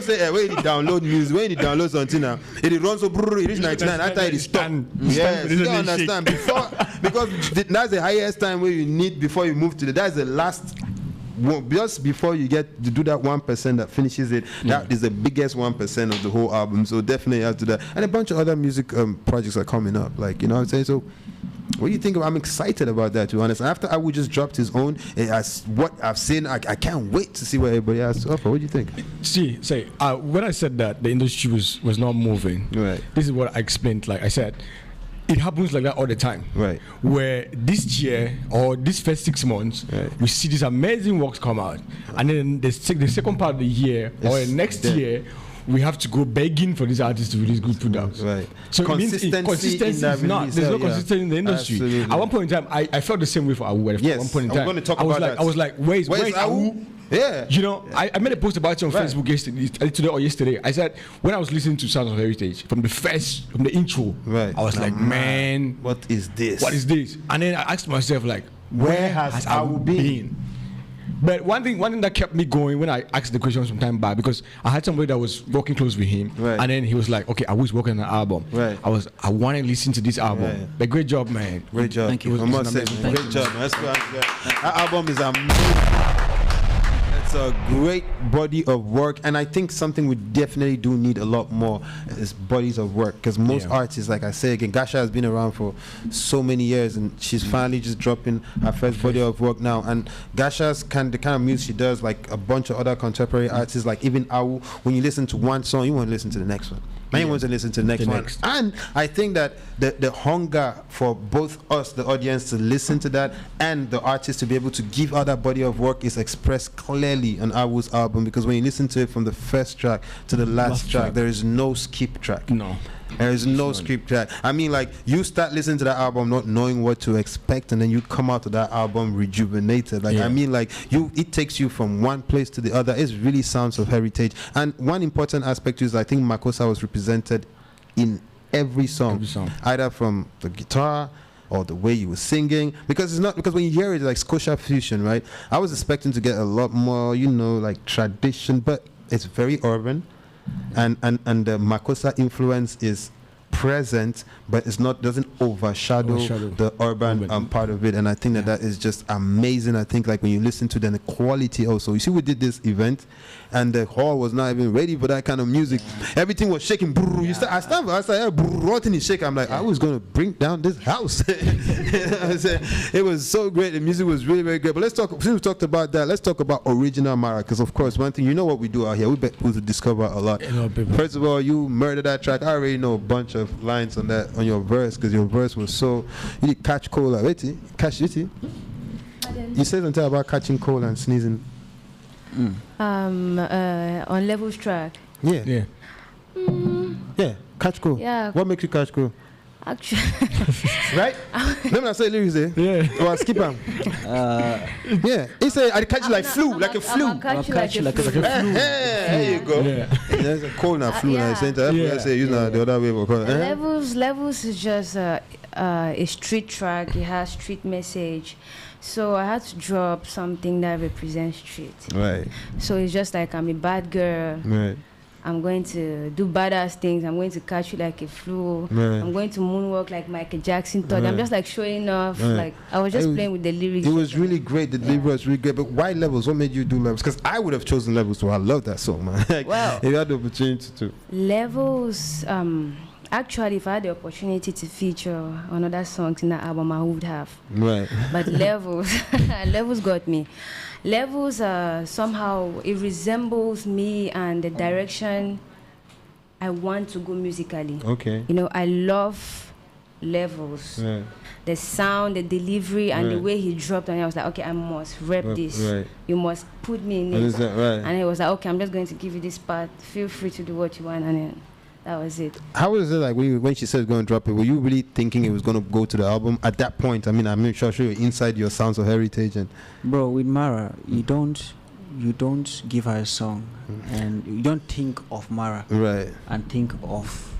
Say when you download music, when you download something now, it runs so it is 99. After it is stop. Yes, you understand. Because that's the highest time where you need before you move to that's the last. Just before you get to do that 1% that finishes it, that is the biggest 1% of the whole album. So definitely you have to do that. And a bunch of other music projects are coming up. You know what I'm saying? So what do you think of? I'm excited about that, to be honest. After Awu just dropped his own, what I've seen, I can't wait to see what everybody has to offer. What do you think? When I said that the industry was not moving, this is what I explained. Like I said, it happens like that all the time. Right. Where this year or this first 6 months, we see these amazing works come out, and then the second part of the year or next year, we have to go begging for these artists to release good products. Right. So consistency is not. There's no consistency in the industry. Absolutely. At one point in time, I felt the same way for Awu. Yes. At one point in time, I'm going to talk about that. I was like, where's Awu? Yeah. I made a post about it on Facebook yesterday. I said, when I was listening to Sounds of Heritage from the intro, I was like, man, what is this? And then I asked myself, like, where has Awu been? But one thing that kept me going when I asked the question some time back, because I had somebody that was working close with him, and then he was like, okay, I was working on an album. I want to listen to this album. But great job, man. Great job. Thank you. Great job. That album is amazing. It's a great body of work, and I think something we definitely do need a lot more is bodies of work, because most artists, like I say again, Gasha has been around for so many years, and she's finally just dropping her first body of work now. And Gasha's the kind of music she does, like a bunch of other contemporary artists, like even Awu, when you listen to one song, you want to listen to the next one. Man wants to listen to the next one. And I think that the hunger for both us, the audience, to listen to that, and the artist to be able to give out that body of work is expressed clearly on Awu's album, because when you listen to it from the first track to the last track, there is no skip track. No. There is no skip track. I mean, like, you start listening to that album not knowing what to expect, and then you come out of that album rejuvenated. I mean, like, it takes you from one place to the other. It's really Sounds of Heritage. And one important aspect is, I think Makossa was represented in every song. Either from the guitar or the way you were singing, because it's not, because when you hear it like Scotia fusion, right? I was expecting to get a lot more, you know, like tradition, but it's very urban, and the Makossa influence is present, but it's not, doesn't overshadow the urban part of it. And I think that is just amazing. I think like when you listen to the quality also, you see, we did this event and the hall was not even ready for that kind of music. Everything was shaking. I started rotting shake. I'm like, I was gonna bring down this house. It was so great. The music was really, very great. But let's talk, since we talked about that, let's talk about original Mara, because of course one thing, you know what we do out here, we bet people to discover a lot. First of all, you murdered that track. I already know a bunch of lines on that, on your verse, because your verse was so, you did catch cold already. Catch it. You said something about catching cold and sneezing. On Levels track. Yeah. Catch cold. Yeah. What makes you catch cold? Actually, right? Let me say lyrics there. Yeah. Or skip them. Yeah. He said, I catch you like flu, like a flu. I'll catch you like a flu. There you go. Yeah. There's a cold and flu. I say the other way. Levels is just a street track. It has street message. So I had to drop something that represents street. Right. So it's just like I'm a bad girl. Right. I'm going to do badass things. I'm going to catch you like a flu. Right. I'm going to moonwalk like Michael Jackson thought. Right. I'm just like showing off. Right. Like I was just playing with the lyrics. It was really great. The lyrics was really great. But why Levels? What made you do Levels? Because I would have chosen Levels too. I love that song, man. Like, well, if you had the opportunity to. Levels. Actually, if I had the opportunity to feature on other songs in that album, I would have. Right. But Levels, Levels got me. Levels, somehow, it resembles me and the direction I want to go musically. Okay. You know, I love Levels. Right. The sound, the delivery, and the Right. way he dropped, and I was like, okay, I must rep this. Right. You must put me in Is it. that right? And he was like, okay, I'm just going to give you this part. Feel free to do what you want, and then that was it. How was it like when she said going to drop it? Were you really thinking it was going to go to the album at that point? I mean, I'm not sure you're inside your Sounds of Heritage. And bro, with Mara, you don't give her a song, and you don't think of Mara, right? And think of,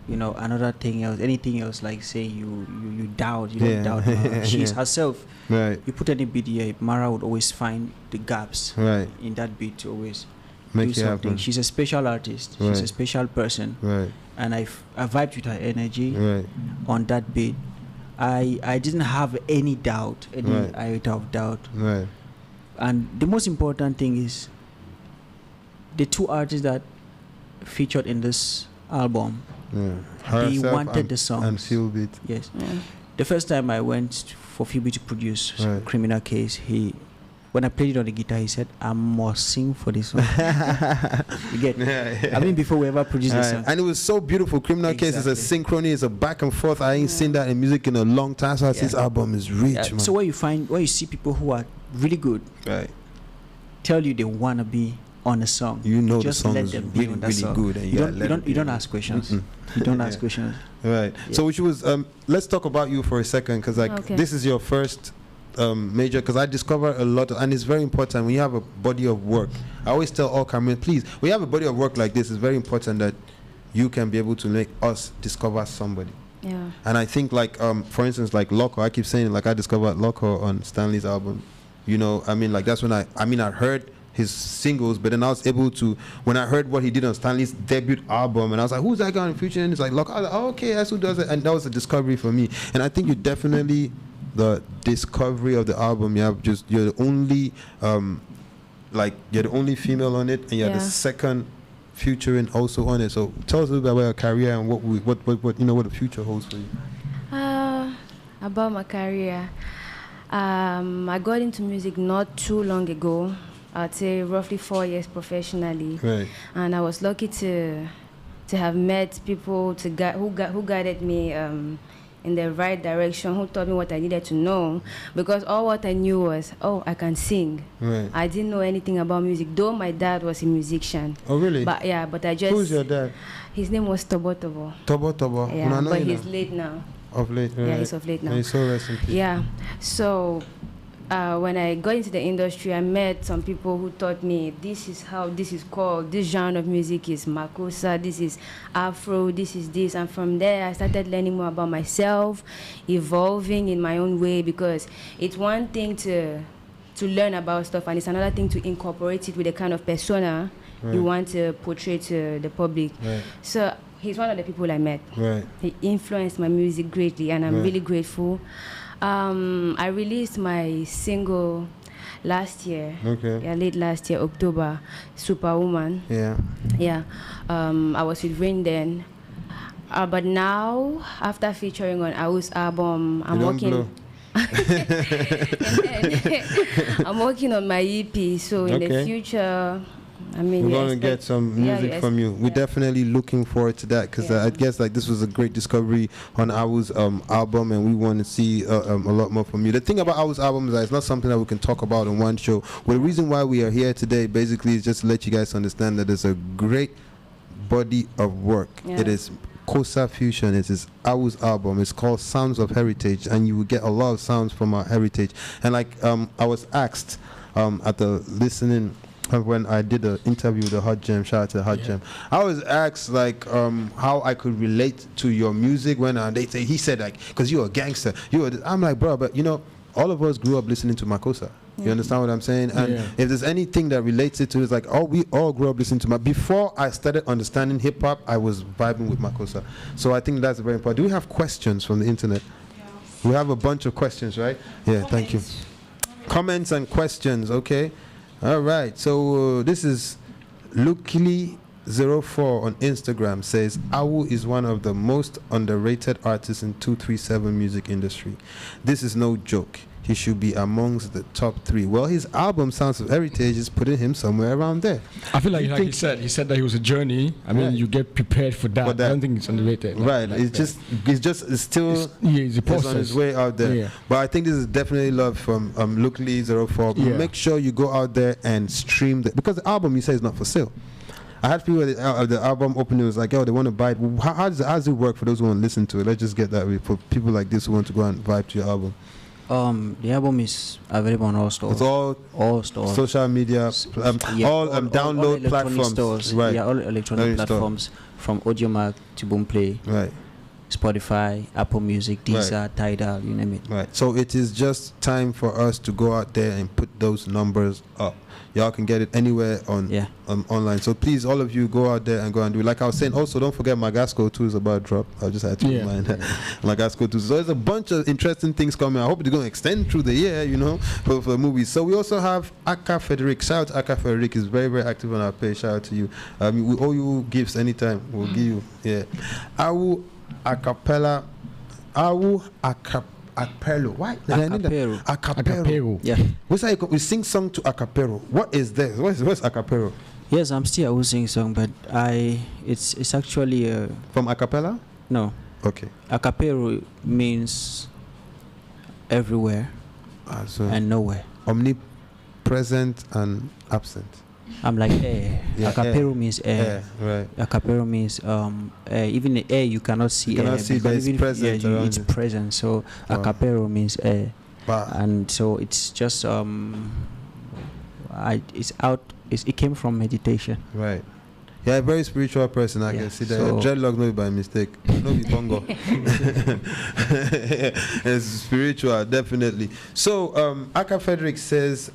you know, another thing else, anything else, like saying you doubt, you don't doubt Mara. She's herself. Right. You put any beat here, Mara would always find the gaps. Right. In that beat to always Make do it something. happen. She's a special artist. Right. She's a special person. Right. And I vibed with her energy. Right. On that beat. I didn't have any doubt, any Right. iota of doubt. Right. And the most important thing is the two artists that featured in this album. Yeah. They Herself wanted the song. And Philbeat. Yes. The first time I went for Philbeat to produce Criminal Case, when I played it on the guitar, he said, I must sing for this one. You get I mean, before we ever produced this song. And it was so beautiful. Criminal Case is a synchrony, it's a back and forth. I ain't seen that in music in a long time. So this album is rich, man. So where you see people who are really good, right, tell you they want to be on a song, you know, just the song let is them be really, on that really song. good. And you don't ask questions. You don't ask questions. Right. Yeah. So which was let's talk about you for a second, because like this is your first major, because I discovered a lot and it's very important when you have a body of work. I always tell all cameras, please, when you have a body of work like this, it's very important that you can be able to make us discover somebody. Yeah. And I think like for instance, like Loco, I keep saying, like, I discovered Loco on Stanley's album. You know, I mean, like, that's when I heard his singles, but then I was able to, when I heard what he did on Stanley's debut album, and I was like, who's that guy in the future? And it's like, Loco. I was like, oh, okay, that's who does it. And that was a discovery for me. And I think you definitely, the discovery of the album, you're the only you're the only female on it, and you're the second featuring also on it. So tell us a little bit about your career and what you know, what the future holds for you. About my career, I got into music not too long ago. I'd say roughly 4 years professionally, right. And I was lucky to have met people who guided me in the right direction, who taught me what I needed to know, because all what I knew was, I can sing. Right. I didn't know anything about music, though my dad was a musician. Oh, really? But I just... Who's your dad? His name was Tobo Tobo. Tobo Tobo. Yeah, but he's late now. Of late, right. Yeah, he's of late now. He's so rest in peace. Yeah, so when I got into the industry, I met some people who taught me this is how this is called. This genre of music is makossa. This is Afro. This is this. And from there, I started learning more about myself, evolving in my own way, because it's one thing to learn about stuff, and it's another thing to incorporate it with the kind of persona you want to portray to the public. So he's one of the people I met. He influenced my music greatly, and I'm really grateful. I released my single last year, late last year, October, Superwoman. I was with Rain then. But now, after featuring on AUDACE album, I'm working. I'm working on my EP, so in the future, I mean, we're going to get some music from you. We're definitely looking forward to that, because I guess like this was a great discovery on AUDACE album, and we want to see a lot more from you. The thing about AUDACE album is that it's not something that we can talk about in one show. Well, the reason why we are here today basically is just to let you guys understand that there's a great body of work. It is Xhosa Fusion. It's his AUDACE album. It's called Sounds of Heritage, and you will get a lot of sounds from our heritage. And like I was asked at the listening when I did an interview with the Hot Gem, shout out to the Hot Gem, I was asked like how I could relate to your music when he said like, because you're a gangster, I'm like, bro, but you know, all of us grew up listening to makossa. You understand what I'm saying? And if there's anything that relates it to, it's like, we all grew up listening to before I started understanding hip hop, I was vibing with makossa. So I think that's very important. Do we have questions from the internet? We have a bunch of questions, right? Yeah, thank you. Comments and questions, okay. All right, so this is Lukili04 on Instagram says, Awu is one of the most underrated artists in 237 music industry. This is no joke. He should be amongst the top 3. Well, his album Sounds of Heritage is putting him somewhere around there. I feel like he said that he was a journey. I mean, you get prepared for that. I don't think it's underrated. Right. Like it's still he's on his way out there. But I think this is definitely love from Lukely04. Make sure you go out there and stream because the album you say is not for sale. I had people at the album opening was like, they want to buy it. How does it work for those who want to listen to it? Let's just get that way for people like this who want to go and vibe to your album. The album is available on all stores. It's all stores. Social media, all download platforms. Stores. Right. Yeah, all electronic platforms from Audiomack to Boomplay. Right. Spotify, Apple Music, Deezer, Tidal, you name it. Right. So it is just time for us to go out there and put those numbers up. Y'all can get it anywhere on online. So please, all of you, go out there and go and do it. Like I was saying, also don't forget Magasco 2 is about to drop. I just had to remind that. Magasco 2. So there's a bunch of interesting things coming. I hope it's going to extend through the year, you know, for the movies. So we also have Aka Frederick. Shout out to Aka Frederick. He's very, very active on our page. Shout out to you. We owe you gifts anytime. We'll give you. Yeah. Awu Acapella. Awu Acapella. Acapello. Why? Acapello. Yeah. We sing song to acapello. What is this? What's acapello? Yes, I'm still a sing song, but it's actually from acapella? No. Okay. Acapello means everywhere and nowhere. Omnipresent and absent. I'm like air. Acapello means air. Right. Acapello means even the air you cannot see. You cannot see, but it's present. It's present. So acapello means air, and so it's just it's out. It came from meditation. Right. Yeah, a very spiritual person. I can see that. So dreadlocks not by mistake. No be bongo. It's spiritual, definitely. So Aka Frederick says,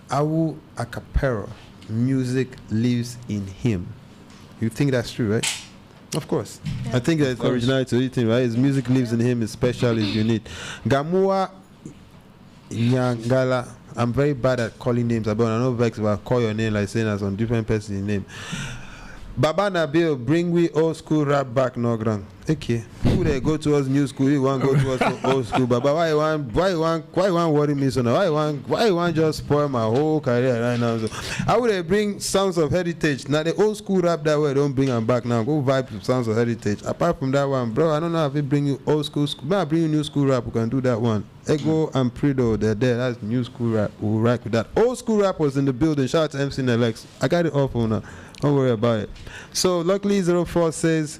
Awu Acapello. Music lives in him. You think that's true, right? Of course. Yeah. I think that's originality to anything, right? His music lives in him, is special, is unique. Gamua Nyangala. I'm very bad at calling names. I know Vex, but I call your name like saying as on different person's name. Baba Nabil, bring we old school rap back, no grand. Okay. Who they go towards new school? You want to go towards old school? Baba, why you want worry me so now? Why you want just spoil my whole career right now? So, how would they bring Sounds of Heritage? Now the old school rap that way, don't bring them back now. Go vibe to Sounds of Heritage. Apart from that one, bro, I don't know if it bring you old school. May I bring you new school rap? We can do that one. Ego and Prido, they're there. That's new school rap. We'll rock with that. Old school rap was in the building. Shout out to MC Nelex. I got it off on now. Don't worry about it. So Luckily04 says,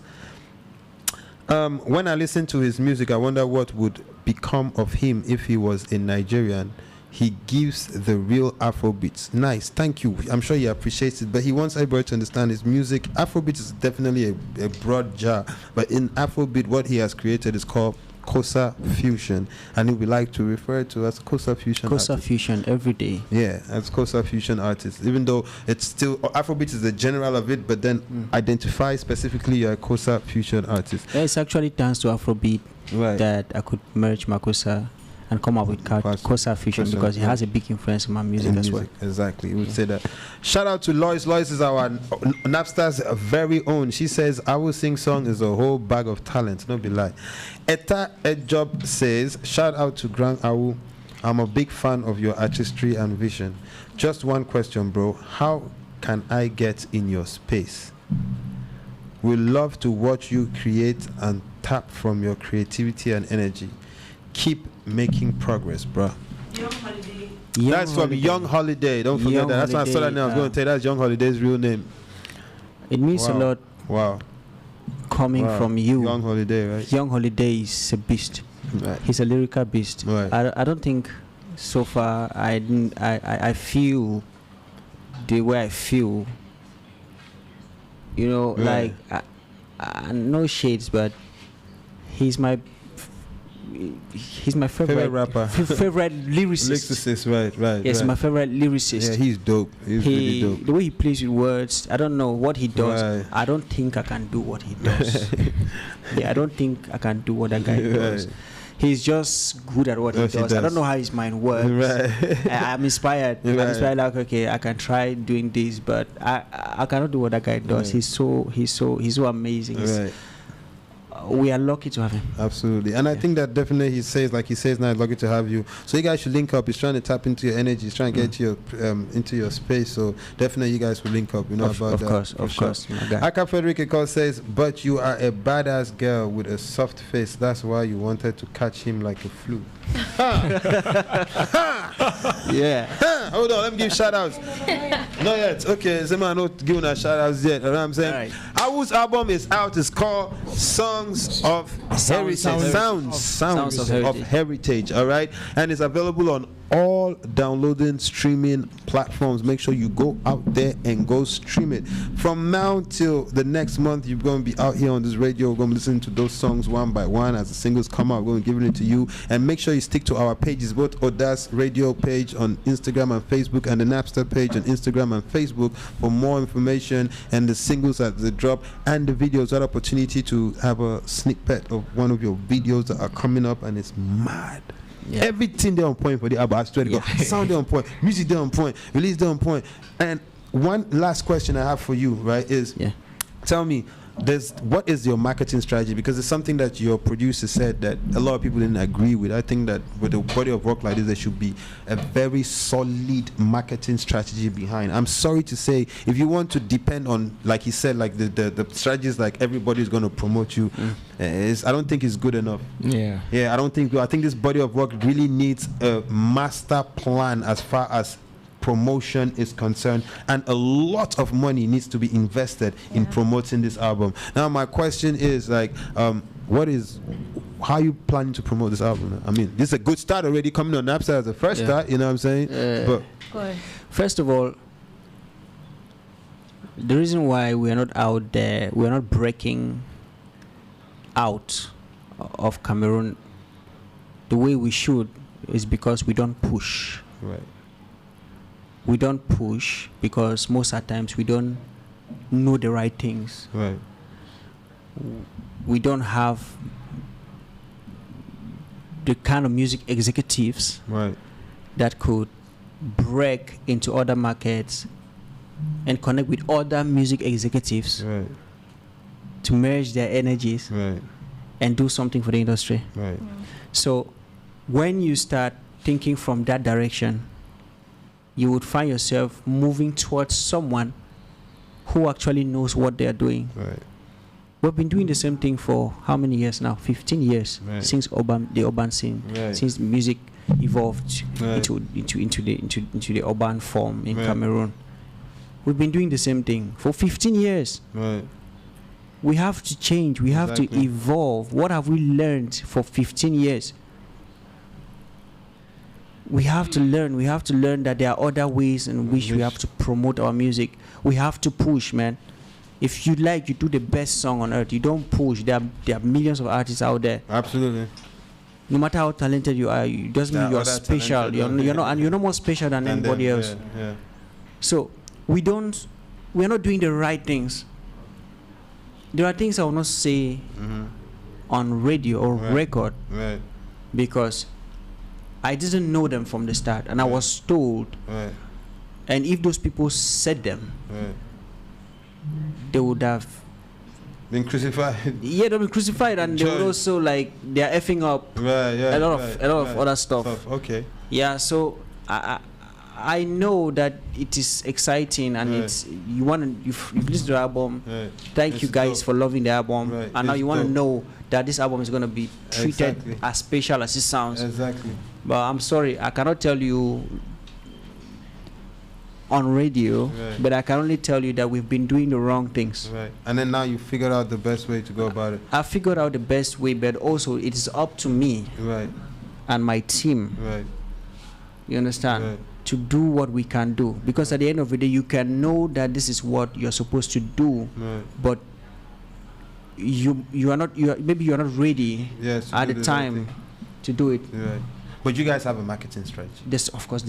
when I listen to his music, I wonder what would become of him if he was in Nigerian. He gives the real Afrobeats. Nice, thank you. I'm sure he appreciates it, but he wants everybody to understand his music. Afrobeat is definitely a broad jar, but in Afrobeat, what he has created is called Kosa Fusion, and we like to refer to as Kosa Fusion. Kosa artist. Fusion every day. Yeah, as Kosa Fusion artist. Even though it's still Afrobeat is the general of it, but then identify specifically you're a Kosa Fusion artist. Yeah, it's actually thanks to Afrobeat that I could merge my Kosa and come up with Kosa Fusion because it has a big influence in my music as well. Exactly, we would say that. Shout out to Lois. Lois is our Nabstar's very own. She says, "I will sing song is a whole bag of talent." No be lie. Eta Edjob says, "Shout out to Grand Awu. I'm a big fan of your artistry and vision. Just one question, bro. How can I get in your space? We love to watch you create and tap from your creativity and energy. Keep making progress, bro." Young Holiday. That's from Young Holiday. Don't forget that. That's why I saw that name. I was going to tell you that's Young Holiday's real name. It means a lot. Wow. Coming from you. Young Holiday, right? Young Holiday is a beast. Right. He's a lyrical beast. Right. I don't think so far I feel the way I feel. You know, like no shades, but he's my favorite rapper, favorite lyricist. Right. Yes, my favorite lyricist. Yeah, he's dope. He's really dope. The way he plays with words, I don't know what he does. Right. I don't think I can do what he does. I don't think I can do what that guy does. He's just good at what he does. I don't know how his mind works. Right. I'm inspired. Right. I'm inspired. Like, okay, I can try doing this, but I cannot do what that guy does. Right. He's so amazing. Right. We are lucky to have him. Absolutely. And I think that definitely he says now, lucky to have you. So you guys should link up. He's trying to tap into your energy. He's trying to get into your space. So definitely you guys will link up. You know about that. Of course. Aka Frederick says, "But you are a badass girl with a soft face. That's why you wanted to catch him like a flu." Yeah. Hold on, let me give shout outs. Not yet. Okay, Zema not giving a shout outs yet. You know what I'm saying? Right. Awu's album is out. It's called Songs of Heritage. Sounds of Heritage. All right, and it's available on all downloading streaming platforms. Make sure you go out there and go stream it. From now till the next month, you're going to be out here on this radio. We're going to listen to those songs one by one as the singles come out. We're going to give it to you, and make sure you stick to our pages, both AUDACE Radio page on Instagram and Facebook, and the Nabstar page on Instagram and Facebook for more information and the singles as they drop and the videos. That opportunity to have a snippet of one of your videos that are coming up, and it's mad. Yeah. Everything there on point for the album. I swear to God. Sound there on point, music there on point, release there on point. And one last question I have for you, right, is tell me, what is your marketing strategy? Because it's something that your producer said that a lot of people didn't agree with. I think that with a body of work like this, there should be a very solid marketing strategy behind. I'm sorry to say, if you want to depend on, like he said, like the strategies, like everybody's going to promote you, I don't think it's good enough. I think this body of work really needs a master plan as far as promotion is concerned, and a lot of money needs to be invested in promoting this album. Now my question is, like, how are you planning to promote this album? I mean, this is a good start already, coming on Nabstar as a first start, you know what I'm saying? But first of all, the reason why we are not out there, we are not breaking out of Cameroon the way we should, is because we don't push. Right. We don't push because most of the times we don't know the right things. Right. We don't have the kind of music executives that could break into other markets and connect with other music executives to merge their energies and do something for the industry. Right. So when you start thinking from that direction, you would find yourself moving towards someone who actually knows what they are doing. Right. We've been doing the same thing for how many years now? 15 years since the urban scene, since music evolved into the urban form in Cameroon. We've been doing the same thing for 15 years. Right. We have to change. We have to evolve. What have we learned for 15 years? we have to learn. We have to learn that there are other ways in which we have to promote our music. We have to push, man. If you like, you do the best song on earth. You don't push. There are millions of artists out there. Absolutely. No matter how talented you are, it doesn't mean you're special. You're not more special than anybody else. Yeah. So we're not doing the right things. There are things I will not say on radio or record because I didn't know them from the start, and I was told. And if those people said them, they would have been crucified. Yeah, they'll be crucified, and they would also like they're effing up a lot of other stuff. Okay. Yeah, so I know that it is exciting, and it's you've listened to the album. Thank you guys for loving the album, and now you want to know that this album is going to be treated as special as it sounds. Exactly. But I'm sorry, I cannot tell you on radio, but I can only tell you that we've been doing the wrong things. And then now you figured out the best way to go about it. I figured out the best way, but also it is up to me and my team. You understand? To do what we can do, because at the end of the day, you can know that this is what you're supposed to do, but maybe you're not ready at the time to do it. But you guys have a marketing strategy. Of course,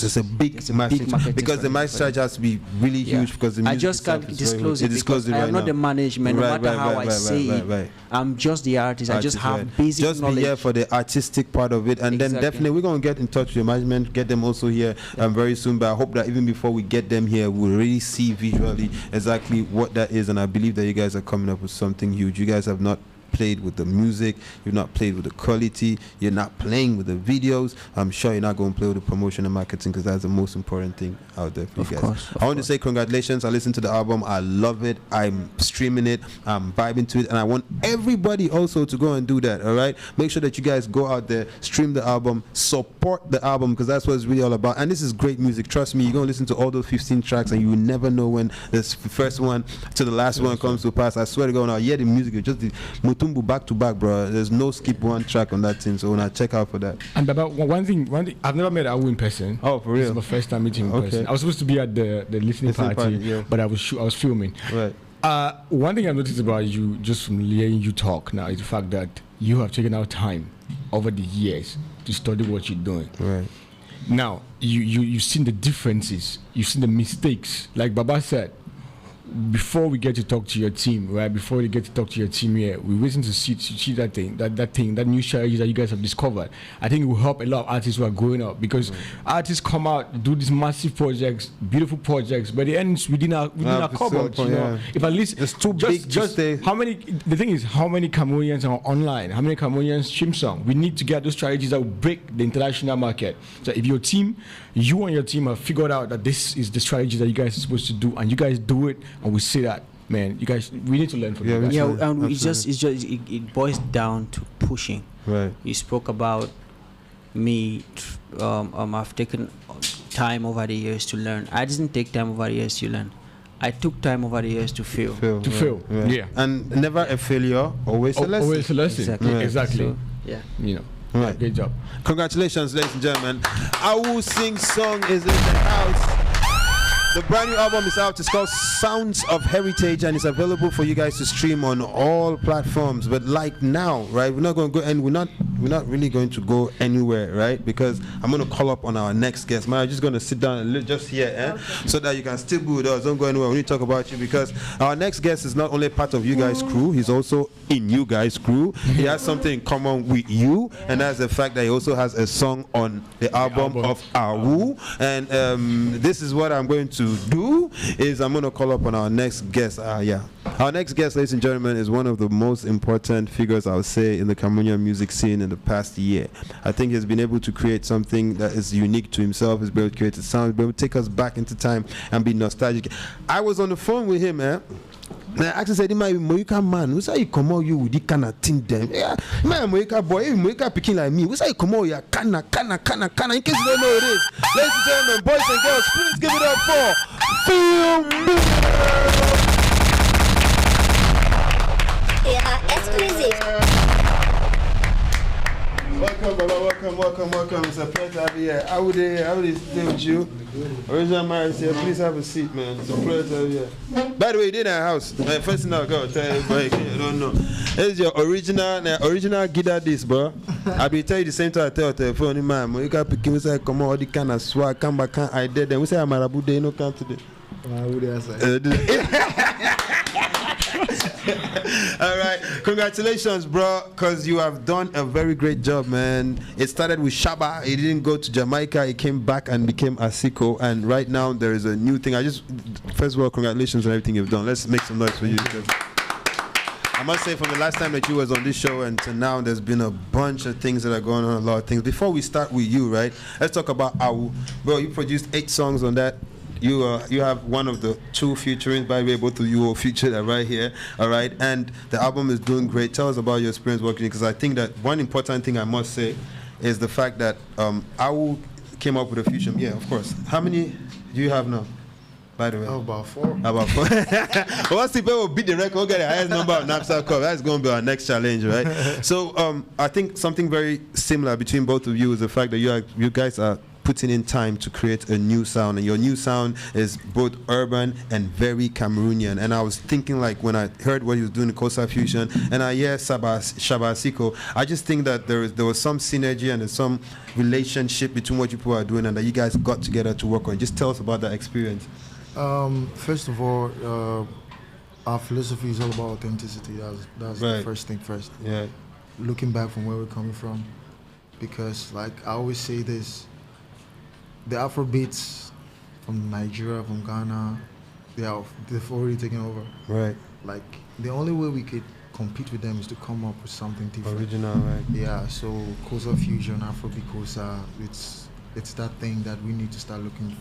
it's a big marketing because the marketing strategy has to be really huge because the music I just can't disclose it because I am not the management. No matter how I say it, I'm just the artist. I just have basic knowledge. Just be here for the artistic part of it, and then definitely we're gonna get in touch with your management, get them also here very soon. But I hope that even before we get them here, we'll really see visually exactly what that is, and I believe that you guys are coming up with something huge. You guys have not played with the music, you've not played with the quality, you're not playing with the videos. I'm sure you're not going to play with the promotion and marketing, because that's the most important thing out there for you guys. I want to say congratulations. I listened to the album, I love it, I'm streaming it, I'm vibing to it, and I want everybody also to go and do that. All right, make sure that you guys go out there, stream the album, support the album, because that's what it's really all about. And this is great music, trust me. You're going to listen to all those 15 tracks and you will never know when this first one to the last one comes to pass. I swear to God, now the music is just the Mutumbu back to back, bro. There's no skip one track on that thing, so when I check out for that. And Baba, one thing, I've never met Awu in person. Oh, for real? This is my first time meeting him in person. I was supposed to be at the listening party, but I was filming. One thing I noticed about you, just from hearing you talk now, is the fact that you have taken out time over the years to study what you're doing. Now, you've seen the differences, you've seen the mistakes. Like Baba said, before we get to talk to your team, right? Before we get to talk to your team here, we're waiting to see that thing, that new strategy that you guys have discovered. I think it will help a lot of artists who are growing up, because artists come out, do these massive projects, beautiful projects, but it ends within our cupboard. You know? If at least it's too big, just how many? The thing is, how many Cameroonians are online? How many Cameroonians stream song? We need to get those strategies that will break the international market. So if your team, you and your team have figured out that this is the strategy that you guys are supposed to do, and you guys do it, and we see that, man, you guys, we need to learn from you guys. Yeah, and it boils down to pushing. You spoke about me. I've taken time over the years to learn. I didn't take time over the years to learn. I took time over the years to fail. And never a failure, always a lesson. Always a lesson. Exactly. So, you know. Great job. Congratulations, ladies and gentlemen. Awu Sing Song is in the house. The brand new album is out. It's called Sounds of Heritage, and it's available for you guys to stream on all platforms. But like now, right, we're not going to go, and we're not really going to go anywhere, right? Because I'm going to call up on our next guest. Man, I'm just going to sit down and just here, so that you can still be with us. Don't go anywhere. We need to talk about you, because our next guest is not only part of you guys' crew, he's also in you guys' crew. He has something in common with you, and that's the fact that he also has a song on the album of Awu. And this is what I'm going to do, is I'm going to call up on our next guest. Our next guest, ladies and gentlemen, is one of the most important figures, I would say, in the Cameroonian music scene in the past year. I think he's been able to create something that is unique to himself. He's been able to create a sound, he's been able to take us back into time and be nostalgic. I was on the phone with him, I actually said, he might be Moika man. Who say you come out you with the kind of thing them? Yeah, man, Moika boy, if Moika picking like me, who say you come out here, kana. In case you don't know what it is, ladies and gentlemen, boys and girls, please give it up for TERRA XCLUSIF. Welcome, brother. Welcome. welcome. It's a pleasure to have you here. How would they stay with you? Original Maris here. Please have a seat, man. It's a pleasure to have you here. By the way, you did our house. First thing I'll go tell everybody, you don't know. This is your original guitar disc, bro. I'll be telling you the same time I tell the phone, man. You can pick him, say, come on, all the kind of swag, come back, I did. Then we say, I'm a Marabu, they no come today. All right, congratulations, bro, because you have done a very great job, man. It started with Shaba. He didn't go to Jamaica. He came back and became Asiko, and right now there is a new thing. First of all, congratulations on everything you've done. Let's make some noise for you. I must say, from the last time that you was on this show and to now, there's been a bunch of things that are going on, a lot of things. Before we start with you, right, let's talk about AU. Bro, you produced 8 songs on that. You have one of the 2 featurings, by the way, both of you will feature that right here, all right? And the album is doing great. Tell us about your experience working, because I think that one important thing I must say is the fact that AU came up with a fusion. Yeah, of course. How many do you have now, by the way? About 4. About 4. Once the people beat the record, we'll get the highest number of Nabstar Cup. That's going to be our next challenge, right? So I think something very similar between both of you is the fact that you guys are putting in time to create a new sound, and your new sound is both urban and very Cameroonian. And I was thinking, like, when I heard what he was doing in Kosa Fusion, and I hear Shaba Asiko, I just think that there was some synergy and there's some relationship between what you people are doing and that you guys got together to work on. Just tell us about that experience. First of all, our philosophy is all about authenticity. That's right. The first thing first. Yeah. Looking back from where we're coming from, because, like I always say this, the Afrobeats from Nigeria, from Ghana, they've already taken over. Right. Like, the only way we could compete with them is to come up with something different. Original, right? Yeah. So Kosa Fusion, Afrobeat Kosa, it's that thing that we need to start looking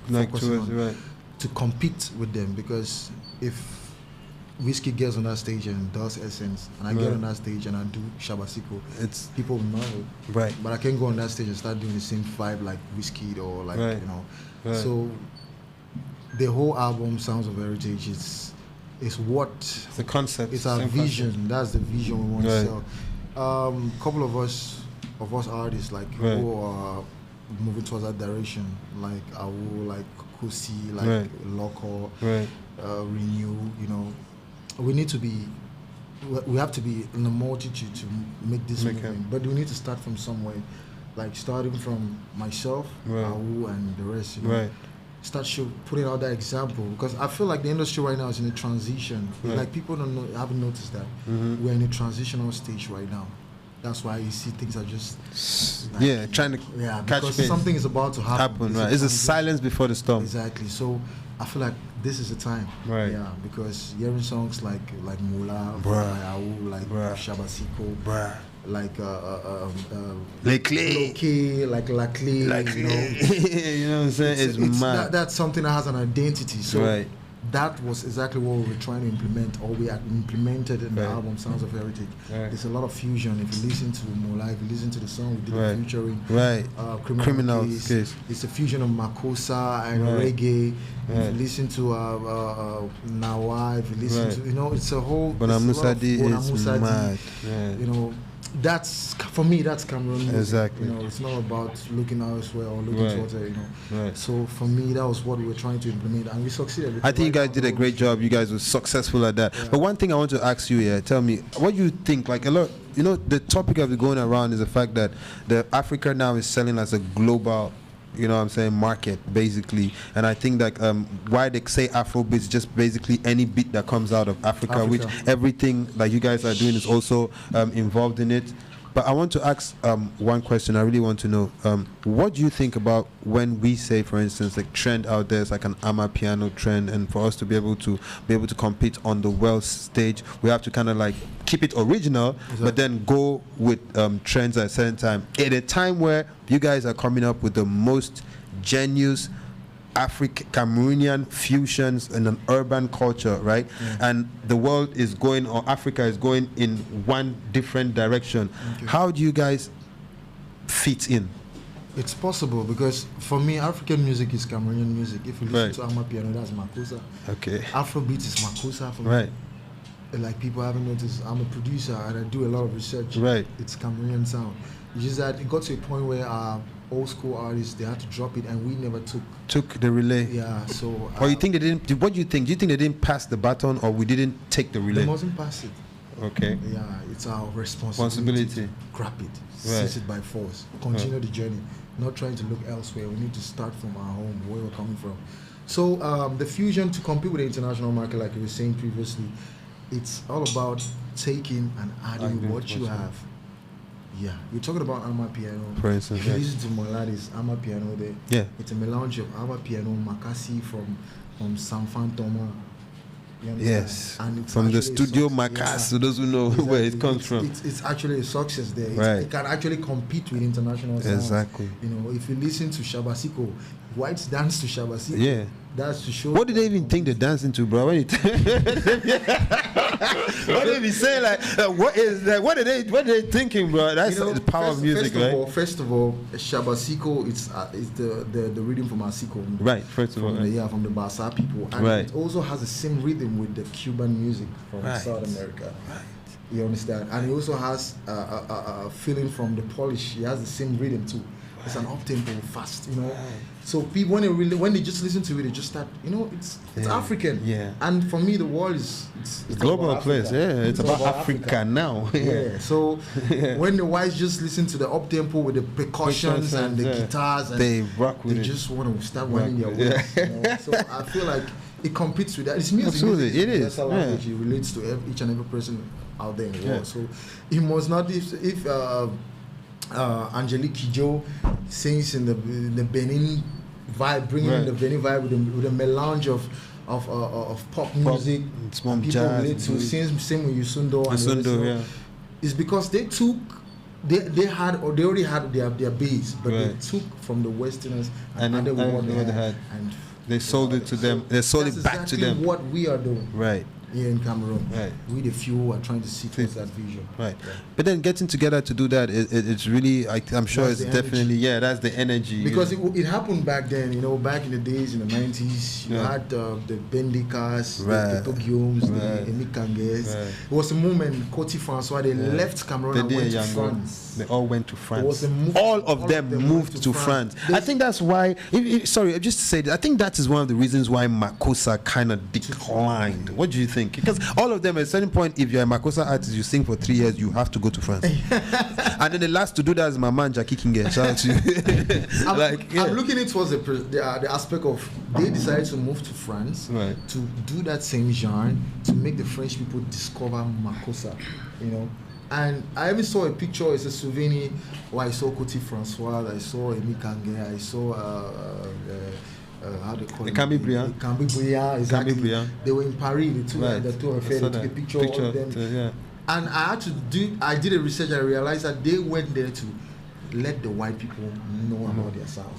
focusing on, right, to compete with them. Because if Whiskey gets on that stage and does Essence, and I get on that stage and I do Shabasiko, people know it. Right. But I can't go on that stage and start doing the same vibe like Whiskey or like, right. you know. Right. So the whole album, Sounds of Heritage, is what... It's the concept. It's our vision. Concept. That's the vision we want to sell. Couple of us artists, like, who are moving towards that direction, like Awu, like Kusi, like Loco, Renew, you know. We have to be in a multitude to make this movement, but we need to start from somewhere, like starting from myself, Awu, and the rest, you know. Start putting out that example, because I feel like the industry right now is in a transition. Like, people haven't noticed that we're in a transitional stage right now. That's why you see things are just like, trying to catch because pace. Something is about to happen. Right. It's a silence before the storm. Exactly. So I feel like this is the time. Right. Yeah, because hearing songs like Mula, like Shabasiko, like Leclerc, like Laclé, you know. You know what I'm saying? It's mad. That's something that has an identity. So that was exactly what we were trying to implement, or we had implemented in the album Sounds of Heritage. There's a lot of fusion. If you listen to Mula, if you listen to the song we did featuring Criminal Case, it's a fusion of Makosa and reggae. If you listen to Nawa, if you listen to, you know, it's a whole... Bonamusadi is mad. You know, that's, for me, that's Cameroon music. Exactly. You know, it's not about looking elsewhere or looking towards it, you know. So for me, that was what we were trying to implement, and we succeeded. I think you guys did a great job. You guys were successful at that. But one thing I want to ask you here, tell me, what do you think, like a lot, you know, the topic of going around is the fact that the Africa now is selling as a global, you know what I'm saying, market, basically. And I think that why they say Afrobeats, just basically any beat that comes out of Africa, which everything that you guys are doing is also involved in it. But I want to ask one question. I really want to know, what do you think about when we say, for instance, like trend out there is like an Amapiano trend, and for us to be able to compete on the world stage, we have to kind of like keep it original, but then go with trends at a certain time. At a time where you guys are coming up with the most genuine Cameroonian fusions in an urban culture, right? And the world is going, or Africa is going in one different direction. How do you guys fit in? It's possible, because for me, African music is Cameroonian music. If you listen to Amapiano, that's Makosa. Okay. Afrobeat is Makosa for me. Right. like people haven't noticed, I'm a producer and I do a lot of research. Right. It's Cameroonian sound. It's just that it got to a point where old school artists, they had to drop it and we never took the relay. Yeah, so or you think they didn't? What do you think? Do you think they didn't pass the baton, or we didn't take the relay? They mustn't pass it. Okay. Yeah, it's our responsibility to grab it, seize it by force, continue the journey, not trying to look elsewhere. We need to start from our home, where we're coming from. So the fusion to compete with the international market, like you were saying previously, it's all about taking and adding what you have. Yeah, you're talking about Amapiano. For instance, if you listen to Moladi's Amapiano there, it's a melange of Amapiano, Makasi from Sanfan Toma. Yes, and from the studio Makas, to those who know where it comes from. It's actually a success there. It can actually compete with international sounds. Exactly. You know, if you listen to Shabasiko, whites dance to Shabasiko. Yeah. That's to show. What do they even think they're dancing to, bro? What do they be saying? What are they thinking, bro? That's the power of music, right? First of all, Shabasiko is the rhythm from Asiko. Right. First of all, from the Basa people, and it also has the same rhythm with the Cuban music from South America. Right. You understand? And it also has a feeling from the Polish. It has the same rhythm too. It's an up-tempo, fast, you know. So people, when they just listen to it, they just start, you know, it's African. Yeah. And for me, the world it's global place. Yeah, it's about Africa now. Yeah. So when the whites just listen to the up-tempo with the percussions and the guitars, and they rock with it. They just want to start running their way. You know? So I feel like it competes with that. It's music. Absolutely, it is. That's how language it relates to each and every person out there in the world. So it must not if Angelique Kidjo sings in the Benin vibe, bringing in the Benin vibe with a melange of pop music. It's more people jazz. relate to same with Yusundo. It's because they took they already had their base, but they took from the Westerners and added what they had, and they sold it to them. They sold it back to them. What we are doing. Right. Here in Cameroon, we the few who are trying to see towards that vision. Right, but then getting together to do that, it's really, I'm sure that's it's definitely that's the energy. Because it happened back then, you know, back in the days in the 90s, you had the Bendikas, the Tokyoms, the Emikanges. It was a movement, Coty Francois, they left Cameroon and went to France. They all went to France. All of them moved to France. I think that's why. Sorry, just to say that, I think that is one of the reasons why Makossa kind of declined. What do you think? Because all of them, at a certain point, if you're a Makossa artist, you sing for 3 years, you have to go to France. And then the last to do that is my man Jackie Kinge. Shout out to you. I'm looking at towards the aspect of they decided to move to France to do that same genre, to make the French people discover Makossa, you know. And I even saw a picture, it's a souvenir where I saw Coty Francois, I saw Emi Kange, I saw how do you call it? Cambi Briand, exactly. They were in Paris, the two of them, took a picture of them. And I did a research, I realized that they went there to let the white people know about their sound.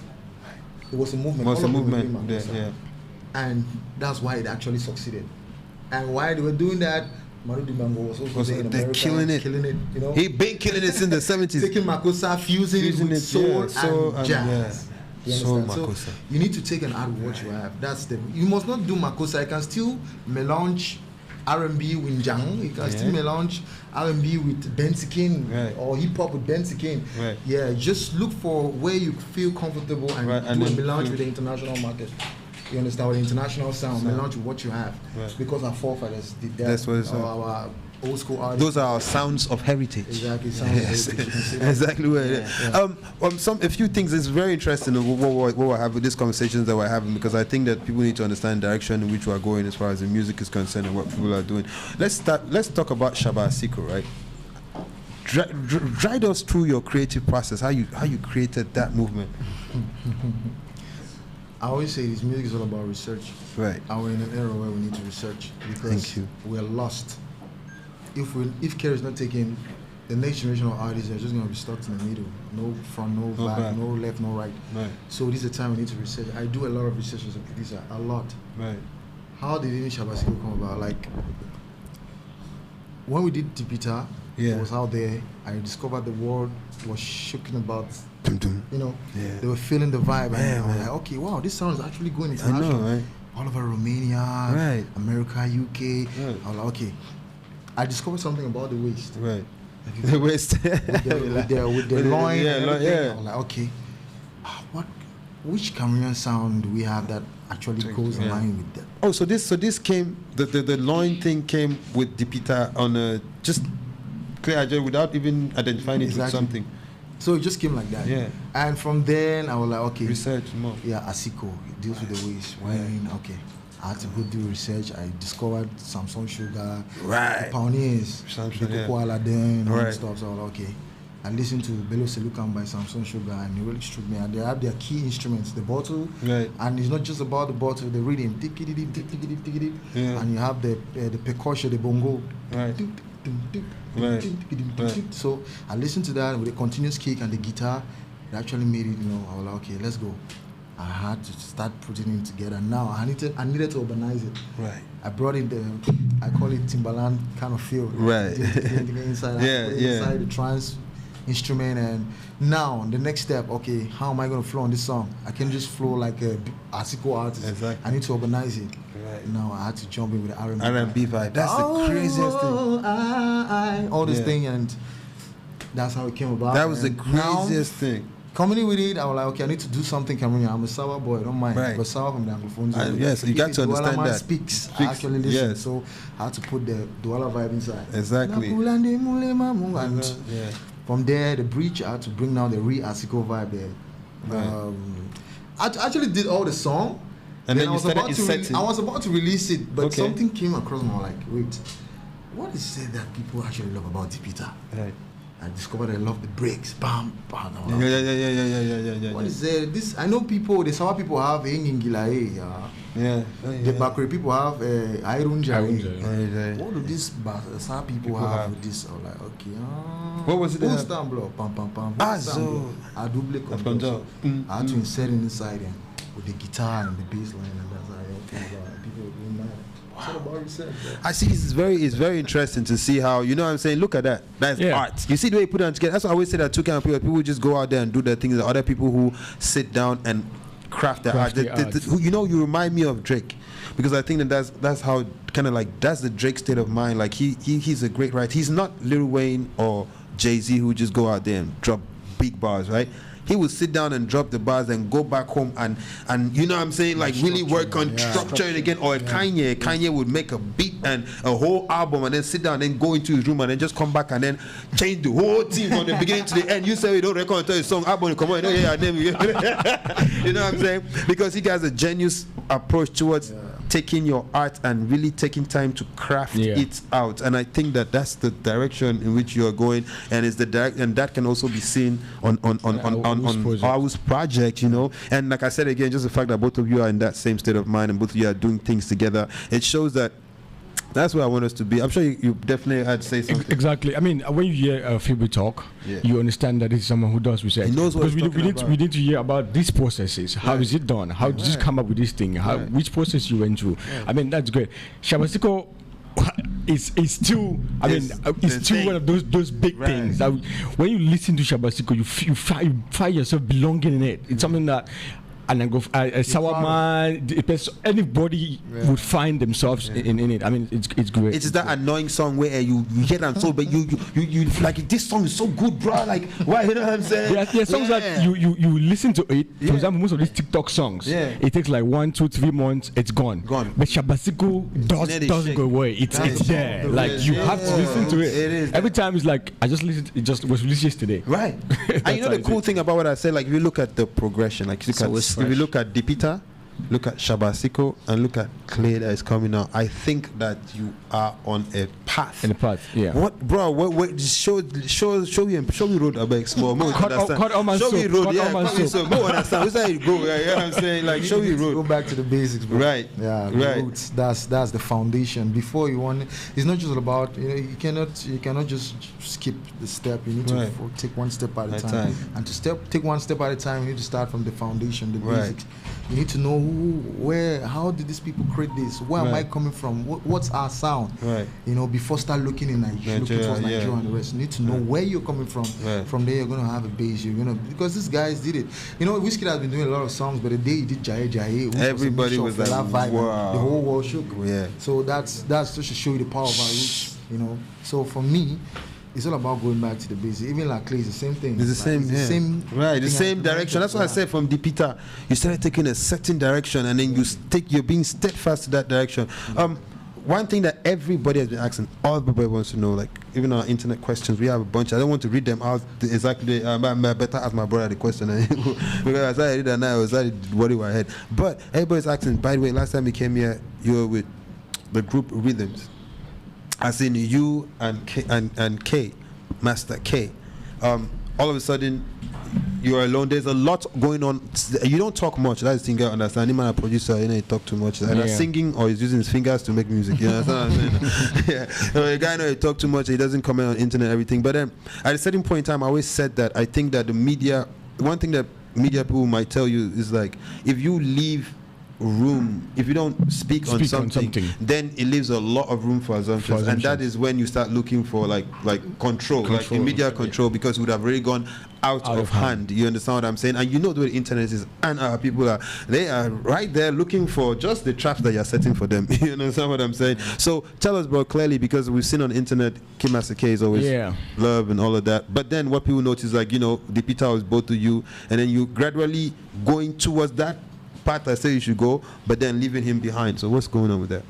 It was a movement. And that's why it actually succeeded. And while they were doing that, Manu Dibango was also there in America, killing it, you know. He been killing it since the 70s. Taking Makossa, fusing it with soul and jazz. So you need to take and add what you have. You must not do Makossa. You can still melange R&B with Jang. You can still melange R&B with Bensikin or hip hop with Bensikin. Yeah, just look for where you feel comfortable and do a melange with the international market. You understand? With the international sound, melange with what you have. Because our forefathers did that. That's what it's our old school artists. Those are our sounds of heritage. Exactly, sounds of heritage. Exactly what it is. A few things is very interesting what we're having, these conversations that we're having, because I think that people need to understand the direction in which we are going as far as the music is concerned and what people are doing. Let's talk about Shabasiko, right? Guide us through your creative process, how you created that movement. I always say this music is all about research. Right. And we're in an era where we need to research because we're lost. If care is not taken, the next generation of artists are just going to be stuck in the middle. No front, no back, no left, no right. So this is the time we need to research. I do a lot of research as a producer, a lot. Right. How did Shabasiko come about? Like, when we did Tipita, it was out there. I discovered the world was shaking about, you know, they were feeling the vibe. And I was like, okay, wow, this sound is actually going international. I know, right? All over Romania, America, UK. I was like, okay, I discovered something about the waist. Right. The waist. with the loin. I was like, okay, which Cameroonian sound do we have that actually goes in line with that? Oh, so this came, the loin thing came with Dipita on a just clear without even identifying it with something. So it just came like that. Yeah. And from then I was like, okay. Research more. Yeah, Asiko, it deals with the waist. Okay. I had to go do research. I discovered Samsung Sugar, the Pioneers, the Coco Aladdin, and all stuff. So I was like, okay. I listened to Bello Selukam by Samsung Sugar, and it really struck me. And they have their key instruments, the bottle, and it's not just about the bottle, the rhythm, and you have the percussion, the bongo. So I listened to that with a continuous kick and the guitar. It actually made it, I was like, okay, let's go. I had to start putting it together. Now I needed to urbanize it. Right. I brought in I call it Timbaland kind of feel. Right. Inside the trance instrument, and now the next step, okay, how am I going to flow on this song? I can't just flow like a Asiko artist. Exactly. I need to urbanize it. Right. Now I had to jump in with the R&B vibe. That's the craziest thing. All this thing, and that's how it came about. That was the craziest thing. Coming with it, I was like, okay, I need to do something Cameroonian. I'm a Sawa boy, I don't mind. Right. But Sawa from the Anglophones. Yes, you got to understand that. Speaks, I actually listen. So I had to put the Douala vibe inside. Exactly. And from there, the bridge, I had to bring down the real Asiko vibe there. Right. I actually did all the song. And then I was about to release it, but something came across me. Like, wait, what is it that people actually love about Dipita? Right. I discovered I love the breaks. Bam, bam. Yeah. What is it? This I know people. The Sawa people have Engingila. The Bakri people have Airunja. What do these Sawa people have with this? I'm like, okay. What was it? Block. Pam pam pam. So I double control. I had to insert it inside and with the guitar and the bass line, and that's how people were doing that. I see. It's very interesting to see how, what I'm saying. Look at that. That's art. You see the way you put it together. That's why I always say that two kind of people. People just go out there and do their things. The other people who sit down and craft their art. You remind me of Drake, because I think that's how kind of like that's the Drake state of mind. Like he's a great writer. He's not Lil Wayne or Jay-Z who just go out there and drop big bars, right? He would sit down and drop the bars and go back home and you know what I'm saying, like really work on structure it again. Or Kanye would make a beat and a whole album and then sit down and then go into his room and then just come back and then change the whole team from the beginning to the end. You say you don't record until your song album come on, you know what I'm saying? Because he has a genuine approach towards taking your art and really taking time to craft it out, and I think that's the direction in which you are going, and it's and that can also be seen on AUDACE project, and like I said again, just the fact that both of you are in that same state of mind and both of you are doing things together, it shows that that's where I want us to be. I'm sure you definitely had to say something. Exactly. I mean, when you hear Phoebe talk, you understand that this is someone who does research. He knows what we need to hear about these processes. How is it done? How did you come up with this thing? Which process you went through? I mean, that's great. Shabasiko is still, it's still one of those big things. That when you listen to Shabasiko, you find yourself belonging in it. It's something that. And then go Sawa man, anybody would find themselves in it. I mean, it's great. It's that annoying song where you hear them so, but you like, this song is so good, bro. Like, why? You know what I'm saying? Yeah, songs that you listen to it. For example, most of these TikTok songs, it takes like 1, 2, 3 months. It's gone. But Shabasiko doesn't go away. It's there. Like, you have to listen to it. Every time it's like, I just listened. It just was released yesterday. Right. And you know the cool thing about what I said, like, if you look at the progression, like if you look at Dipita, look at Shabasiko, and look at Clay that is coming out, I think that you are on a path. In a path, yeah. What, bro? What? Show me road a bit small. Show me road, Go understand. What's that? Go. You know what I'm saying? Like, show me road. Go back to the basics, bro. Right. Yeah. Right. Roots. That's the foundation. Before you want, it's not just about you cannot just skip the step. You need to take one step at a time. And to take one step at a time, you need to start from the foundation, the basics. You need to know how did these people create this? Where am I coming from? What's our sound? Right. You know, before start looking in Nigeria towards Nigeria and the rest. You need to know where you're coming from. Right. From there, you're gonna have a base. You're gonna, because these guys did it. You know, Whiskey has been doing a lot of songs, but the day he did Jaye, everybody was like, vibe, wow. the whole world shook. Yeah. So that's just to show you the power of our roots. You know. So for me, it's all about going back to the basics. Even like Clay, it's the same thing. It's the same, right? The same direction. That's what I said from Deepita. You started taking a certain direction, and then you're being steadfast to that direction. One thing that everybody has been asking, everybody wants to know, like even our internet questions, we have a bunch. I don't want to read them out exactly. I better ask my brother the question because as I read that now, I was worried in my head. But everybody's asking. By the way, last time you came here, you were with the group Rhythms. As in you and K, Master K. All of a sudden, you're alone. There's a lot going on. You don't talk much. That's the thing I understand. Any man, a producer, he talk too much. Either singing or he's using his fingers to make music. You understand what I'm saying? Yeah. So a guy he talk too much. He doesn't comment on internet, everything. But then, at a certain point in time, I always said that I think that the media. One thing that media people might tell you is like, if you leave room, if you don't speak on something, then it leaves a lot of room for assumptions, and that is when you start looking for like control, like media control, because it would have already gone out of hand. You understand what I'm saying? And you know the way the internet is, and our people they are right there looking for just the traps that you're setting for them. You understand what I'm saying? So tell us, bro, clearly, because we've seen on the internet Kim Asake is always love and all of that, but then what people notice, like, you know, the Peter was both of you, and then you gradually going towards that part I say you should go, but then leaving him behind. So what's going on with that?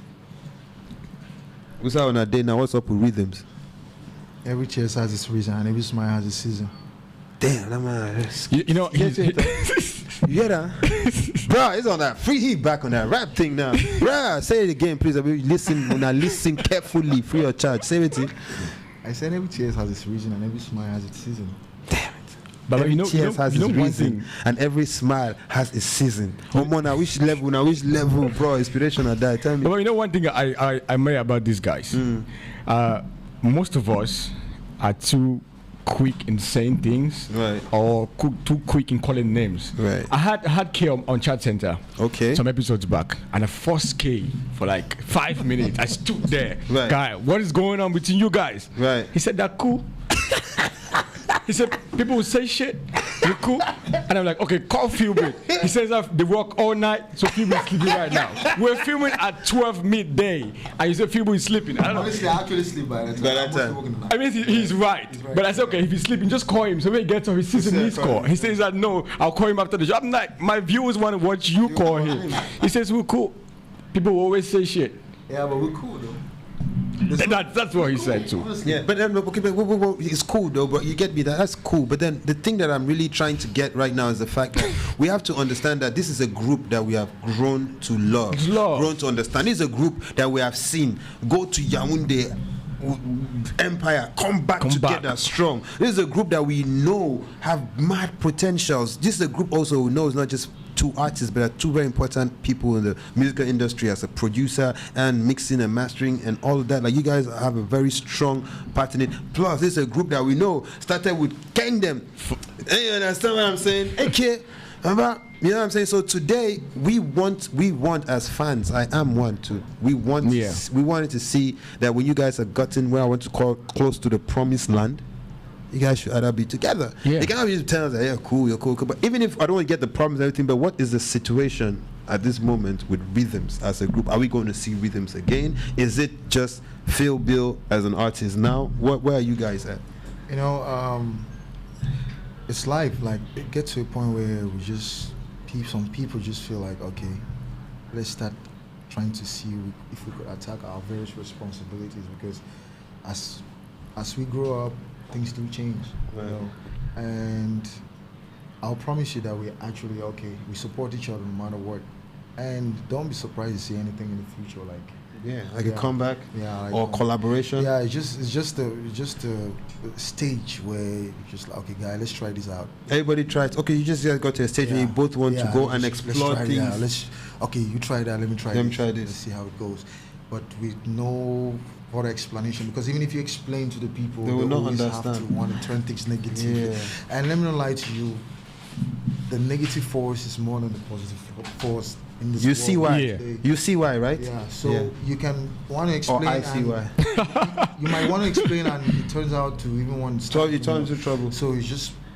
What's out on a day now? What's up with Rhythms? Every chest has its reason, and every smile has its season. Damn, that man. You know, you hear that? Bro, it's on that free heat back on that rap thing now. Bro, say it again, please. I mean, listen carefully, free of charge. Say it. I said every chest has its reason, and every smile has its season. Damn. But every tears has its reason, and every smile has its season. Now which level, bro? Inspiration or that? Tell me. But you know one thing I admire about these guys. Most of us are too quick in saying things, or too quick in calling names. Right. I had K on Chat Center. Okay. Some episodes back, and I forced K for like 5 minutes. I stood there, guy. What is going on between you guys? Right. He said that cool. He said, people will say shit, you cool? And I'm like, okay, call Philbin. He says they work all night, so Philbin is sleeping right now. We're filming at 12 midday, and you said Philbin is sleeping. I don't know. Honestly, I actually sleep by that time. I mean, he's right. But I said, okay, if he's sleeping, just call him. So when he gets on his season, his call. He says that, no, I'll call him after the show. I'm like, my viewers want to watch you call him. He says, we're cool. People will always say shit. Yeah, but we're cool, though. That's what he said too. Yeah, but then it's cool though. But you get me, that's cool. But then the thing that I'm really trying to get right now is the fact that we have to understand that this is a group that we have grown to love, grown to understand. This is a group that we have seen go to Yaoundé Empire, come back together strong. This is a group that we know have mad potentials. This is a group also who knows not just two artists, but are two very important people in the musical industry as a producer and mixing and mastering and all of that. Like, you guys have a very strong part in it. Plus, this is a group that we know started with Kingdom. You understand what I'm saying? Okay. You know what I'm saying? So today we want as fans, I am one too. We wanted to see that when you guys have gotten where I want to call close to the promised land, you guys should either be together. Yeah. You cannot be telling us that you're cool. But even if I don't want to get the problems and everything, but what is the situation at this moment with Rhythms as a group? Are we going to see Rhythms again? Is it just Phil Bill as an artist now? Where are you guys at? You know, it's life. Like, it gets to a point where some people just feel like, okay, let's start trying to see if we could attack our various responsibilities, because as we grow up, things do change, you know. And I'll promise you that we're actually we support each other no matter what, and don't be surprised to see anything in the future, like a comeback, or collaboration. Yeah, it's just a stage where you're just like, okay, guys, let's try this out. Everybody tries. Okay, you just got to a stage where you both want to go and explore things. You try that. Let me try this. Let's see how it goes, but with no further explanation, because even if you explain to the people, they will not understand. have to want to turn things negative. And let me not lie to you, the negative force is more than the positive force in this You world. see why? Today. You see why, right? Yeah. So you can want to explain. I see why. You might want to explain, and it turns out to even want to start. It turns into trouble. So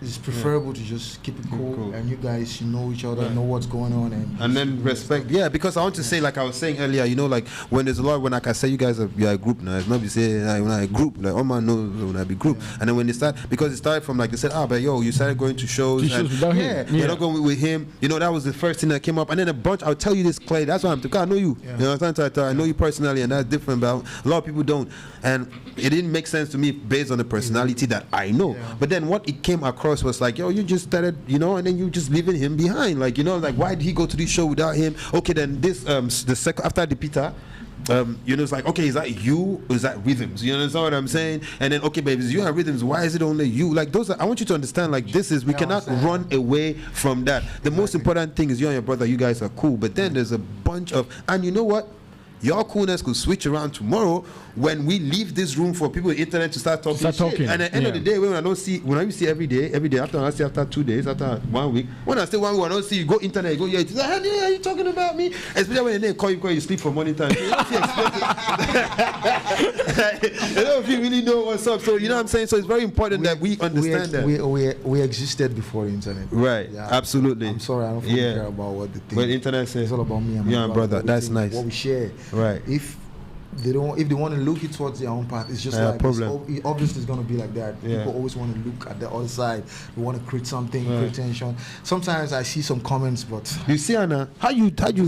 it's preferable to just keep it cool, and you guys know each other, know what's going on, and then respect. Yeah, because I want to say, like I was saying earlier, you know, like when there's a lot, when like I say you guys are a group now, it's not be say when I group, like all man knows when I be group, and then when they start, because it started from like they said, but yo, you started going to shows, without him. You're not going with him, you know, that was the first thing that came up, and then a bunch. I'll tell you this, Clay, that's why I'm I know you, you know, I know you personally, and that's different, but a lot of people don't, and it didn't make sense to me based on the personality that I know, but then what it came across was like, yo, you just started, you know, and then you just leaving him behind, like, you know, like why did he go to this show without him? Okay, then this the second after the Peter, you know, it's like, okay, is that you or is that Rhythms? You understand what I'm saying? And then, okay, baby, you and Rhythms, why is it only you? Like those are, I want you to understand, like this is, we cannot run away from that. The most important thing is you and your brother, you guys are cool, but then there's a bunch of, and you know what? Your coolness could switch around tomorrow when we leave this room for people on the internet to start talking. And at the end of the day, when I see every day, after 2 days, after 1 week, when I stay 1 week, I don't see you go internet, you go, yeah, it's like, hey, are you talking about me? Especially when they call you sleep for money time. You don't if you really know what's up. So you know what I'm saying? So it's very important that we understand that. We existed before the internet. Right. Yeah. Absolutely. I'm sorry, I don't care about what the thing. But the internet says it's all about me and my brother. That's nice. What we share. Right. If they want to look it towards their own path, it's just like obviously it's going to be like that. People always want to look at the other side. They want to create something, create tension. Sometimes I see some comments, but you see, Anna, how you do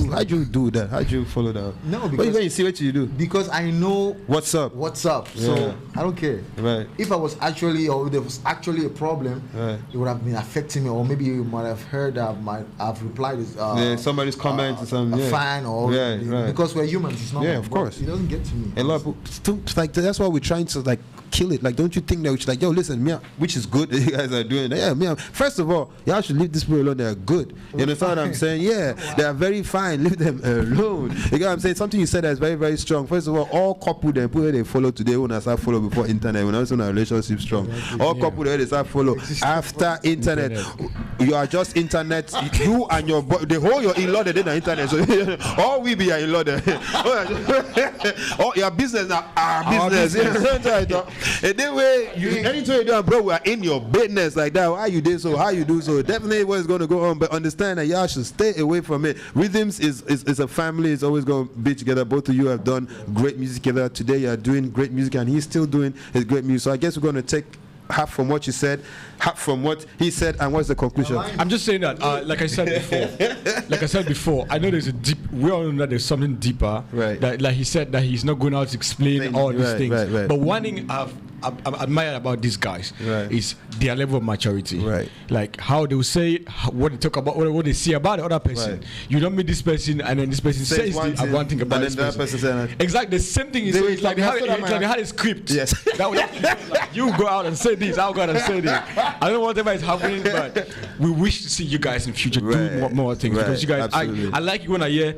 that? How do you follow that? No, because when you see what you do, because I know what's up. So I don't care. Right. If I was actually, or if there was actually a problem, it would have been affecting me, or maybe you might have heard that I've replied with somebody's comment or something. A fan or because we're humans. It's not. Yeah, of course. It doesn't get to me. A lot of people, like that's why we're trying to like kill it. Like, don't you think that we should like, yo, listen, me, which is good that you guys are doing. Yeah, me. First of all, y'all should leave this people alone. They're good. You understand what I'm saying? Yeah, they are very fine. Leave them alone. You know what I'm saying? Something you said that's very, very strong. First of all couple them people they follow today when I start follow before internet. When I was in a relationship strong. All couple they start follow after internet. You are just internet. You and your the whole your in-law they did on internet. So all we be your in-law there. Oh, your business now our business. And then anytime you do, bro, we are in your business like that. How you do so? How you do so? Definitely what's going to go on, but understand that y'all should stay away from it. Rhythms is a family. It's always going to be together. Both of you have done great music together. Today you are doing great music, and he's still doing his great music. So I guess we're going to take half from what you said, half from what he said, and what's the conclusion? I'm just saying that, like I said before, I know there's a deep. We all know that there's something deeper. Right. That, like he said, that he's not going out to explain all these things. Right. But one thing I've admired about these guys is their level of maturity. Right. Like how they will say it, what they talk about, what they see about the other person. Right. You don't meet this person, and then this person says one thing about this person. Exactly the same thing. It's like they had a script. Yes. You go out and say this. I'll go out and say this. I don't know whatever is happening, but we wish to see you guys in future do more things because you guys. I like it when I hear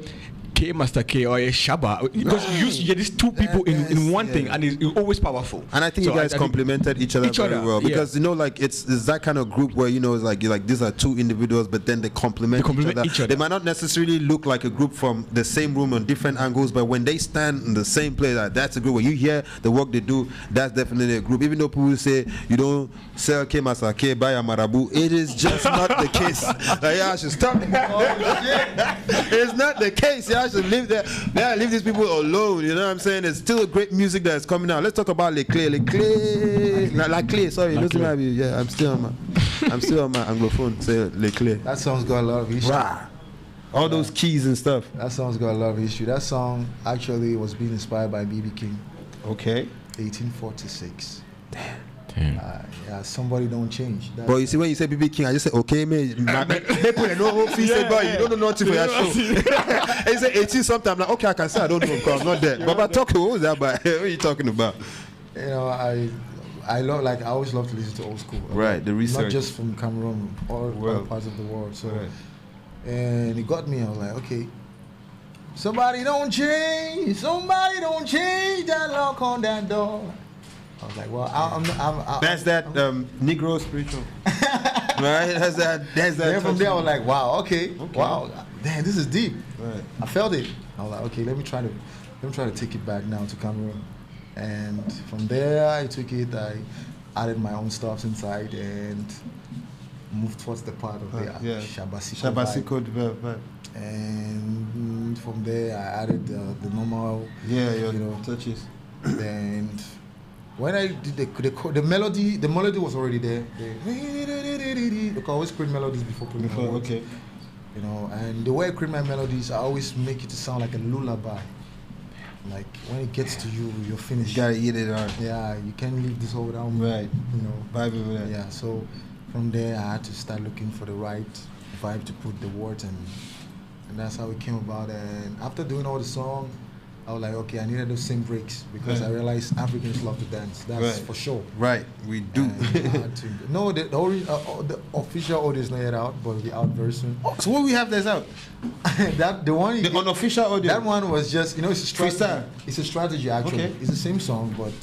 K Master K or a Shaba because you used to get these two people in one thing, and it's always powerful. And I think you guys complemented each other very well because you know, like it's that kind of group where you know it's like these are two individuals, but then they complement each other. They might not necessarily look like a group from the same room on different angles, but when they stand in the same place, that's a group. When you hear the work they do, that's definitely a group. Even though people say you don't sell K Master K buy a Marabu, it is just not the case. I should stop. It's not the case. I should leave these people alone. You know what I'm saying? There's still great music that's coming out. Let's talk about Le Clé. La Clé. Sorry, listen to me. Yeah, I'm still on my Anglophone. Say Le Clé. That song's got a lot of history. All those keys and stuff. That song's got a lot of history. That song actually was being inspired by B.B. King. Okay. 1846. Yeah, somebody don't change. But you see, when you say BB King, I just say, okay, man. People know who you don't know nothing for your show. And you say 18 something. I'm like, okay, I can say I don't know because I'm not there. But I'm talking, what was that about? What are you talking about? You know, I love, like, I always love to listen to old school. Right, the research. Not just from Cameroon, all parts of the world. So, and it got me. I was like, okay, somebody don't change. Somebody don't change that lock on that door. I was like, well, I'm that's that Negro spiritual. Right? That's that. Then from there, I was like, wow, okay. Wow, damn, this is deep. Right. I felt it. I was like, okay, let me try to take it back now to Cameroon. And from there, I took it. I added my own stuff inside and moved towards the part of the Shabasi code vibe. And from there, I added the normal, touches. And when I did the melody was already there. I always create melodies before putting my words. Okay. You know, and the way I create my melodies, I always make it to sound like a lullaby. Like when it gets to you, you're finished. You gotta eat it out. Yeah, you can't leave this whole down. Right. You know, vibe with that. Yeah. So from there, I had to start looking for the right vibe to put the words in, and that's how it came about. And after doing all the song, I was like, okay, I needed those same breaks because I realized Africans love to dance. That's for sure. Right, we do. No, the official audio is not yet out, but the out version. Oh, so what we have that's out? The unofficial audio. That one was just, it's a strategy. Freestyle. It's a strategy actually. Okay. It's the same song, but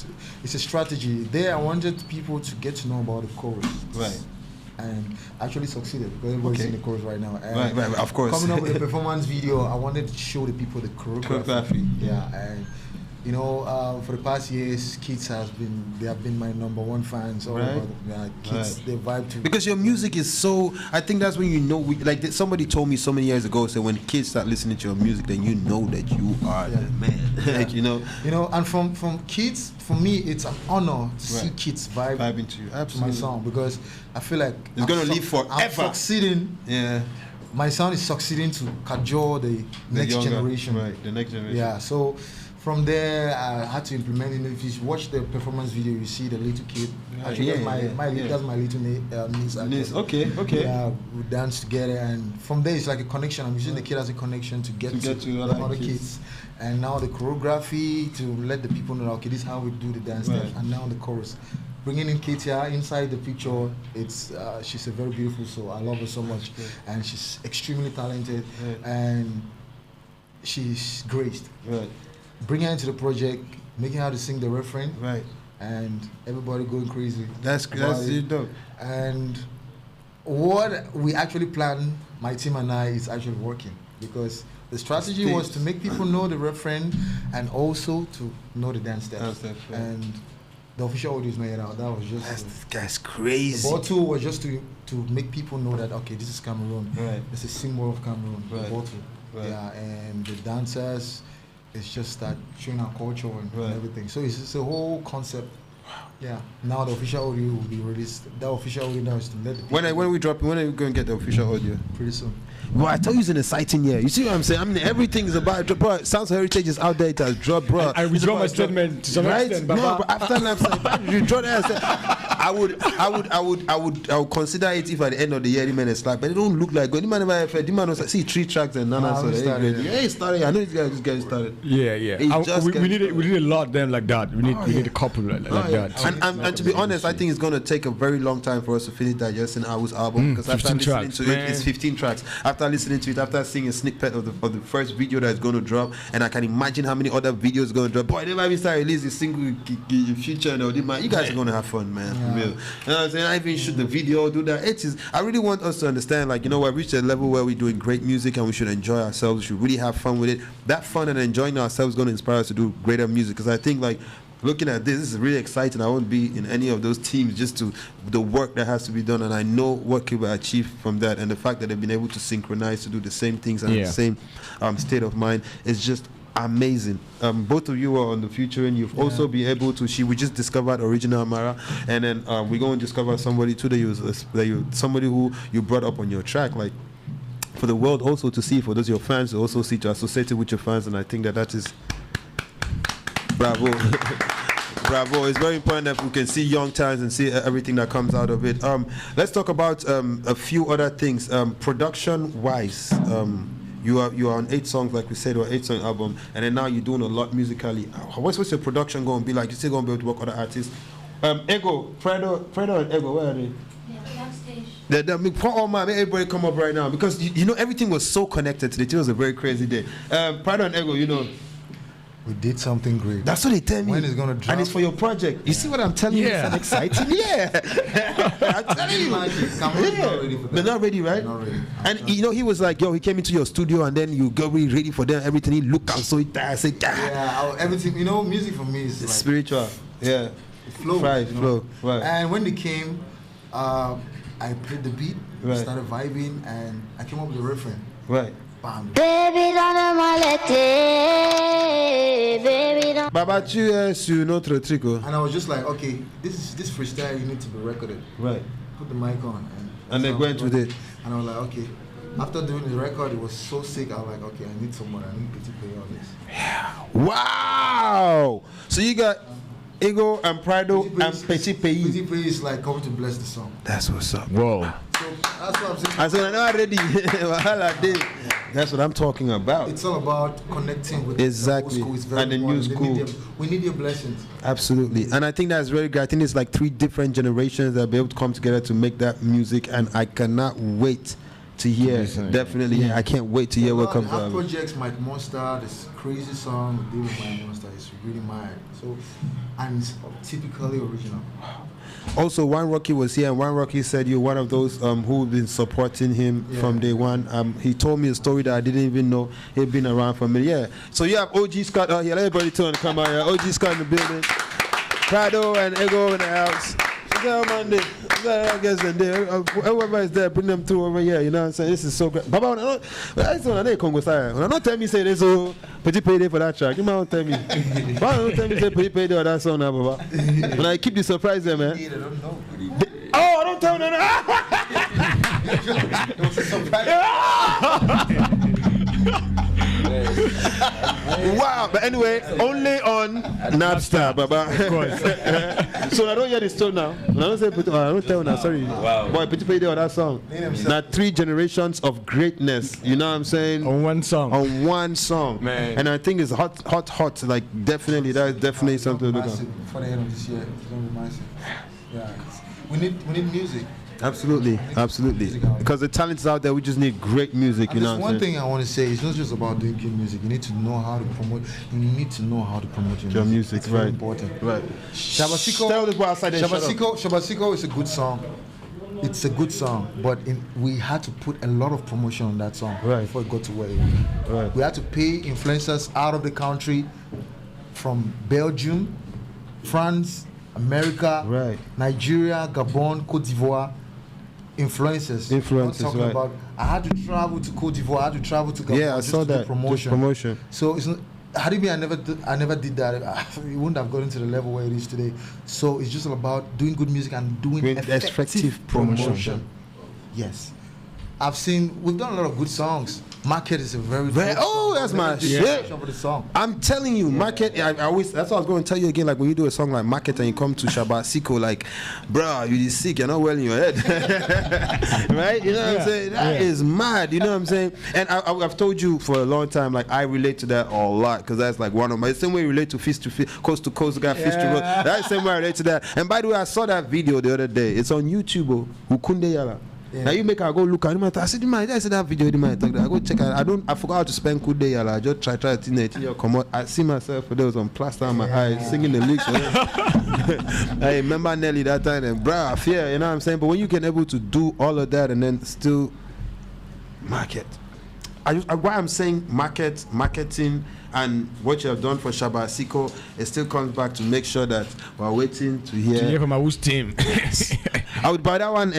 it's a strategy. There, I wanted people to get to know about the chorus. Right. And actually succeeded because everybody's in the chorus right now. And right, of course. Coming up with a performance video, I wanted to show the people the choreography. Yeah, and for the past years, kids have been my number one fans. All about kids, they vibe to. Because your music is so. I think that's when somebody told me so many years ago. So when kids start listening to your music, then you know that you are the man. And from kids, for me, it's an honor to see kids vibing to my song because I feel like it's gonna live forever. I'm succeeding. Yeah. My sound is succeeding to cajole the next generation. Right, the next generation. Yeah, so from there, I had to implement it. If you watch the performance video, you see the little kid. Actually, that's my little niece. Okay. Yeah, we dance together, and from there, it's like a connection. I'm using the kid as a connection to get to the other kids. And now the choreography to let the people know, okay, this is how we do the dance steps. And now the chorus. Bringing in Katia inside the picture, she's a very beautiful soul. I love her so much. And she's extremely talented. And she's graced. Right. Bringing her into the project, making her to sing the refrain. Right. And everybody going crazy. That's dope. And what we actually planned, my team and I, is actually working. Because the strategy was to make people know the refrain and also to know the dance steps. And the official audio is not yet out. That was just that's crazy. The bottle was just to make people know that okay, this is Cameroon. Right. It's a symbol of Cameroon. Right. The bottle. Right. Yeah, and the dancers, it's just that showing our culture and everything. So it's a whole concept. Yeah. Now the official audio will be released. The official audio now is to let the people when are we dropping? When are we going to get the official audio? Pretty soon. Well, I told you it's an exciting year. You see what I'm saying? I mean, everything is about, bro. Sounds Heritage is out there. It has dropped, bro. I withdraw my statement to some extent, but no, but after Nabstar, you draw that. I would consider it if at the end of the year the man is like, but it don't look like good. The man never the man was like, see 3 tracks and none of it started. I know this guy started. Yeah. We need a lot of them like that. We need a couple like that. And to be honest, I think it's gonna take a very long time for us to finish digesting Awu's album because after listening to it, it's 15 tracks. After listening to it, after seeing a snippet of the first video that is going to drop, and I can imagine how many other videos going to drop. Boy, they might be start release a single future and all that. You guys are going to have fun, man. For real. You know what I'm saying? I even shoot the video, do that. I really want us to understand, like, we've reached a level where we're doing great music and we should enjoy ourselves. We should really have fun with it. That fun and enjoying ourselves is going to inspire us to do greater music. Because I think, like, looking at this is really exciting. I won't be in any of those teams just to the work that has to be done, and I know what can be achieved from that, and the fact that they've been able to synchronize to do the same things and the same state of mind is just amazing. Both of you are on the future, and you've also been able to. We just discovered Original Amara, and then we're going to discover somebody too somebody who you brought up on your track, like, for the world also to see, for those your fans to also see, to associate it with your fans, and I think that is. Bravo. Bravo. It's very important that we can see young talents and see everything that comes out of it. Let's talk about a few other things. Production-wise, you are on 8 songs, like we said, or 8-song album, and then now you're doing a lot musically. What's your production going to be like? You're still going to be able to work with other artists? Ego, Fredo and Ego, where are they? Backstage. Everybody come up right now, because everything was so connected today. It was a very crazy day. Fredo and Ego, we did something great. That's what they tell me. When it's gonna drop? And it's for your project. You see what I'm telling you? It's exciting. Yeah. I'm telling you. They're not ready, right? Not ready. And you know, he was like, yo, he came into your studio and then you got really ready for them, everything. He looked out so tired. I said, everything. You know, music for me is like spiritual. Yeah. Flow. Right, flow. Right. And when they came, I played the beat, right. started vibing, and I came up with the refrain. Right. Bam. Baby, baby, Baba, tu sur notre truc. And I was just like, okay, this freestyle, you need to be recorded. Right. Put the mic on. And then went with it. And I was like, okay. After doing the record, it was so sick. I was like, okay, I need someone. I need to play on this. Wow. So you got Ego and Prado and Petit Pays. Petit Pays is like coming to bless the song. That's what's up. Whoa. So that's what I'm saying. I said, I'm not ready. That's what I'm talking about. It's all about connecting with the old school. It's very and the new school. We need your blessings. Absolutely. And I think that's very good. I think it's like 3 different generations that will be able to come together to make that music. And I cannot wait to hear. Definitely. Yeah. I can't wait to hear what comes out. Projects, Mike Monster, this crazy song, David Mike Monster is really mad. So, and it's typically original. Also, One Rocky was here, and One Rocky said you're one of those who've been supporting him from day one. He told me a story that I didn't even know he'd been around for a minute. Yeah. So you have OG Scott out here. Let everybody turn and come out here. OG Scott in the building. Prado and Ego in the house. Monday. Whoever is there, bring them through over here. You know what I'm saying? This is so great. Baba, don't tell me say this so Petit Payday for that track. You might tell me. Baba, don't tell me say Petit Payday or that song now, Baba. When I keep the surprise there, man. Oh, don't tell me. It was a surprise. Wow, but anyway, only on Nabstar, Baba. Of course. So I don't hear the story now. I don't say, I don't tell now. Sorry. Wow. Boy, Petit Payday on that song. Now 3 generations of greatness. You know what I'm saying? On one song. On one song. Man. And I think it's hot. Like definitely, that's definitely something to look at. For the end of this year, it's gonna be massive. Yeah. We need music. Absolutely. Because the talent's out there, we just need great music. And you know there's one thing I want to say, it's not just about doing good music. You need to know how to promote. You need to know how to promote your music. It's very important. Right. Shabasiko, tell the boy outside there, Shabasiko is a good song. It's a good song, but we had to put a lot of promotion on that song before it got to where it was. Right. We had to pay influencers out of the country, from Belgium, France, America, Nigeria, Gabon, Cote d'Ivoire. Influencers. About, I had to travel to Cote d'Ivoire. I had to travel to Gabon. Yeah, I saw that. Promotion. So it's not. Had it been I never did that, it wouldn't have gotten to the level where it is today. So it's just all about doing good music and doing effective promotion. Yes. We've done a lot of good songs. Market is a very that's my shit. For the song. I'm telling you, Market. I always. That's what I was going to tell you again. Like when you do a song like Market and you come to Shabasiko, like, bro, you sick. You're not well in your head, right? You know what I'm saying? That is mad. You know what I'm saying? And I've told you for a long time. Like I relate to that a lot because that's like one of my. The same way you relate to Fist to Fist, Coast to Coast, got Fist to Road. That's the same way I relate to that. And by the way, I saw that video the other day. It's on YouTube. Ukunde Yala. Yeah. Now you make her go look at him. I said, I said that video. I go check it. I forgot how to spend good day. I just try to come out. I see myself there was some plaster on my eyes singing the lyrics. I remember Nelly that time and bruh, I fear, you know what I'm saying? But when you can able to do all of that and then still market. Why I'm saying marketing and what you have done for Shabasiko, it still comes back to make sure that we're waiting to hear from our team. I would buy that one.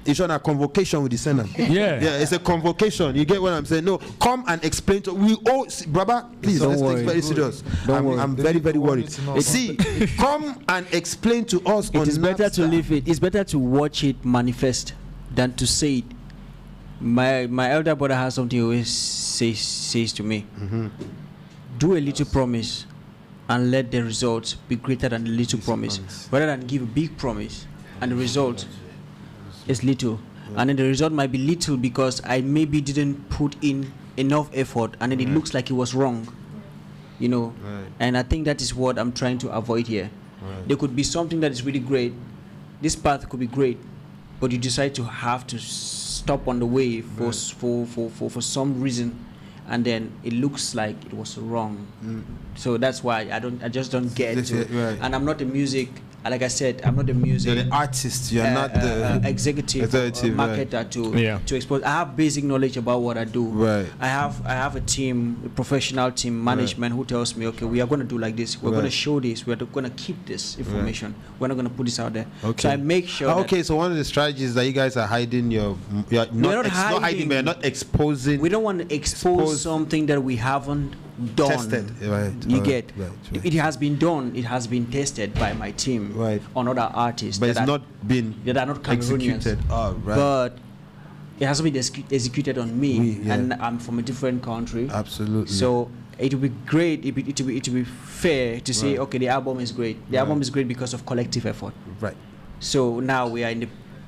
It's on a convocation with the Senate. Yeah, it's a convocation. You get what I'm saying? No, come and explain to we all, brother. Please, let's take it very serious. I'm very, very worried. See, come and explain to us. It is better to live it. It's better to watch it manifest than to say it. My elder brother has something he always says to me. Do a little promise and let the results be greater than the little promise, rather than give a big promise and the result is little, and then the result might be little because I maybe didn't put in enough effort, and then it looks like it was wrong, you know. And I think that is what I'm trying to avoid here. There could be something that is really great. This path could be great, but you decide to have to stop on the way for some reason, and then it looks like it was wrong. So that's why I just don't get to. Right. And I'm not a music. Like I said, I'm not the music. You're the artist. You're not the executive marketer to expose. I have basic knowledge about what I do. Right. I have a team, a professional team management who tells me, okay, we are going to do like this. We're going to show this. We're going to keep this information. We're not going to put this out there. Okay. So I make sure. Okay. So one of the strategies that you guys are hiding not hiding, but you're not exposing. We don't want to expose something that we haven't done. Tested, right? You get. It has been done. It has been tested by my team. Right. On other artists, but it's not been that are not executed. Oh, right. But it hasn't been executed on me, and I'm from a different country. Absolutely. So it would be great. It would be fair to say, okay, the album is great. The album is great because of collective effort. Right. So now we are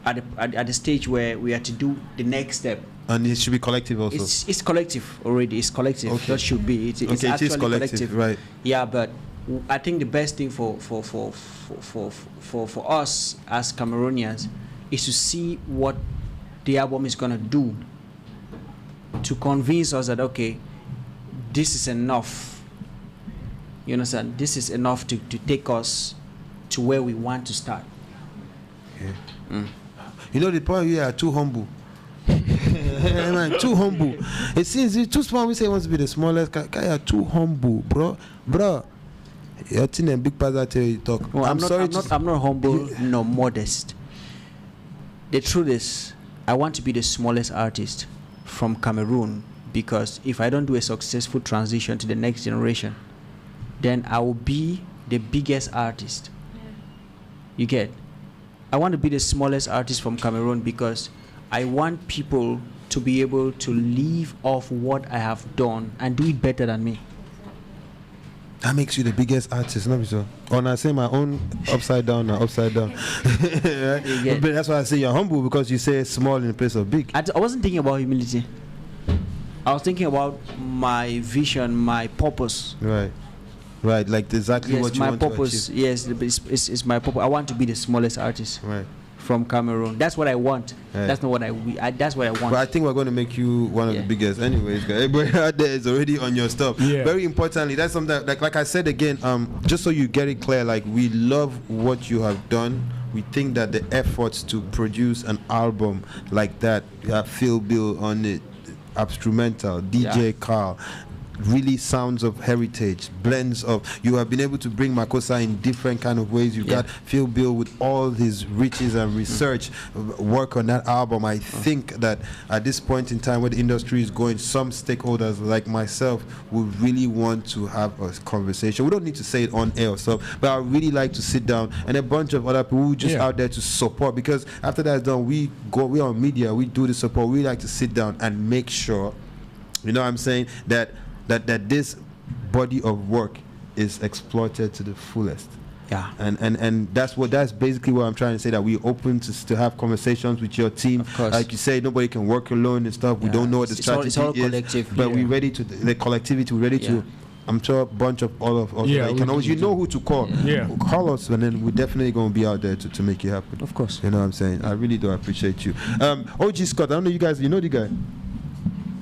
at the stage where we are to do the next step. And it should be collective also. It's collective already. It's collective. Okay. That should be. It's actually collective. Right. Yeah, but I think the best thing for us as Cameroonians is to see what the album is gonna do to convince us that okay, this is enough. You understand? This is enough to take us to where we want to start. Okay. You know the point, we are too humble. Man, too humble. It seems it's too small. We say he wants to be the smallest. Guy are too humble, bro. You're a big part you talk. Well, I'm not humble nor modest. The truth is, I want to be the smallest artist from Cameroon, because if I don't do a successful transition to the next generation, then I will be the biggest artist. You get? I want to be the smallest artist from Cameroon because I want people to be able to live off what I have done and do it better than me. That makes you the biggest artist, not so. When I say my own upside down. Right? But that's why I say you're humble, because you say small in the place of big. I wasn't thinking about humility. I was thinking about my vision, my purpose. Right, like exactly what you want to achieve. Yes, it's my purpose. I want to be the smallest artist. Right. From Cameroon. That's what I want. Right. That's not what that's what I want. But I think we're going to make you one of the biggest anyways, guys. Everybody out there is already on your stuff. Very importantly, that's something that, like I said again, just so you get it clear, like we love what you have done. We think that the efforts to produce an album like that, Phil Bill on it, instrumental, DJ Carl, really sounds of heritage, blends of, you have been able to bring Makossa in different kind of ways. You've got Phil Bill with all his riches and research work on that album. I think that at this point in time where the industry is going, some stakeholders like myself would really want to have a conversation. We don't need to say it on air or stuff, but I really like to sit down, and a bunch of other people who just out there to support, because after that's done, we on media, we do the support. We like to sit down and make sure, you know what I'm saying, that this body of work is exploited to the fullest. Yeah. And that's basically what I'm trying to say, that we're open to have conversations with your team. Of course. Like you say, nobody can work alone and stuff. We don't know what the strategy it's all is. collective. But we're ready to, the collectivity, we're ready to, I'm sure a bunch of all of us, you know who to call. Call us, and then we're definitely going to be out there to make it happen. Of course. You know what I'm saying? I really do appreciate you. OG Scott, I don't know you guys, you know the guy?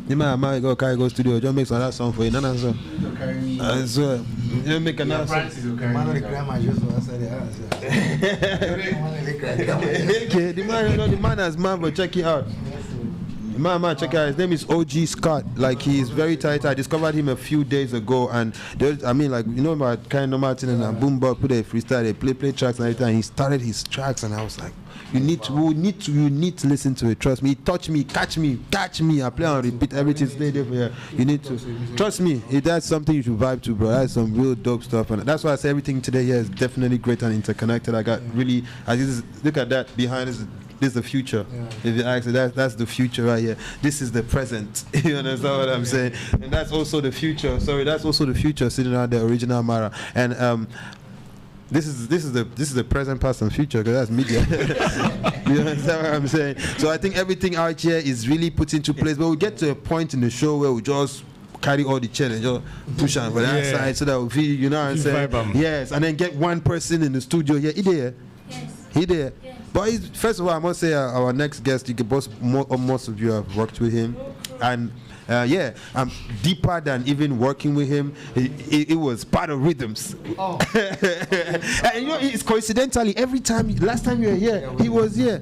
You might go Carry Studio, just make another song for you. None of them. So, you make another song. The man has but check it out. Man, check it out. His name is OG Scott. Like, he is very tight. I discovered him a few days ago, and about kind of Martin and Boom Bop, put a freestyle, they play tracks and everything. And he started his tracks, and I was like, you need to listen to it. Trust me. He touch me, catch me. I play on repeat everything. Stay there for you. You need to trust me. That's something you should vibe to, bro. That's some real dope stuff, and that's why I say everything today here is definitely great and interconnected. I got really. Look at that behind us. This is the future. If you ask me, that's the future right here. This is the present. You understand what I'm saying? And that's also the future. Sorry, that's also the future sitting out the original Mara. And this is the present, past, and future, because that's media. You understand what I'm saying? So I think everything out here is really put into place. But we get to a point in the show where we just carry all the chain and just push on for that side, so that we feel, you know what I'm saying? Yes, and then get one person in the studio here. He there. He there. But first of all, I must say our next guest, most of you have worked with him, and deeper than even working with him. It was part of rhythms. Oh. And it's coincidentally last time you were here, he was here.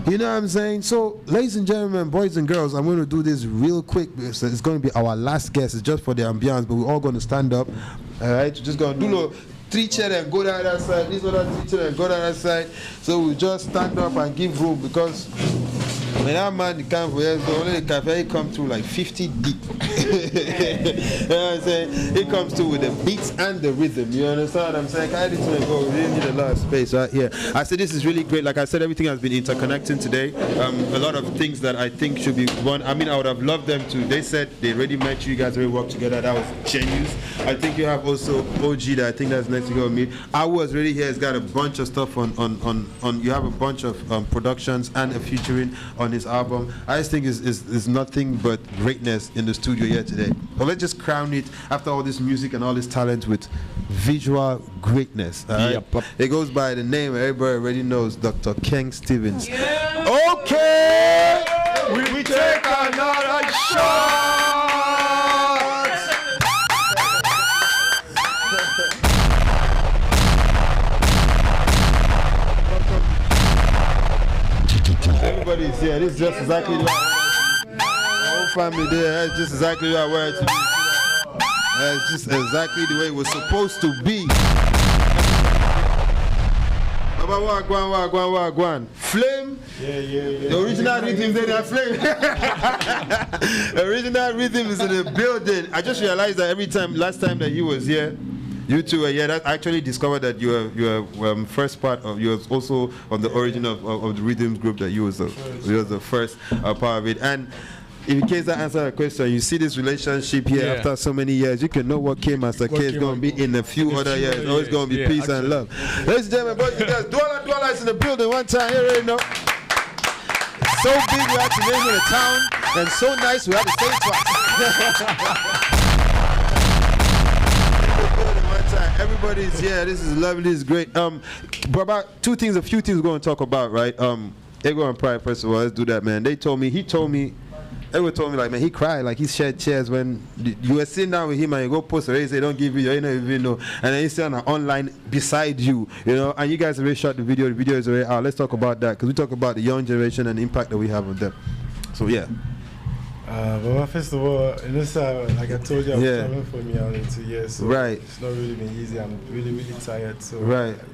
You know what I'm saying? So, ladies and gentlemen, boys and girls, I'm going to do this real quick because it's going to be our last guest. It's just for the ambiance, but we're all going to stand up. All right, we're just going to do 3 chairs and go down that side. This other 3 chairs and go down that side. So we just stand up and give room because when that man comes for us, the only cafe come through like 50 deep. You know what I'm saying? He comes through with the beats and the rhythm. You understand what I'm saying? I need to go. We really need a lot of space right here. I said this is really great. Like I said, everything has been interconnecting today. A lot of things that I think should be one. I mean, I would have loved them to. They said they already met you. You guys already worked together. That was genius. I think you have also OG that I think that's next to go with me. I was already here. It's got a bunch of stuff on. You have a bunch of productions and a featuring on his album. I just think is nothing but greatness in the studio here today. But let's just crown it after all this music and all this talent with visual greatness. Right? Yep. It goes by the name everybody already knows, Dr. Ken Stevens. Yeah. Okay, we take another shot. Everybody's here. This is just exactly what the whole family there. That's just exactly what I wanted to be. That's just exactly the way it was supposed to be. Wagwan. Flame. Yeah. The original rhythm is in that flame. The original rhythm is in the building. I just realized that last time that he was here, you two were here. That I actually discovered that you were first part of. You was also on the origin of the rhythms group. That you was the first part of it. And in case that answers the question, you see this relationship here after so many years. You can know what came as a case going to be in a few other years. It's always going to be peace and love. Ladies and gentlemen, boys and girls, Dwala is in the building one time. You already know. So big we had to name it a town, and so nice we had to say it twice. Everybody's here. This is lovely. This is great. But about a few things we're going to talk about, right? Ego and Pride, first of all, let's do that, man. He told me, everyone told me, like, man, he cried, like he shed tears when you were sitting down with him and you go post it, they don't give you, you don't even know, and then he's sitting online beside you, and you guys already shot the video is already out. Let's talk about that, because we talk about the young generation and the impact that we have on them. So, yeah. Well, first of all, like I told you, I was traveling for me only 2 years, so it's not really been easy. I'm really, really tired, so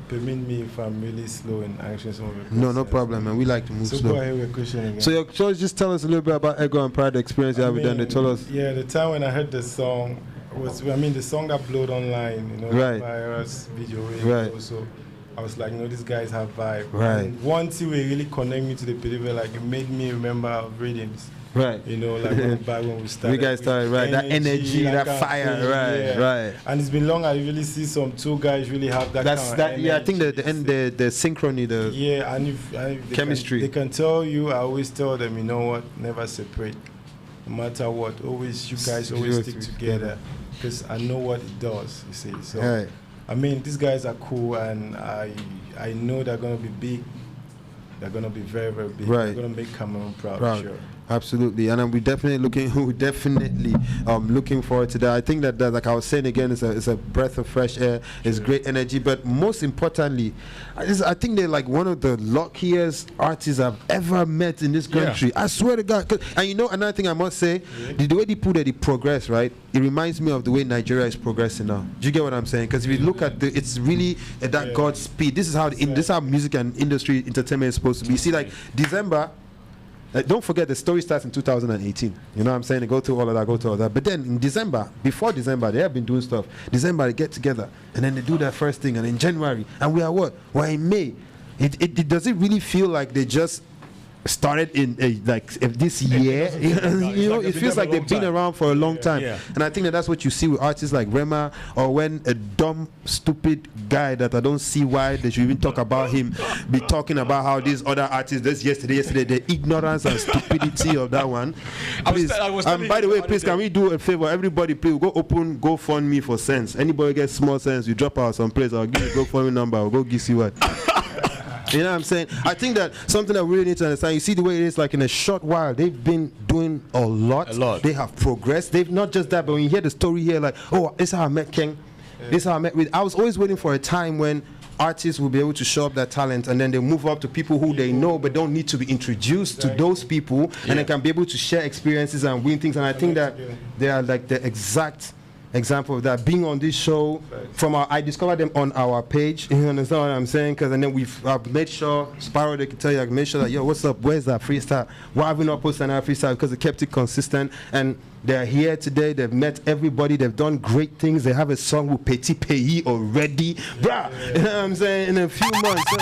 permit me if I'm really slow in answering some of the questions. No problem, man. We like to move slow. So go ahead with your question again. So just tell us a little bit about Ego and Pride, the experience you have with them. They told us. Yeah, the time when I heard the song the song upload online, virus video, so I was like, these guys have vibe. Right. And once you really connect me to the people, like it made me remember rhythms. Right. Like back when we started. We guys started, right. That energy, that fire, right. And it's been long. I really see two guys really have that kind of energy. Yeah, I think the synchrony, and if chemistry. They can tell you, I always tell them, you know what, never separate. No matter what, you guys always stick together. Because I know what it does, you see. So, I mean, these guys are cool, and I know they're going to be big. They're going to be very, very big. Right. They're going to make Cameroon proud. Sure. Absolutely, and we're definitely looking forward to that. I think that like I was saying again, it's a breath of fresh air. It's great energy, but most importantly, I think they're like one of the luckiest artists I've ever met in this country. I swear to God. And another thing I must say, the way they put it, the progress, right? It reminds me of the way Nigeria is progressing now. Do you get what I'm saying? Because if you look at it's really at that God speed. This is how this is how music and industry entertainment is supposed to be. You see, like December. Don't forget the story starts in 2018. You know what I'm saying? They go through all of that. But then in before December, they have been doing stuff. December, they get together. And then they do their first thing. And in January, and we are what? We're in May. Does it really feel like they just started in this year? It feels like they've been around for a long time. And I think that's what you see with artists like Rema, or when a dumb, stupid guy that I don't see why they should even talk about him be talking about how these other artists yesterday the ignorance and stupidity of that one. Please, by the way, please, can we do a favor? Everybody, please go open GoFundMe for sense. Anybody gets small sense, you drop out some place, I'll give you a GoFundMe number, I'll go give you what. You know what I'm saying? I think that something that we really need to understand, you see the way it is, like in a short while, they've been doing a lot. They have progressed. They've not just that, but when you hear the story here, like, oh, this is how I met King. This is how I met with. I was always waiting for a time when artists will be able to show up their talent, and then they move up to people who they know but don't need to be introduced to those people, and they can be able to share experiences and win things. And I think that they are like the exact example of that. Being on this show, I discovered them on our page. You understand what I'm saying? Because and then I've made sure Sparrow, they can tell you, I've made sure that, yo, what's up? Where's that freestyle? Why have we not posted another freestyle? Because they kept it consistent, and they're here today. They've met everybody. They've done great things. They have a song with Petit Pays already, bruh. You know what I'm saying? In a few months. So,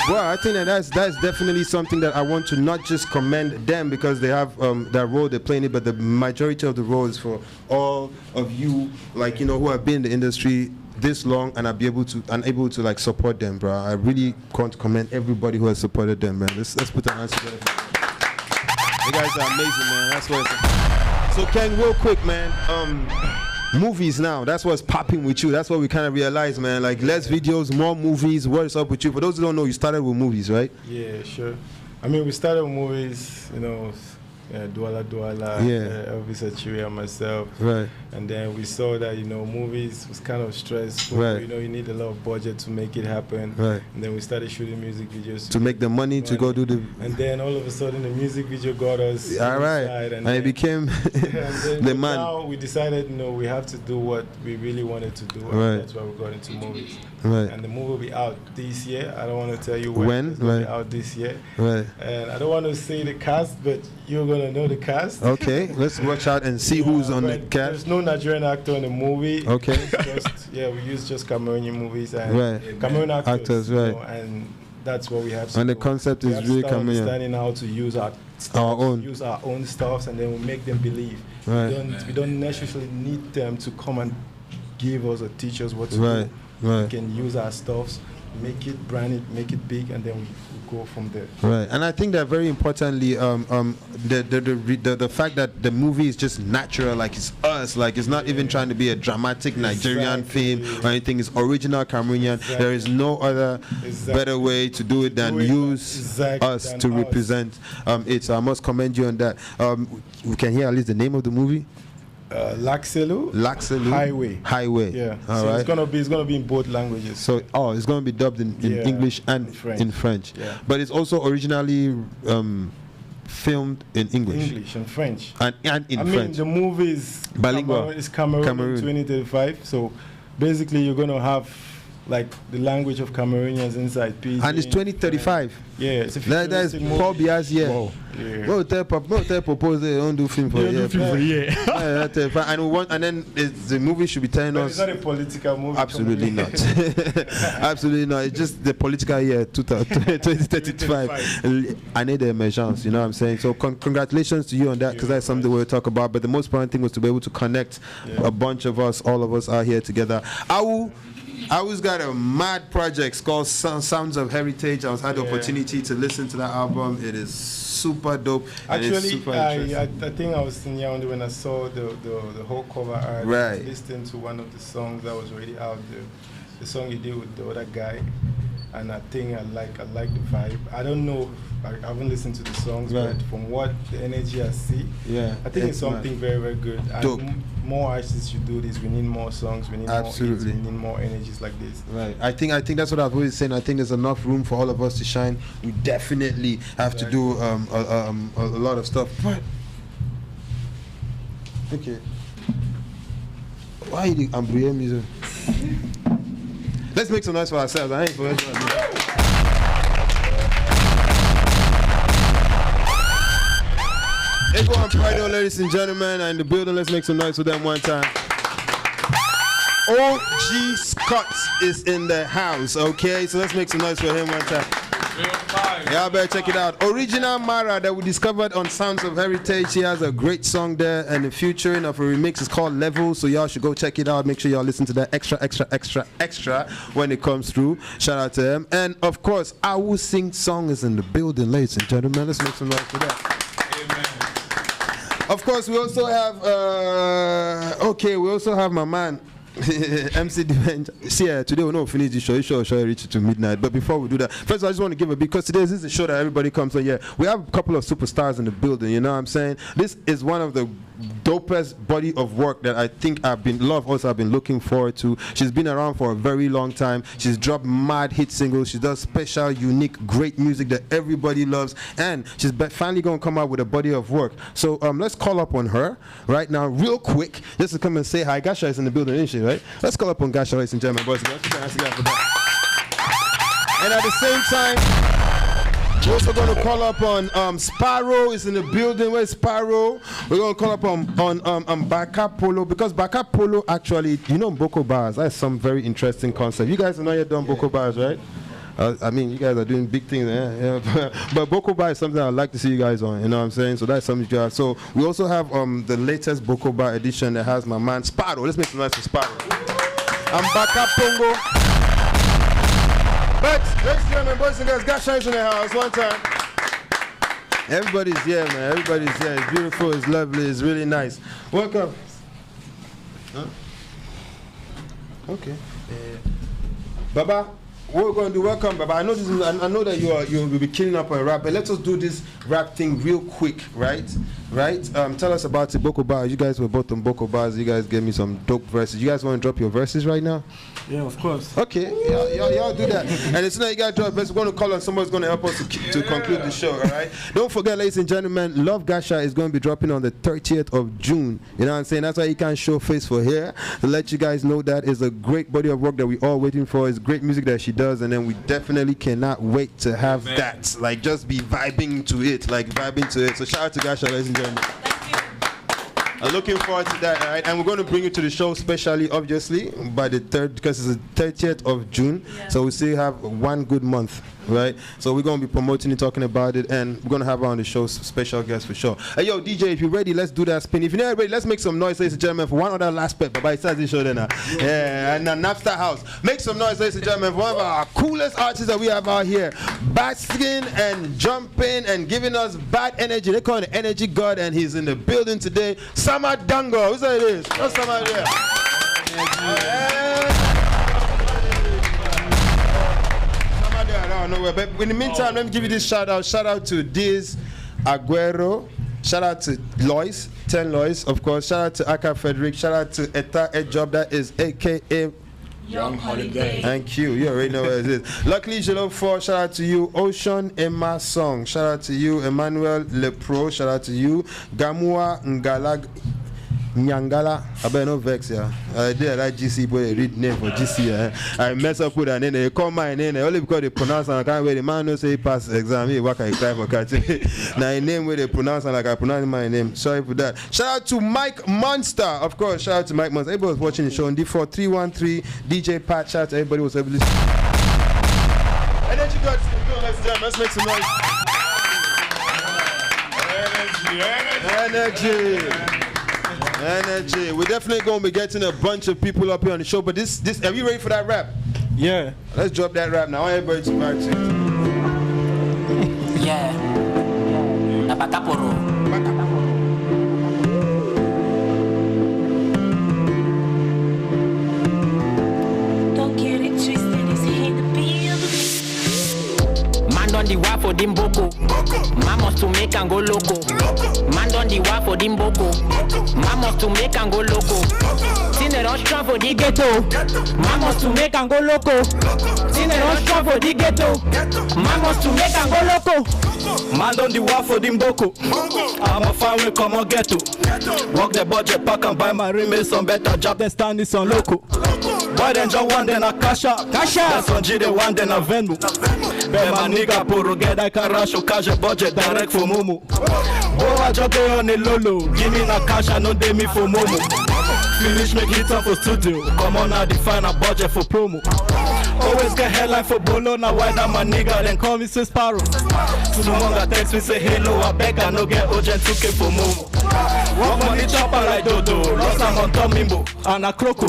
well, I think that's definitely something that I want to not just commend them because they have that role they're playing it, but the majority of the role is for all of you, like, you know, who have been in the industry this long and are able to like support them, bro. I really want to commend everybody who has supported them, man. Let's put our hands together. You guys are amazing, man. That's what it's. So Ken, real quick, man. Movies now, that's what's popping with you. That's what we kind of realize, man. Like less videos, more movies. What is up with you? For those who don't know, you started with movies, right? Yeah, sure. I mean, we started with movies, you know, Douala, Elvis Achille and myself. Right. And then we saw that, you know, movies was kind of stressful. Right. You know, you need a lot of budget to make it happen. Right. And then we started shooting music videos. To make the money to go do the... And then all of a sudden the music video got us all right. inside. And it became the man. Now we decided, you know, we have to do what we really wanted to do. And right. that's why we got into movies. Right. And the movie will be out this year. I don't want to tell you when. It's right. be out this year. Right. And I don't want to say the cast, but you're going to know the cast. Okay, let's watch out and see who's on the cast. There's no Nigerian actor in the movie. Okay. We use just Cameroonian movies and right. Cameroon actors, right. You know, and that's what we have to and do. The concept is really Cameroonian. Understanding how to use our own stuffs, and then we make them believe. Right. We don't necessarily need them to come and give us or teach us what to right. do. Right. We can use our stuffs, make it, brand it, make it big, and then we go from there. Right, and I think that very importantly, the fact that the movie is just natural, like it's us, like it's not even trying to be a dramatic Nigerian film or anything. It's original Cameroonian. There is no other better way to do it than use us to represent it. So I must commend you on that. We can hear at least the name of the movie. Laxelu Highway. Yeah. All so right. It's gonna be in both languages. So it's gonna be dubbed in English and in French. Yeah. But it's also originally filmed in English. English and French. And in French. I mean, the movie is bilingual. It's Cameroon 2035. So basically, you're gonna have like the language of Cameroonians inside Pidgin. And it's 2035. Yeah, it's a that is Paul Bia's year. Wow. Well, tell propose they don't do film for a year. And then the movie should be telling us. It's not a political movie. Absolutely not. Absolutely not. It's just the political year 2035. I need the emergence. You know what I'm saying? So congratulations to you on that, because that's something we'll talk about. But the most important thing was to be able to connect a bunch of us, all of us out here together. I always got a mad project called Sounds of Heritage. I had the opportunity to listen to that album. It is super dope. Actually, I think I was in Yaoundé when I saw the whole cover art. Right. I was listening to one of the songs that was already out there. The song you did with the other guy. And I think I like the vibe. I don't know, I haven't listened to the songs, but from what the energy I see, I think it's something very, very good. Dope. And more artists should do this. We need more songs. We need more hits. We need more energies like this. Right. I think that's what I've always saying. I think there's enough room for all of us to shine. We definitely have to do a lot of stuff. But okay. Why are you doing music? Let's make some noise for ourselves. I ain't for everyone. Ego and Pride, ladies and gentlemen, are in the building. Let's make some noise for them one time. OG Scott is in the house, okay? So let's make some noise for him one time. Y'all better check it out. Original Mara that we discovered on Sounds of Heritage. He has a great song there, and the featuring of a remix is called Level. So y'all should go check it out. Make sure y'all listen to that extra when it comes through. Shout out to him. And of course, I Will Sing Song is in the building, ladies and gentlemen. Let's make some noise for that. Of course, we also have we also have my man MC Defend. See, today we're not finish the show. Show reach to midnight. But before we do that, first I just want to give a because today this is a show that everybody comes on. Yeah, we have a couple of superstars in the building. You know what I'm saying? This is one of the dopest body of work that I think I've been looking forward to. She's been around for a very long time. She's dropped mad hit singles. She does special, unique, great music that everybody loves, and she's finally gonna come out with a body of work. So let's call up on her right now, real quick, just to come and say hi. Gasha is in the building, isn't she? Right? Let's call up on Gasha, ladies and gentlemen, boys. And at the same time, we're also going to call up on Sparrow is in the building. Where's Sparrow? We're going to call up on Baka Polo, because Baka Polo actually, you know, Boko Bars. That's some very interesting concept. You guys have not yet done Boko Bars, right? I mean, you guys are doing big things, yeah. But Boko Bar is something I'd like to see you guys on, you know what I'm saying? So that's something you have. So we also have the latest Boko Bar edition that has my man Sparrow. Let's make some noise for Sparrow. I'm Baka Pongo. But, ladies and gentlemen, boys and girls, Gasha is in the house one time. Everybody's here, man. Everybody's here. It's beautiful, it's lovely, it's really nice. Welcome. Huh? Okay. Baba. What we're going to do, welcome, Baba. I know this is, I know that you will be killing up on rap, but let's just do this rap thing real quick, right? Tell us about the Boko Bars. You guys were both on Boko Bars. You guys gave me some dope verses. You guys want to drop your verses right now? Yeah, of course. Okay, y'all do that. And as soon as you guys drop verses, we're going to call on somebody's going to help us to conclude the show, all right? Don't forget, ladies and gentlemen, Love Gasha is going to be dropping on the 30th of June. You know what I'm saying? That's why you can't show face for here. To let you guys know that is a great body of work that we're all waiting for. It's great music that she does, and then we definitely cannot wait to have that. Like, just be vibing to it, So shout out to Gasha, ladies and gentlemen. I'm looking forward to that, all right? And we're going to bring you to the show specially, obviously, by the 3rd, because it's the 30th of June. Yeah. So we still have one good month, right? So we're going to be promoting it, talking about it, and we're going to have her on the show, special guest for sure. Hey, yo, DJ, if you're ready, let's do that spin. If you're not ready, let's make some noise, ladies and gentlemen, for one other last pet. But besides this show, then, yeah, and Nabstar House. Make some noise, ladies and gentlemen, for one of our coolest artists that we have out here, basking and jumping and giving us bad energy. They call him the energy god, and he's in the building today. Sama Dango, who's that it is? What's Sama there? I don't know where, but in the meantime, let me give you this shout out. Shout out to Diz Aguero. Shout out to Lois, 10 Lois, of course. Shout out to Aka Frederick. Shout out to Eta Edjob, that is AKA Young Holiday. Thank you. You already know where it is. Luckily, Jelo 4, shout out to you. Ocean Emma Song, shout out to you. Emmanuel Lepro, shout out to you. Gamua Nyangala, I better no vex, yeah. I did that GC, boy, read name for GC, yeah. I mess up with that name, they call my name, only because they pronounce and I can't wait. The man no say he pass exam, he work I cry for catching. Now, a name where they pronounce and like I pronounce my name. Sorry for that. Shout out to Mike Monster, of course. Shout out to Mike Monster. Everybody was watching the show on D4313, DJ Pat. Shout out to everybody who was able to listen. Energy gods, let's make some noise. Energy. We're definitely going to be getting a bunch of people up here on the show, but this, are you ready for that rap? Yeah. Let's drop that rap now. I want everybody to vibe to it. Yeah. Don't get it twisted, it's in the building. Man on the wall for them boko. Man must to make and go loco. Man on the wall for them boko. Man must to make and go loco. Seen it on strong for the ghetto. Man must to make and go loco. Seen it on strong for the ghetto. Man must to make and go loco. Man on the wall for them boko. I'm a fan we come on ghetto. Walk the budget pack and buy my rim, some better job than standing some loco. Boy then just one then a cash out. That's on G the one then a Venmo. Be my nigga poro get I can rush or cash a budget direct for Momo. Oh I just on the lolo. Give me na cash and no day me for Momo. Finish make it up for studio. Come on now define a budget for promo. Always get headline for Bolo, now why that my nigga, then call me Swiss Sparrow. To the one that text me say hello, I beg I no get urgent 2K for Momo. Walk money chopper like Dodo, lost I'm on top Mimbo, and a croco.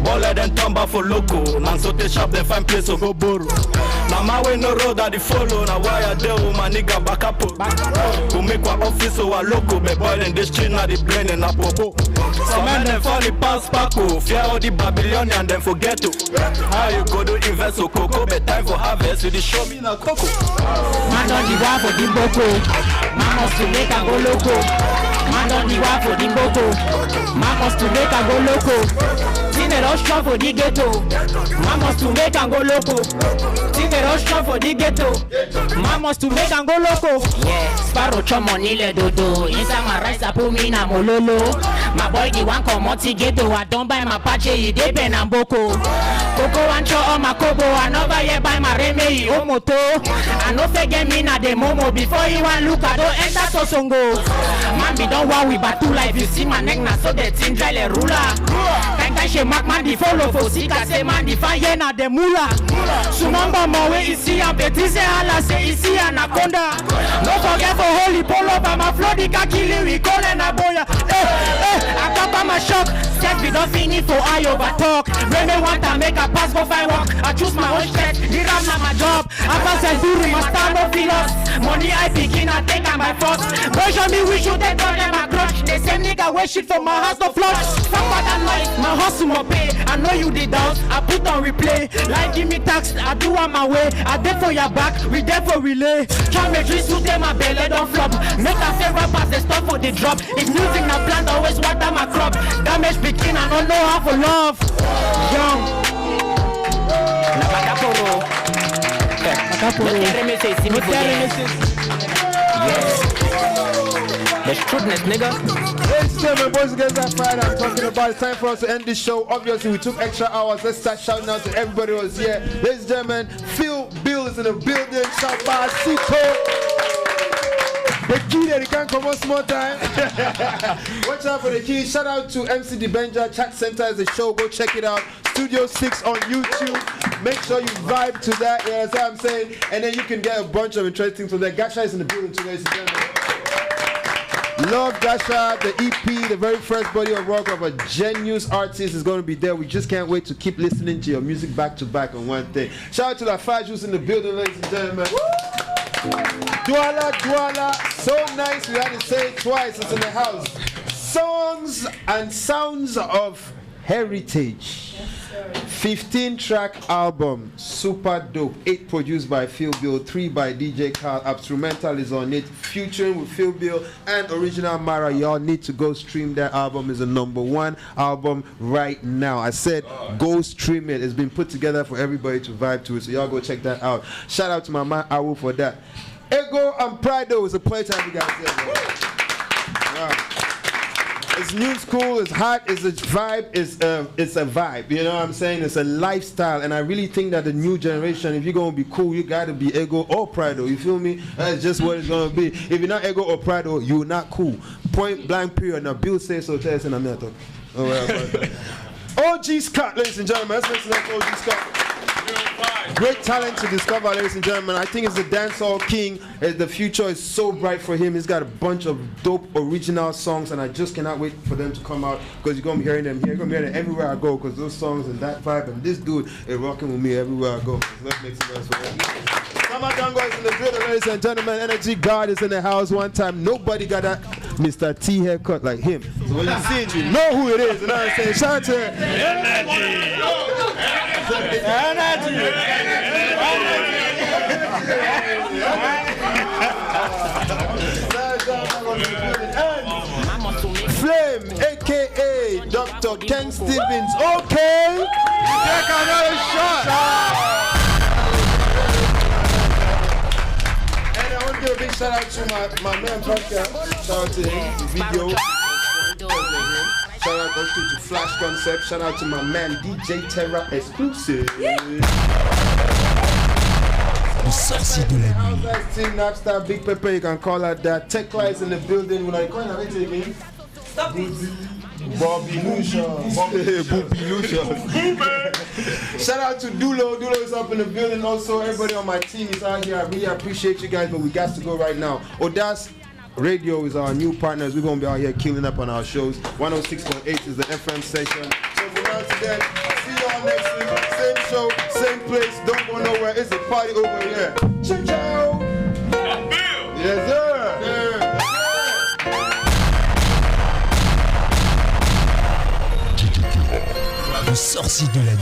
Baller then turn back for loco, man so they shop then find place to go borrow. Now my way no road that the follow, now why I deal with my nigga back up. Go make one office so I loco, but boy then this shit now the brain and a popo. Some men then fall the pass Paco, fear all the Babylonian then forget to. How you go to invest so cocoa, but time for harvest with the show me now coco. Man on the wall for the boko, man must to make a go loco. Man on the wall for the boko, man must to make a go loco. Tine rush strong for the ghetto, man must to make a go loco. Tine rush strong for the ghetto, man must to make a go loco. Yeah, Sparrow chomo nile dodo, inside my rice I put me na mololo. My boy the one come out ghetto, I don't buy my pache, he dey pen and boko. Coco and cho on my kobo, I never yet buy my reme, omoto. I no forget me na the momo, before you want look I don't enter Sosongo. Man be don't want we batu life, you see my neck na so the thing dry le ruler. Thank she mark man the follow for sika say man the fire na the mula. Sumamba mawe isi and betise ala say isi anaconda. No forget for holy polo by my flow the kakili we call and a boya. I got by my shock, set we don't finish for I over talk. When they want to make a pass go find work, I choose my own shit, the ram na my job. I pass and do my stand no feelers. Money I begin I take on my force. Boy show me we should take on them a grudge. They say nigga wear shit from my house no flush. Fuck what I like, my hustle my pay. I know you did dance, I put on replay. Like give me tax, I do on my way. I there for your back, we there for relay. Try me trees to them my belly don't flop. Make a favorite pass the stuff for the drop. If music na plant always water my crop. Damage begin I don't know how for love. Young Nakaporo. There's trueness, nigga. Ladies and gentlemen, boys and girls, that Friday I'm talking about. It's time for us to end this show. Obviously, we took extra hours. Let's start shouting out to everybody who was here. Ladies and gentlemen, Phil Bill is in the building. Shout out Sito. The key there, you can't come one small time. Watch out for the key. Shout out to MC Dibenja. Chat Center is the show. Go check it out. Studio 6 on YouTube. Make sure you vibe to that. Yeah, that's what I'm saying. And then you can get a bunch of interesting things from there. Gasha is in the building too, ladies and gentlemen. Love Gasha, the EP, the very first body of work of a genius artist is going to be there. We just can't wait to keep listening to your music back to back on one thing. Shout out to La Fajus in the building, ladies and gentlemen. Douala, so nice. We had to say it twice. It's in the house. Songs and sounds of heritage. 15-track album, super dope. 8 produced by Phil Bill, 3 by DJ Carl. Instrumental is on it, featuring with Phil Bill and Original Mara. Y'all need to go stream that album. Is a #1 album right now. I said go stream it. It's been put together for everybody to vibe to it, so y'all go check that out. Shout out to my man Awu for that. Ego and Prado is a playtime you guys there. Wow. It's new school, it's hot, it's a vibe, it's a vibe, you know what I'm saying? It's a lifestyle, and I really think that the new generation, if you're going to be cool, you got to be Ego or Prado, you feel me? That's just what it's going to be. If you're not Ego or Prado, you're not cool. Point blank period. Now, Bill says so, tell us in a minute. OG Scott, ladies and gentlemen, let's listen to OG Scott. Great talent to discover, ladies and gentlemen. I think it's the dancehall king. The future is so bright for him. He's got a bunch of dope original songs, and I just cannot wait for them to come out, because you're going to be hearing them here. You're going to be hearing them everywhere I go, because those songs and that vibe, and this dude is rocking with me everywhere I go. Let's make some noise for him. Summer Dango is in the building, ladies and gentlemen. Energy God is in the house one time. Nobody got that Mr. T haircut like him. So when you see it, you know who it is. You know what I'm saying? Shout out to Flame, aka Dr. Ken Stevens. Okay, take another shot. And I want to give a big shout out to my man Pascal. Shout out to him, the video. Shout out also to Flash Concept. Shout out to my man DJ TERRA XCLUSIF. Team Nabstar, Big Pepper, you can call her that. Tekla is in the building. When I call her, again. Stop it. Bobby Lucia. Bobby Lucia. Shout out to Dulo. Dulo is up in the building. Also, everybody on my team is out here. I really appreciate you guys, but we got to go right now. AUDACE Radio is our new partners. We're going to be out here killing up on our shows. 106.8 is the FM station. So from now to then, see y'all next week. Same show, same place. Don't go nowhere. It's a party over here. Ciao, ciao. Yes, sir. Le sorcier de la nuit.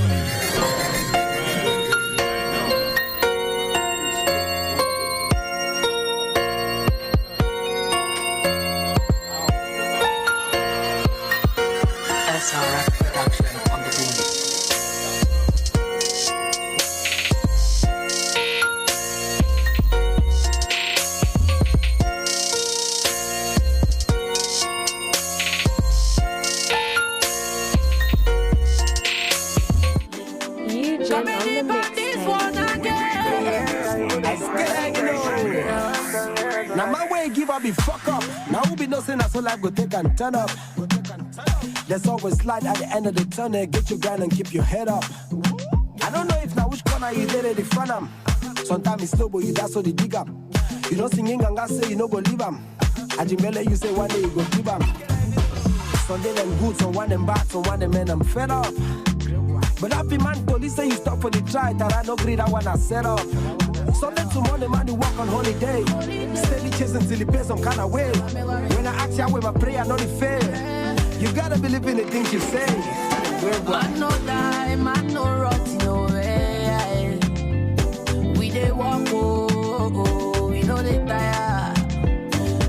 SRF production on the beat. Now my way give up be fuck up. Now who be no saying that so life go take and turn up. There's always light at the end of the tunnel. Get your grind and keep your head up. I don't know if now which corner you did it in front of. Sometimes it's slow but you that's so they dig up. You don't sing in ganga say you no go leave them. Ajimbele you say one day you go give them. Sunday them good, some one them bad, some one them men I'm fed up. But happy man police say you stop for the try. That I no greed I wanna set up. Sunday to Monday, man, you walk on holiday. Steady chasing till he pays some kind of way. When I ask you where my prayer, not the fail. You gotta believe in the things you say. Man no die, man no rot, no way. We dey walk, oh, we know they tire.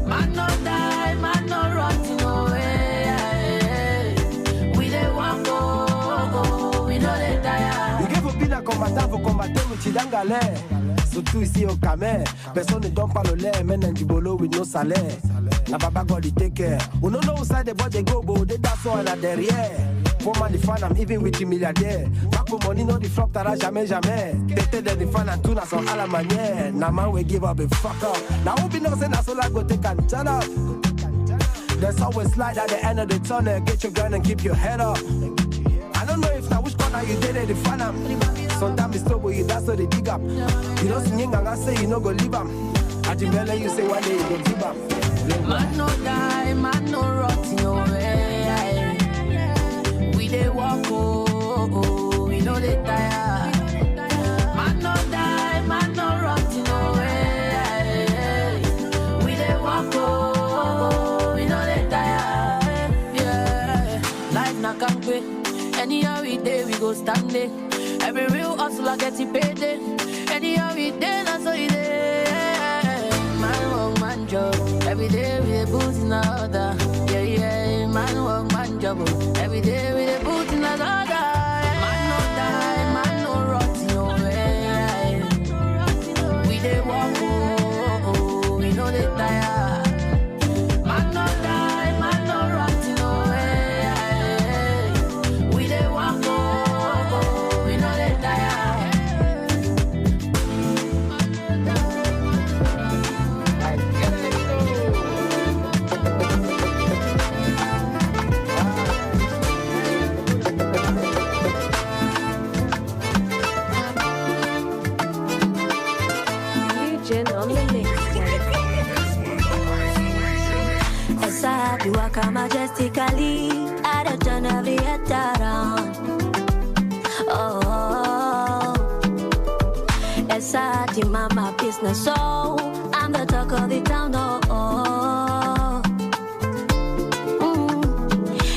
Man no die, man no rot, no way. We dey walk, oh, we know they tire. You give a pina combatant pour combattre with Chidangale. Surtout ici au Camer, personne ne donne pas le lait, men and jibolo with no salaire. Na baba God he take care. We don't know who side the boy they go, but they that's all at derrière. Poor man the fan, I'm even with the milliardaire. Back for money, no the flop, t'ara jamais, jamais. They tell the fan and tuna son à la manière. Now man we give up a fuck up. Now who be no saying that's all I go take and turn up. There's always light at the end of the tunnel. Get your gun and keep your head up. I don't know if now which corner you did it in front of. Sometimes it's slow, but you that's so they dig up. You don't sing and I say you no go leave them. Ajimbele you say one day you go give them. Man no die, man no rot, no way. We dey walk, oh, we know they tire. Man no die, man no rot, no way. We dey walk, oh, we know they tire. Yeah, life na can't anyhow we day we go stand it. Every real hustler get it paid it. Anyhow we day, that's how it is. Man work, man job. Every day we dey put in order. Yeah, yeah. Man work, man job. Every day we dey put in order. Man no die, man no rot, no way. We dey walk, oh, we know they tire. Man no die, man no rot, no way. We dey walk, oh, we know they tire. You walk out majestically, I don't turn every head around. Oh, it's a team, my business, so I'm the talk of the town. Oh,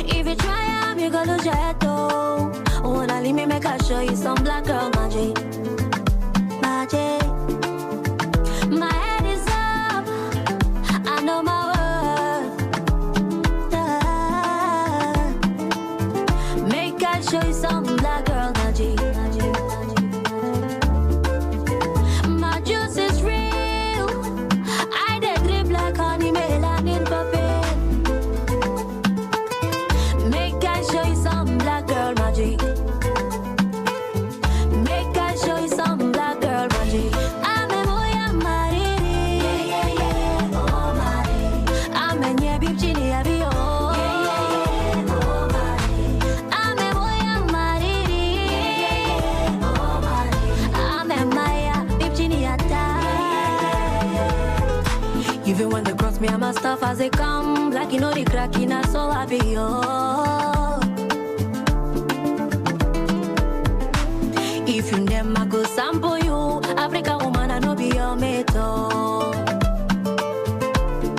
if you try, I'm you gonna lose your head. Oh, wanna leave me, make I show you some black girl magic, magic. My head is up, I know my worth. Show you some black girl magic. My juice is real. I dey grip like honey melanin puppet. Make I show you some black girl magic. Even when they cross me, I'm a stuff as they come. Like you know the crack in a so I be yours.